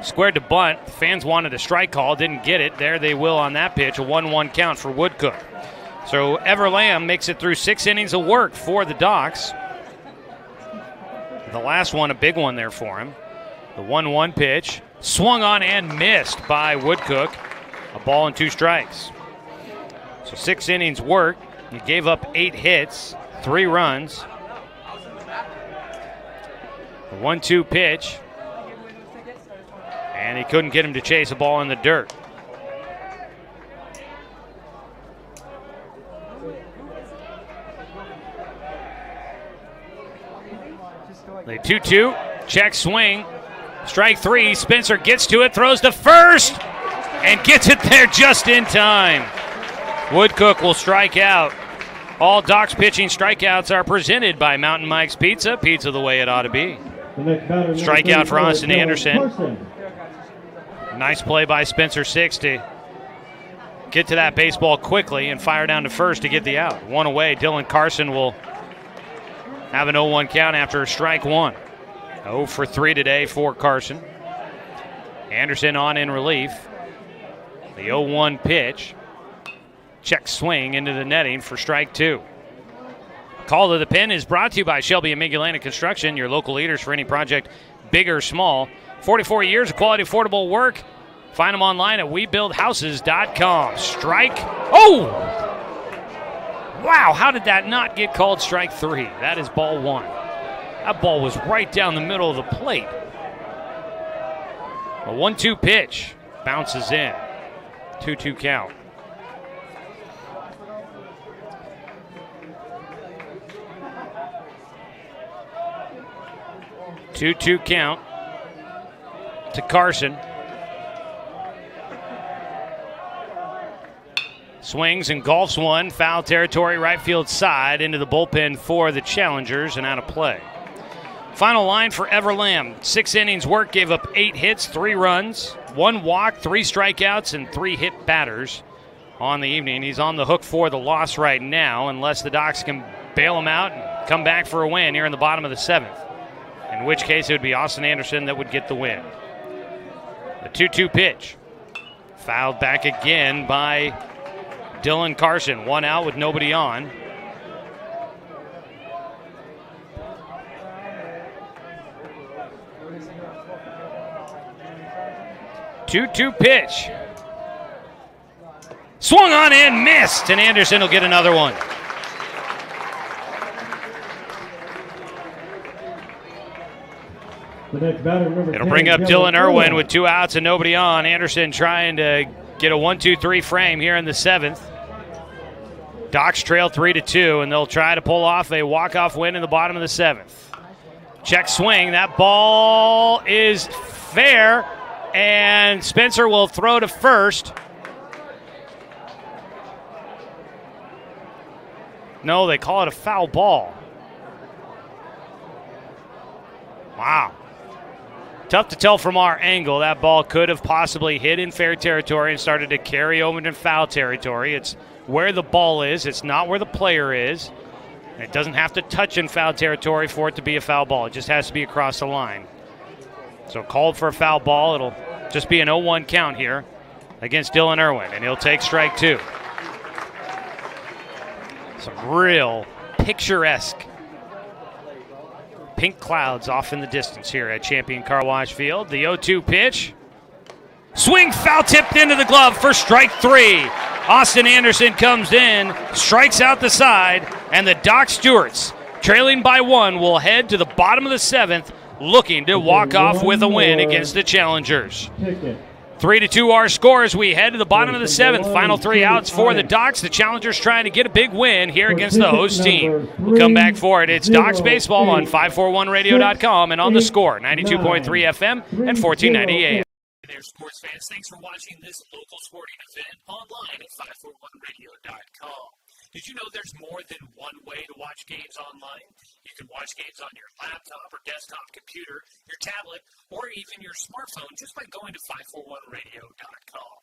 Squared to bunt. The fans wanted a strike call, didn't get it. There they will on that pitch, a 1-1 count for Woodcook. So Ever Lamb makes it through 6 innings of work for the Docs. The last one, a big one there for him. The 1-1 pitch, swung on and missed by Woodcook. A ball and 2 strikes. So 6 innings work. He gave up 8 hits, 3 runs. The 1-2 pitch. And he couldn't get him to chase a ball in the dirt. The 2-2, check swing. Strike 3, Spencer gets to it, throws to first, and gets it there just in time. Woodcook will strike out. All Docs pitching strikeouts are presented by Mountain Mike's Pizza. Pizza the way it ought to be. Strikeout for Austin Anderson. Nice play by Spencer Six to get to that baseball quickly and fire down to first to get the out. 1 away. Dylan Carson will have an 0-1 count after strike one. 0 for 3 today for Carson. Anderson on in relief. The 0-1 pitch. Check swing into the netting for strike two. Call to the Pin is brought to you by Shelby and Migulana Construction, your local leaders for any project, big or small. 44 years of quality, affordable work. Find them online at WeBuildHouses.com. Strike. Oh! Wow, how did that not get called strike three? That is ball one. That ball was right down the middle of the plate. A 1-2 pitch. Bounces in. 2-2 count. Two count to Carson. Swings and golfs one. Foul territory, right field side, into the bullpen for the Challengers and out of play. Final line for Everlam. 6 innings work, gave up 8 hits, 3 runs, 1 walk, 3 strikeouts, and 3 hit batters on the evening. He's on the hook for the loss right now, unless the Docs can bail him out and come back for a win here in the bottom of the 7th. In which case, it would be Austin Anderson that would get the win. The 2-2 pitch. Fouled back again by Dylan Carson. 1 out with nobody on. Two pitch. Swung on in, missed, and Anderson will get another one. The next batter, number It'll 10, bring up Dylan Dylan Irwin with 2 outs and nobody on. Anderson trying to get a 1-2-3 frame here in the 7th. Docs trail 3-2, and they'll try to pull off a walk-off win in the bottom of the 7th. Check swing. That ball is fair, and Spencer will throw to first. No, they call it a foul ball. Wow. Tough to tell from our angle. That ball could have possibly hit in fair territory and started to carry over into foul territory. It's where the ball is. It's not where the player is. It doesn't have to touch in foul territory for it to be a foul ball. It just has to be across the line. So called for a foul ball. It'll just be an 0-1 count here against Dylan Irwin, and he'll take strike two. Some real picturesque pink clouds off in the distance here at Champion Car Wash Field. The 0-2 pitch. Swing, foul tipped into the glove for strike three. Austin Anderson comes in, strikes out the side, and the Doc Stewarts, trailing by 1, will head to the bottom of the 7th, looking to walk off with a win against the Challengers. 3-2 our score as we head to the bottom of the 7th. Final 3 outs for the Docs. The Challengers trying to get a big win here against the host team. We'll come back for it. It's Docs Baseball on 541radio.com and on the Score, 92.3 FM and 1490 AM. Hey there, sports fans. Thanks for watching this local sporting event online at 541radio.com. Did you know there's more than one way to watch games online? You can watch games on your laptop or desktop computer, your tablet, or even your smartphone just by going to 541radio.com.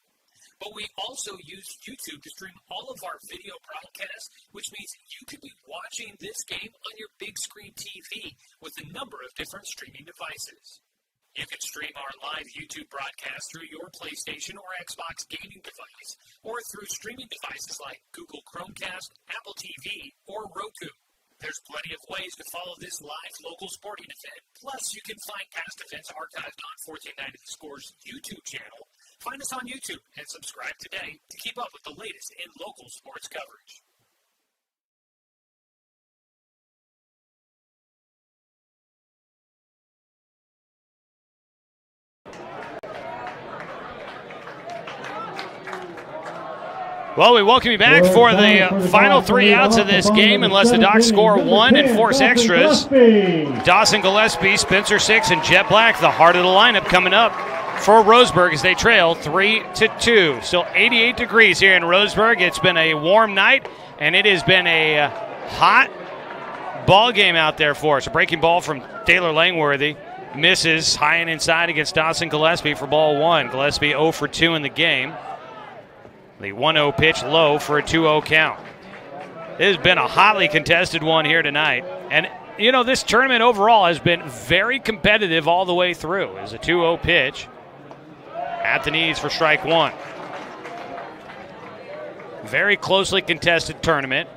But we also use YouTube to stream all of our video broadcasts, which means you could be watching this game on your big screen TV with a number of different streaming devices. You can stream our live YouTube broadcast through your PlayStation or Xbox gaming device, or through streaming devices like Google Chromecast, Apple TV, or Roku. There's plenty of ways to follow this live local sporting event. Plus, you can find past events archived on 1490 The Score's YouTube channel. Find us on YouTube and subscribe today to keep up with the latest in local sports coverage. Well, we welcome you back for the final 3 outs of this game, unless the Docs score 1 and force extras. Dawson Gillespie, Spencer Six, and Jet Black, the heart of the lineup coming up for Roseburg as they trail 3-2. Still 88 degrees here in Roseburg. It's been a warm night, and it has been a hot ball game out there for us. A breaking ball from Taylor Langworthy. Misses high and inside against Dawson Gillespie for ball 1. Gillespie 0 for 2 in the game. The 1-0 pitch low for a 2-0 count. It has been a hotly contested one here tonight. And this tournament overall has been very competitive all the way through. As a 2-0 pitch at the knees for strike one. Very closely contested tournament.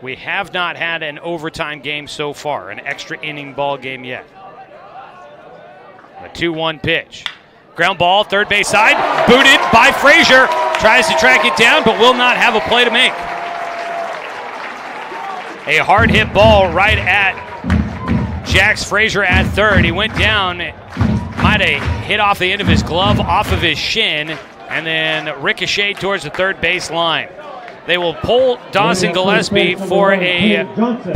We have not had an overtime game so far, an extra inning ball game yet. A 2-1 pitch. Ground ball, third base side, booted by Frazier. Tries to track it down, but will not have a play to make. A hard hit ball right at Jax Frazier at third. He went down, might have hit off the end of his glove, off of his shin, and then ricocheted towards the third base line. They will pull Dawson Gillespie for a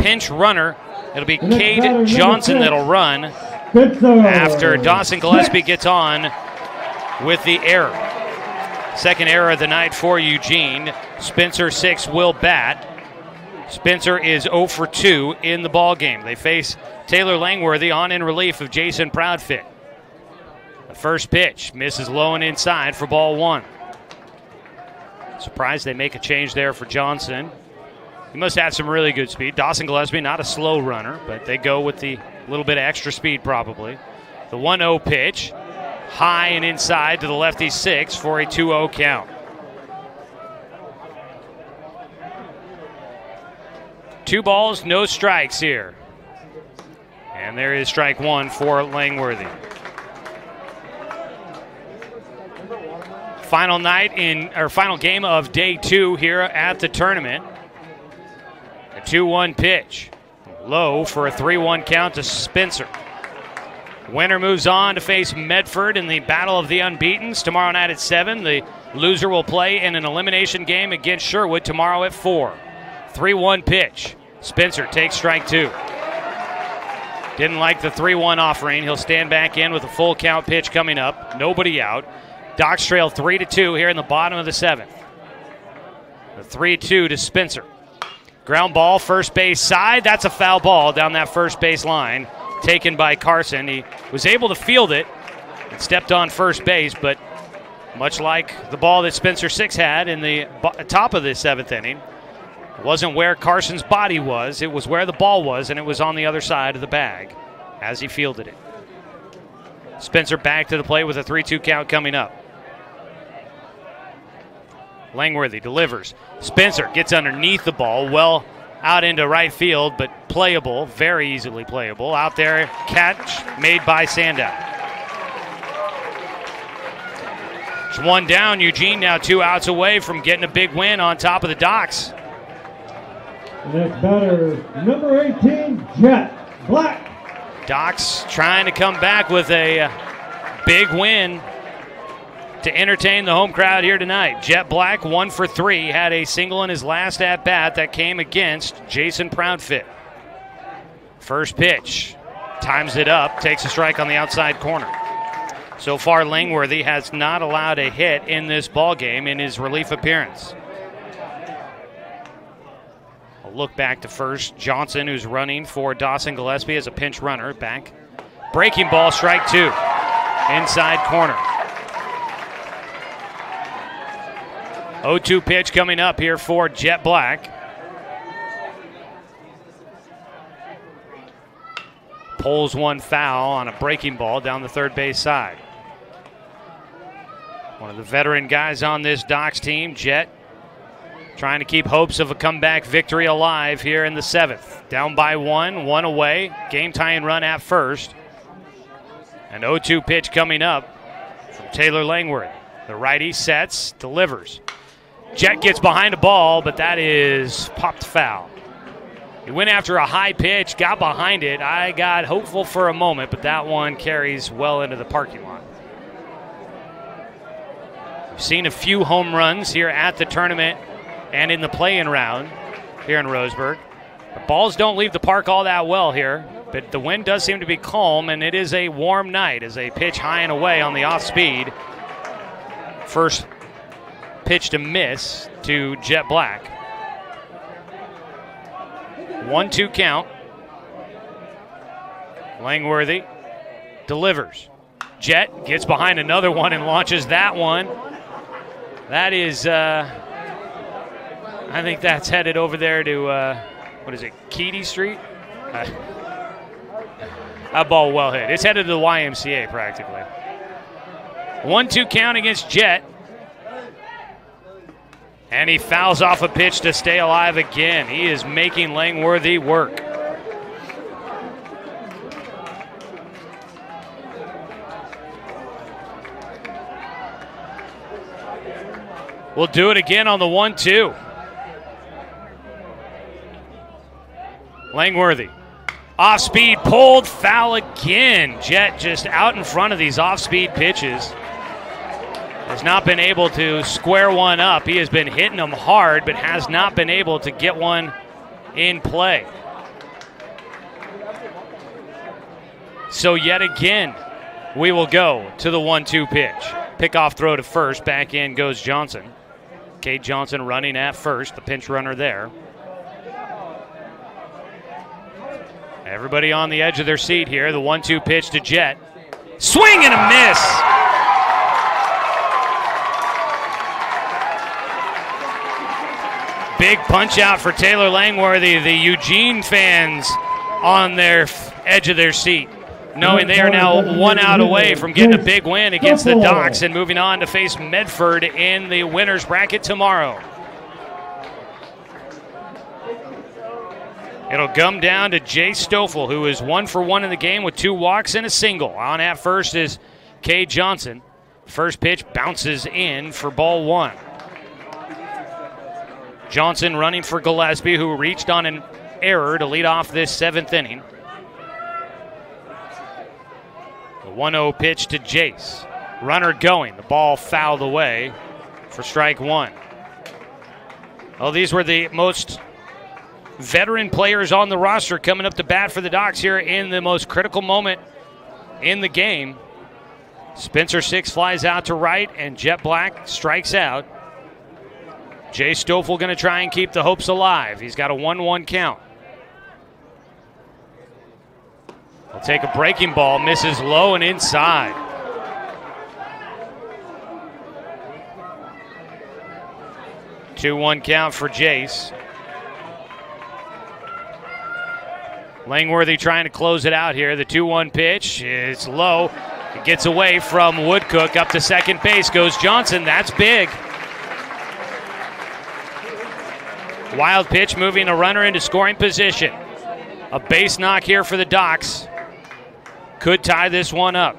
pinch runner. It'll be Cade Johnson that'll run after Dawson Gillespie gets on with the error. Second error of the night for Eugene. Spencer 6 will bat. Spencer is 0 for 2 in the ball game. They face Taylor Langworthy on in relief of Jason Proudfit. The first pitch misses low and inside for ball one. Surprised they make a change there for Johnson. He must have some really good speed. Dawson Gillespie, not a slow runner, but they go with the little bit of extra speed probably. The 1-0 pitch, high and inside to the lefty 6 for a 2-0 count. 2 balls, no strikes here. And there is strike one for Langworthy. Final game of day 2 here at the tournament. A 2-1 pitch. Low for a 3-1 count to Spencer. Winner moves on to face Medford in the Battle of the Unbeatens tomorrow night at 7. The loser will play in an elimination game against Sherwood tomorrow at 4. 3-1 pitch. Spencer takes strike 2. Didn't like the 3-1 offering. He'll stand back in with a full count pitch coming up. Nobody out. Docs trail 3-2 here in the bottom of the 7th. The 3-2 to Spencer. Ground ball, first base side. That's a foul ball down that first base line. Taken by Carson. He was able to field it and stepped on first base, but much like the ball that Spencer 6 had in the top of the 7th inning, it wasn't where Carson's body was. It was where the ball was, and it was on the other side of the bag as he fielded it. Spencer back to the plate with a 3-2 count coming up. Langworthy delivers. Spencer gets underneath the ball, well out into right field, but playable, very easily playable. Out there, catch made by Sandow. It's one down. Eugene now 2 outs away from getting a big win on top of the Docs. The next batter, number 18, Jet Black. Docs trying to come back with a big win to entertain the home crowd here tonight. Jet Black, 1 for 3, had a single in his last at-bat that came against Jason Proudfit. First pitch, times it up, takes a strike on the outside corner. So far, Langworthy has not allowed a hit in this ballgame in his relief appearance. A look back to first. Johnson, who's running for Dawson Gillespie as a pinch runner, back. Breaking ball, strike 2, inside corner. 0-2 pitch coming up here for Jet Black. Pulls one foul on a breaking ball down the third base side. One of the veteran guys on this Docs team, Jet, trying to keep hopes of a comeback victory alive here in the 7th. Down by 1 away, game tying run at first. An 0-2 pitch coming up from Taylor Langworthy. The righty sets, delivers. Jet gets behind a ball, but that is popped foul. He went after a high pitch, got behind it. I got hopeful for a moment, but that one carries well into the parking lot. We've seen a few home runs here at the tournament and in the play-in round here in Roseburg. The balls don't leave the park all that well here, but the wind does seem to be calm, and it is a warm night as they pitch high and away on the off-speed. First pitch to miss to Jet Black. 1-2 count. Langworthy delivers. Jet gets behind another one and launches that one. That is, I think that's headed over there to, what is it, Keedy Street? That ball well hit. It's headed to the YMCA practically. 1-2 count against Jet. And he fouls off a pitch to stay alive again. He is making Langworthy work. We'll do it again on the 1-2. Langworthy. Off speed, pulled, foul again. Jet just out in front of these off-speed pitches. Has not been able to square one up. He has been hitting them hard, but has not been able to get one in play. So yet again, we will go to the 1-2 pitch. Pickoff throw to first. Back in goes Johnson. Cade Johnson running at first, the pinch runner there. Everybody on the edge of their seat here. The 1-2 pitch to Jet. Swing and a miss. Big punch out for Taylor Langworthy. The Eugene fans on their edge of their seat, knowing they are now 1 out away from getting a big win against the Docs and moving on to face Medford in the winner's bracket tomorrow. It'll come down to Jay Stoffel, who is 1 for 1 in the game with 2 walks and a single. On at first is Cade Johnson. First pitch bounces in for ball 1. Johnson running for Gillespie, who reached on an error to lead off this 7th inning. The 1-0 pitch to Jace. Runner going. The ball fouled away for strike 1. Well, these were the most veteran players on the roster coming up to bat for the Docs here in the most critical moment in the game. Spencer Six flies out to right, and Jet Black strikes out. Jay Stoffel going to try and keep the hopes alive. He's got a 1-1 count. He'll take a breaking ball, misses low and inside. Two-one count for Jace. Langworthy trying to close it out here. The 2-1 pitch is low. It gets away from Woodcook. Up to second base goes Johnson. That's big. Wild pitch, moving a runner into scoring position. A base knock here for the Docs. Could tie this one up.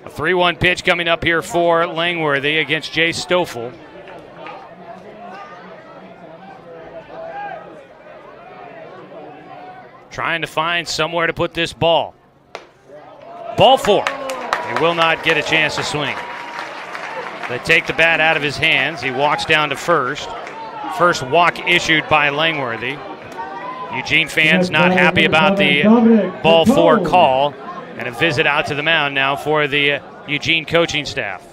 A 3-1 pitch coming up here for Langworthy against Jay Stoffel. Trying to find somewhere to put this ball. Ball 4. He will not get a chance to swing. They take the bat out of his hands. He walks down to first. First walk issued by Langworthy. Eugene fans not happy about the ball 4 call. And a visit out to the mound now for the Eugene coaching staff.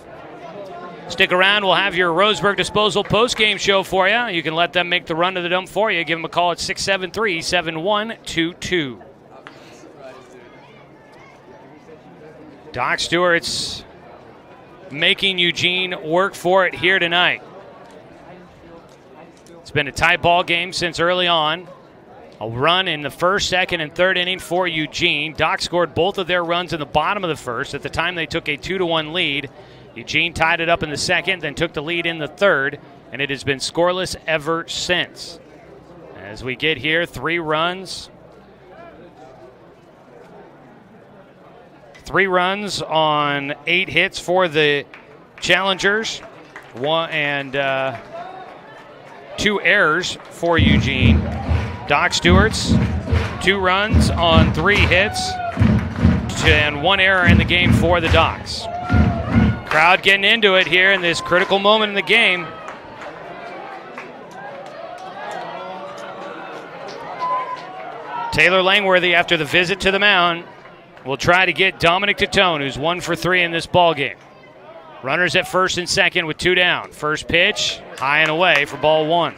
Stick around. We'll have your Roseburg Disposal post-game show for you. You can let them make the run to the dump for you. Give them a call at 673-7122. Doc Stewart's making Eugene work for it here tonight. It's been a tight ball game since early on. A run in the first, second, and third inning for Eugene. Doc scored both of their runs in the bottom of the first. At the time, they took a 2-1 lead. Eugene tied it up in the second, then took the lead in the third, and it has been scoreless ever since. As we get here, 3 runs. 3 runs on 8 hits for the Challengers. 1 and 2 errors for Eugene. Doc Stewart's 2 runs on 3 hits and 1 error in the game for the Docs. Crowd getting into it here in this critical moment in the game. Taylor Langworthy, after the visit to the mound, will try to get Dominic Titone, who's 1 for 3 in this ball game. Runners at first and second with 2 down. First pitch, high and away for ball 1.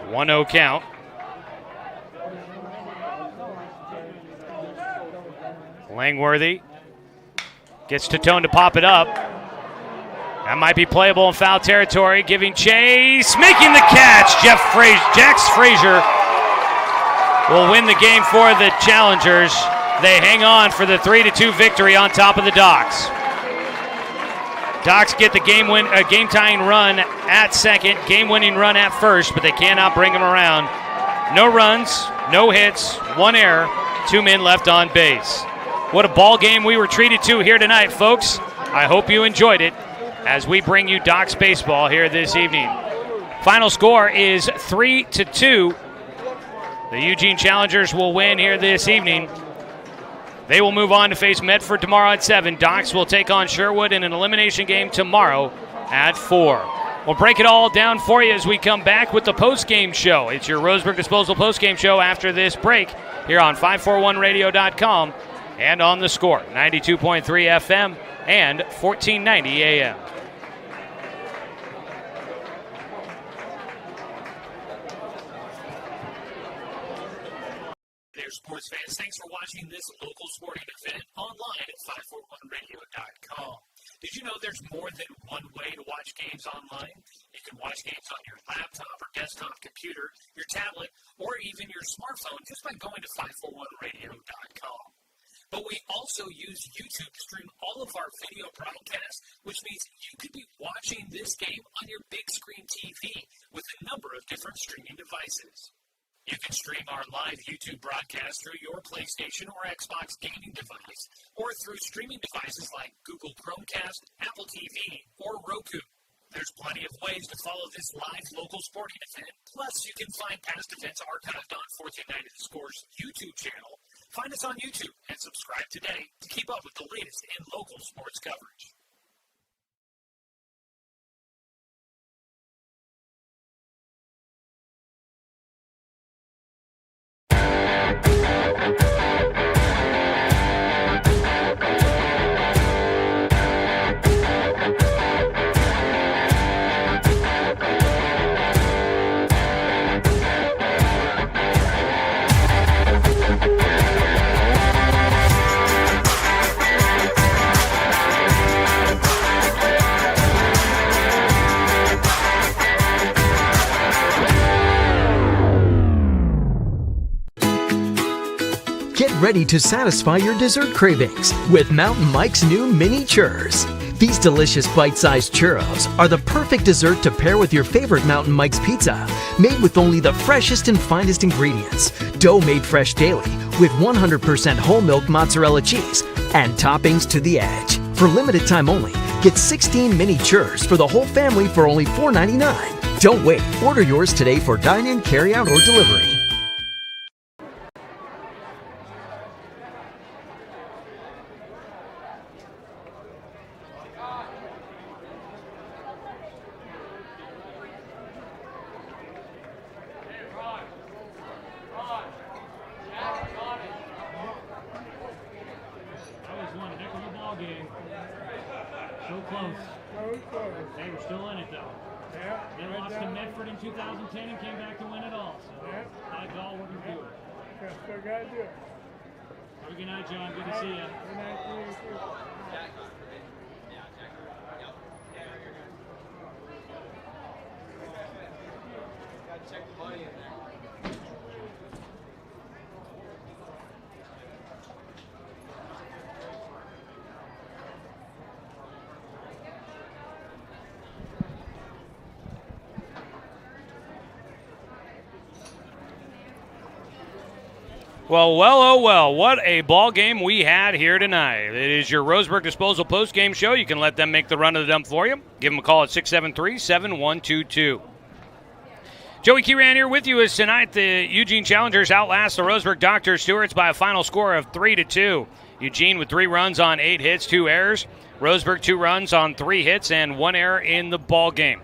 A 1-0 count. Langworthy Gets Tatone to pop it up. That might be playable in foul territory. Giving chase. Making the catch. Jax Frazier will win the game for the Challengers. They hang on for the 3-2 victory on top of the Docs. Docs get the game-tying run at second, game-winning run at first, but they cannot bring them around. No runs, no hits, 1 error, 2 men left on base. What a ball game we were treated to here tonight, folks. I hope you enjoyed it as we bring you Docs baseball here this evening. Final score is 3-2. The Eugene Challengers will win here this evening. They will move on to face Medford tomorrow at 7. Docs will take on Sherwood in an elimination game tomorrow at 4. We'll break it all down for you as we come back with the post-game show. It's your Roseburg Disposal post-game show after this break here on 541radio.com and on The Score, 92.3 FM and 1490 AM. Sports fans, thanks for watching this local sporting event online at 541radio.com. Did you know there's more than one way to watch games online? You can watch games on your laptop or desktop computer, your tablet, or even your smartphone just by going to 541radio.com. But we also use YouTube to stream all of our video broadcasts, which means you could be watching this game on your big screen TV with a number of different streaming devices. You can stream our live YouTube broadcast through your PlayStation or Xbox gaming device, or through streaming devices like Google Chromecast, Apple TV, or Roku. There's plenty of ways to follow this live local sporting event. Plus, you can find past events archived on 1490 The Score's YouTube channel. Find us on YouTube and subscribe today to keep up with the latest in local sports coverage. Get ready to satisfy your dessert cravings with Mountain Mike's new mini churros. These delicious bite-sized churros are the perfect dessert to pair with your favorite Mountain Mike's pizza, made with only the freshest and finest ingredients, dough made fresh daily with 100% whole milk mozzarella cheese, and toppings to the edge. For limited time only, get 16 mini churros for the whole family for only $4.99. Don't wait. Order yours today for dine-in, carry-out, or delivery. Well, what a ball game we had here tonight. It is your Roseburg Disposal post-game show. You can let them make the run of the dump for you. Give them a call at 673-7122. Joey Kieran here with you as tonight the Eugene Challengers outlast the Roseburg Dr. Stewarts by a final score of 3-2. Eugene with 3 runs on 8 hits, 2 errors. Roseburg 2 runs on 3 hits and 1 error in the ball game.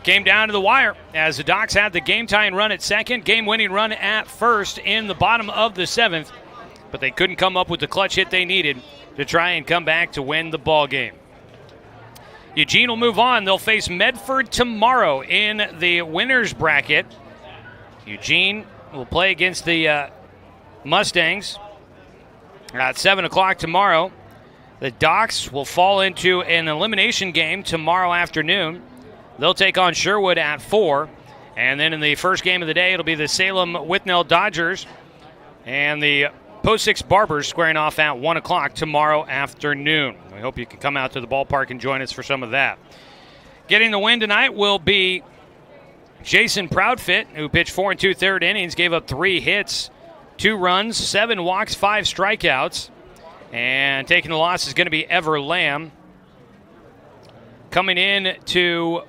Came down to the wire as the Docs had the game-tying run at second, game-winning run at first in the bottom of the 7th, but they couldn't come up with the clutch hit they needed to try and come back to win the ball game. Eugene will move on. They'll face Medford tomorrow in the winners bracket. Eugene will play against the Mustangs at 7 o'clock tomorrow. The Docs will fall into an elimination game tomorrow afternoon. They'll take on Sherwood at 4. And then in the first game of the day, it'll be the Salem Whitnell Dodgers and the Post 6 Barbers squaring off at 1 o'clock tomorrow afternoon. We hope you can come out to the ballpark and join us for some of that. Getting the win tonight will be Jason Proudfit, who pitched 4 2/3 innings, gave up 3 hits, 2 runs, 7 walks, 5 strikeouts. And taking the loss is going to be Ever Lamb. Coming in to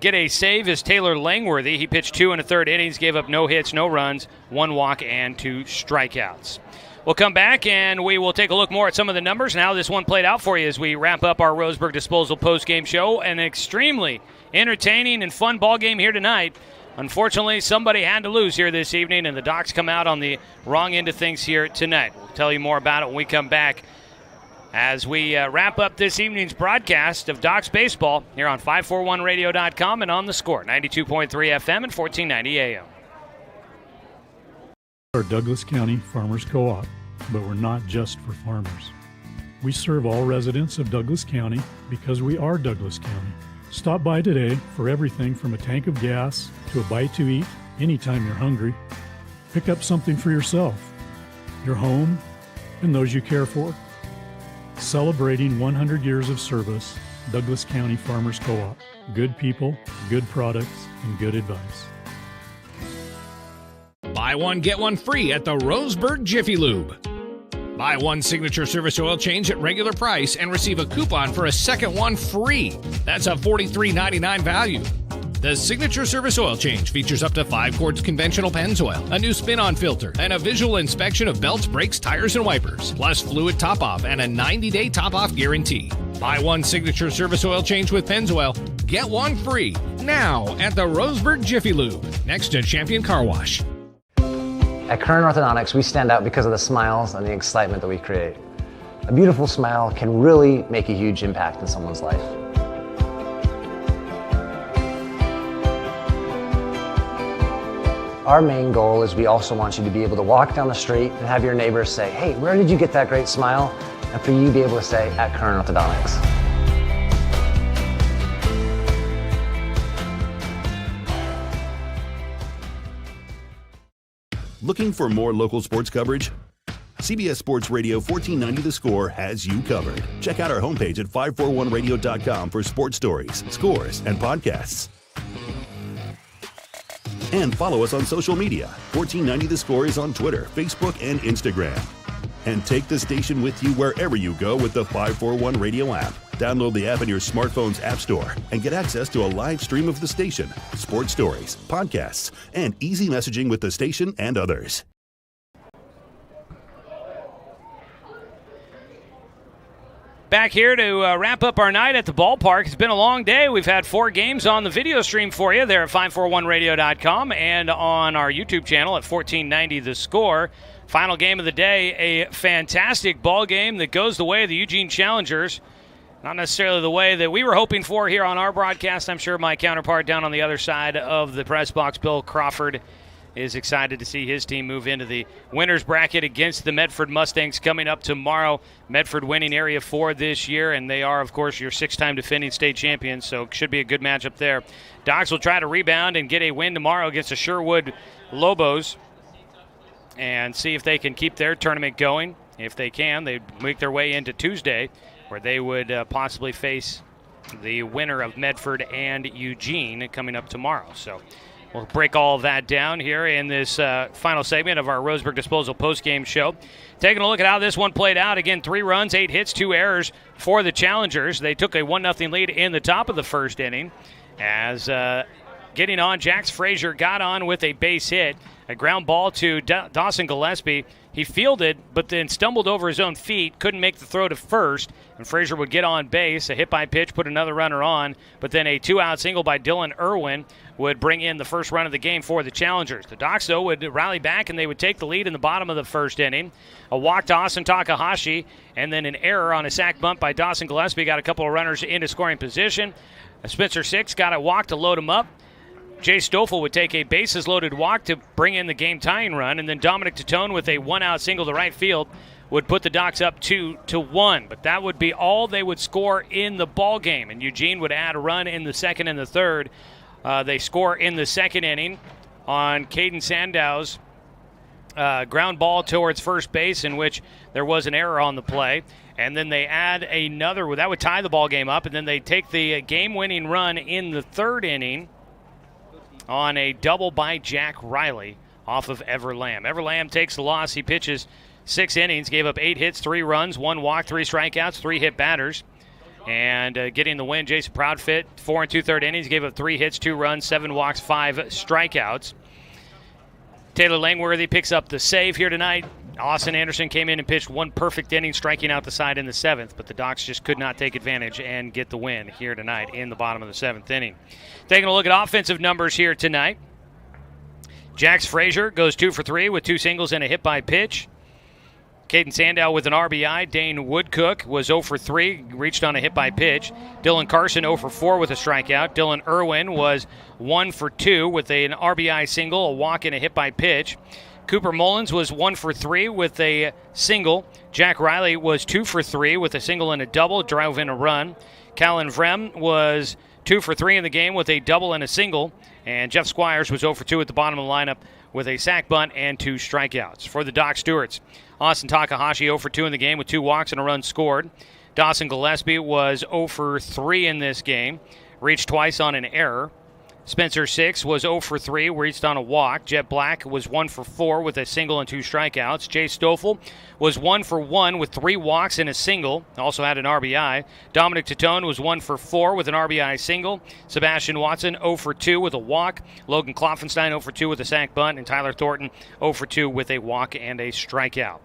get a save is Taylor Langworthy. He pitched 2 1/3 innings, gave up no hits, no runs, 1 walk, and 2 strikeouts. We'll come back and we will take a look more at some of the numbers and how this one played out for you as we wrap up our Roseburg Disposal postgame show. An extremely entertaining and fun ball game here tonight. Unfortunately, somebody had to lose here this evening, and the Docs come out on the wrong end of things here tonight. We'll tell you more about it when we come back as we wrap up this evening's broadcast of Docs Baseball here on 541radio.com and on The Score, 92.3 FM and 1490 AM. Our Douglas County Farmers Co-op, but we're not just for farmers. We serve all residents of Douglas County because we are Douglas County. Stop by today for everything from a tank of gas to a bite to eat anytime you're hungry. Pick up something for yourself, your home, and those you care for. Celebrating 100 years of service, Douglas County Farmers Co-op. Good people, good products, and good advice. Buy one, get one free at the Roseburg Jiffy Lube. Buy one signature service oil change at regular price and receive a coupon for a second one free. That's a $43.99 value. The signature service oil change features up to 5 quarts conventional Pennzoil, a new spin-on filter, and a visual inspection of belts, brakes, tires, and wipers, plus fluid top-off and a 90-day top-off guarantee. Buy one signature service oil change with Pennzoil, get one free now at the Roseburg Jiffy Lube, next to Champion Car Wash. At Current Orthodontics, we stand out because of the smiles and the excitement that we create. A beautiful smile can really make a huge impact in someone's life. Our main goal is we also want you to be able to walk down the street and have your neighbors say, "Hey, where did you get that great smile?" And for you to be able to say, "At Current Orthodontics." Looking for more local sports coverage? CBS Sports Radio 1490 The Score has you covered. Check out our homepage at 541radio.com for sports stories, scores, and podcasts. And follow us on social media. 1490 The Score is on Twitter, Facebook, and Instagram. And take the station with you wherever you go with the 541 Radio app. Download the app in your smartphone's app store and get access to a live stream of the station, sports stories, podcasts, and easy messaging with the station and others. Back here to wrap up our night at the ballpark. It's been a long day. We've had 4 games on the video stream for you there at 541radio.com and on our YouTube channel at 1490 The Score. Final game of the day, a fantastic ball game that goes the way of the Eugene Challengers. Not necessarily the way that we were hoping for here on our broadcast. I'm sure my counterpart down on the other side of the press box, Bill Crawford, is excited to see his team move into the winner's bracket against the Medford Mustangs coming up tomorrow. Medford winning Area 4 this year, and they are, of course, your 6-time defending state champions, so it should be a good matchup there. Docs will try to rebound and get a win tomorrow against the Sherwood Lobos and see if they can keep their tournament going. If they can, they make their way into Tuesday, where they would possibly face the winner of Medford and Eugene coming up tomorrow. So we'll break all of that down here in this final segment of our Roseburg Disposal postgame show. Taking a look at how this one played out. Again, 3 runs, 8 hits, 2 errors for the Challengers. They took a 1-0 lead in the top of the first inning as getting on, Jax Frazier got on with a base hit. A ground ball to Dawson Gillespie. He fielded, but then stumbled over his own feet, couldn't make the throw to first, and Frazier would get on base. A hit by pitch put another runner on, but then a 2-out single by Dylan Irwin would bring in the first run of the game for the Challengers. The Docs, though, would rally back, and they would take the lead in the bottom of the first inning. A walk to Austin Takahashi, and then an error on a sac bunt by Dawson Gillespie got a couple of runners into scoring position. Spencer Six got a walk to load him up. Jay Stoffel would take a bases-loaded walk to bring in the game-tying run, and then Dominic Tatone with a 1-out single to right field would put the Docs up 2-1. But that would be all they would score in the ball game. And Eugene would add a run in the second and the third. They score in the second inning on Caden Sandow's ground ball towards first base, in which there was an error on the play. And then they add another. That would tie the ball game up. And then they take the game-winning run in the third inning on a double by Jack Riley off of Ever Lamb. Ever Lamb takes the loss. He pitches 6 innings, gave up 8 hits, 3 runs, 1 walk, 3 strikeouts, 3 hit batters. And getting the win, Jason Proudfit, 4 2/3 innings, gave up 3 hits, 2 runs, 7 walks, 5 strikeouts. Taylor Langworthy picks up the save here tonight. Austin Anderson came in and pitched 1 perfect inning, striking out the side in the 7th, but the Docs just could not take advantage and get the win here tonight in the bottom of the 7th inning. Taking a look at offensive numbers here tonight. Jax Frazier goes 2 for 3 with 2 singles and a hit by pitch. Caden Sandow with an RBI. Dane Woodcook was 0 for 3, reached on a hit by pitch. Dylan Carson 0 for 4 with a strikeout. Dylan Irwin was 1 for 2 with an RBI single, a walk, and a hit by pitch. Cooper Mullins was 1 for 3 with a single. Jack Riley was 2 for 3 with a single and a double, drove in a run. Callan Vrem was 2 for 3 in the game with a double and a single. And Jeff Squires was 0 for 2 at the bottom of the lineup with a sac bunt and 2 strikeouts. For the Doc Stewarts, Austin Takahashi 0 for 2 in the game with 2 walks and a run scored. Dawson Gillespie was 0 for 3 in this game, reached twice on an error. Spencer Six was 0 for 3, reached on a walk. Jet Black was 1 for 4 with a single and 2 strikeouts. Jay Stoffel was 1 for 1 with 3 walks and a single, also had an RBI. Dominic Titone was 1 for 4 with an RBI single. Sebastian Watson 0 for 2 with a walk. Logan Klopfenstein 0 for 2 with a sac bunt. And Tyler Thornton 0 for 2 with a walk and a strikeout.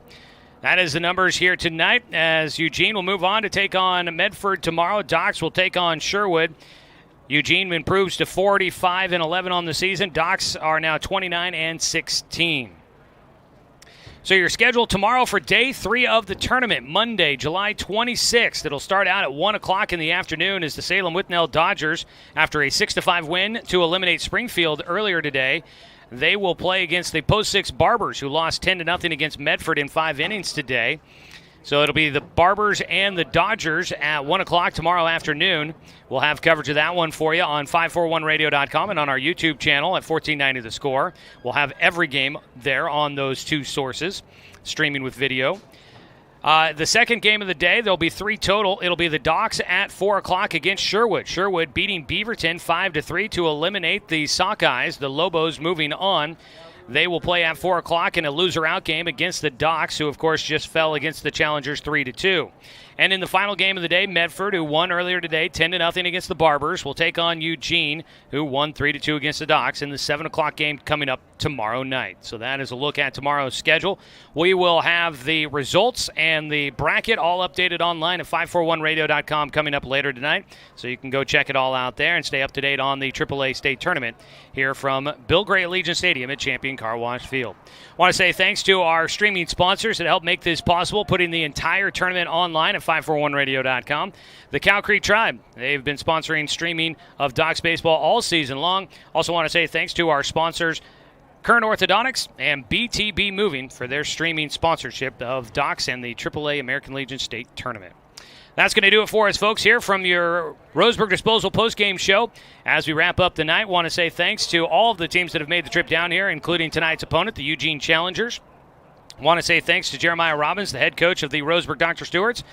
That is the numbers here tonight, as Eugene will move on to take on Medford tomorrow. Docs will take on Sherwood. Eugene improves to 45-11 on the season. Docs are now 29-16. So your schedule tomorrow for day 3 of the tournament, Monday, July 26th. It'll start out at 1 o'clock in the afternoon as the Salem Whitnell Dodgers, after a 6-5 win to eliminate Springfield earlier today, they will play against the Post 6 Barbers, who lost 10-0 against Medford in 5 innings today. So it'll be the Barbers and the Dodgers at 1 o'clock tomorrow afternoon. We'll have coverage of that one for you on 541radio.com and on our YouTube channel at 1490 The Score. We'll have every game there on those 2 sources, streaming with video. The second game of the day, there'll be 3 total. It'll be the Docs at 4 o'clock against Sherwood. Sherwood beating Beaverton 5-3 to eliminate the Sockeyes. The Lobos moving on. They will play at 4 o'clock in a loser-out game against the Docs, who, of course, just fell against the Challengers 3-2. And in the final game of the day, Medford, who won earlier today 10-0 against the Barbers, will take on Eugene, who won 3-2 against the Docs in the 7 o'clock game coming up tomorrow night. So that is a look at tomorrow's schedule. We will have the results and the bracket all updated online at 541radio.com coming up later tonight. So you can go check it all out there and stay up to date on the AAA State Tournament here from Bill Gray Allegiant Stadium at Champion Car Wash Field. I want to say thanks to our streaming sponsors that help make this possible, putting the entire tournament online at 541radio.com. The Cow Creek Tribe, they've been sponsoring streaming of Docs baseball all season long. Also want to say thanks to our sponsors, Kern Orthodontics and BTB Moving, for their streaming sponsorship of Docs and the AAA American Legion State Tournament. That's going to do it for us, folks, here from your Roseburg Disposal postgame show. As we wrap up the night, want to say thanks to all of the teams that have made the trip down here, including tonight's opponent, the Eugene Challengers. Want to say thanks to Jeremiah Robbins, the head coach of the Roseburg Dr. Stewarts,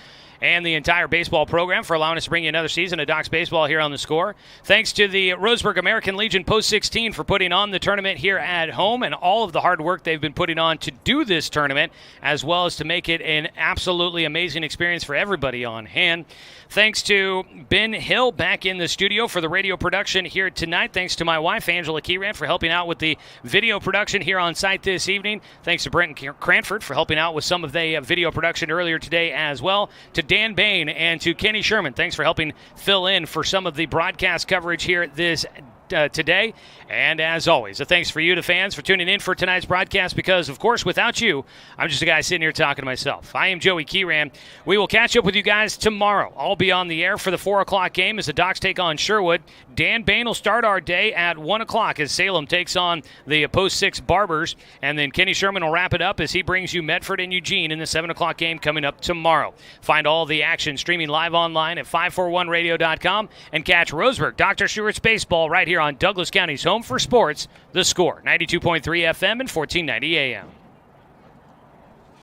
and the entire baseball program for allowing us to bring you another season of Docs baseball here on The Score. Thanks to the Roseburg American Legion Post 16 for putting on the tournament here at home and all of the hard work they've been putting on to do this tournament, as well as to make it an absolutely amazing experience for everybody on hand. Thanks to Ben Hill back in the studio for the radio production here tonight. Thanks to my wife, Angela Keyran, for helping out with the video production here on site this evening. Thanks to Brenton Cranford for helping out with some of the video production earlier today as well. To Dan Bain and to Kenny Sherman, thanks for helping fill in for some of the broadcast coverage here this today. And as always, a thanks for you, the fans, for tuning in for tonight's broadcast because, of course, without you, I'm just a guy sitting here talking to myself. I am Joey Keyram. We will catch up with you guys tomorrow. I'll be on the air for the 4 o'clock game as the Docs take on Sherwood. Dan Bain will start our day at 1 o'clock as Salem takes on the Post 6 Barbers. And then Kenny Sherman will wrap it up as he brings you Medford and Eugene in the 7 o'clock game coming up tomorrow. Find all the action streaming live online at 541radio.com and catch Roseburg, Dr. Stewart's baseball right here on Douglas County's home for sports, The Score, 92.3 FM and 1490 AM.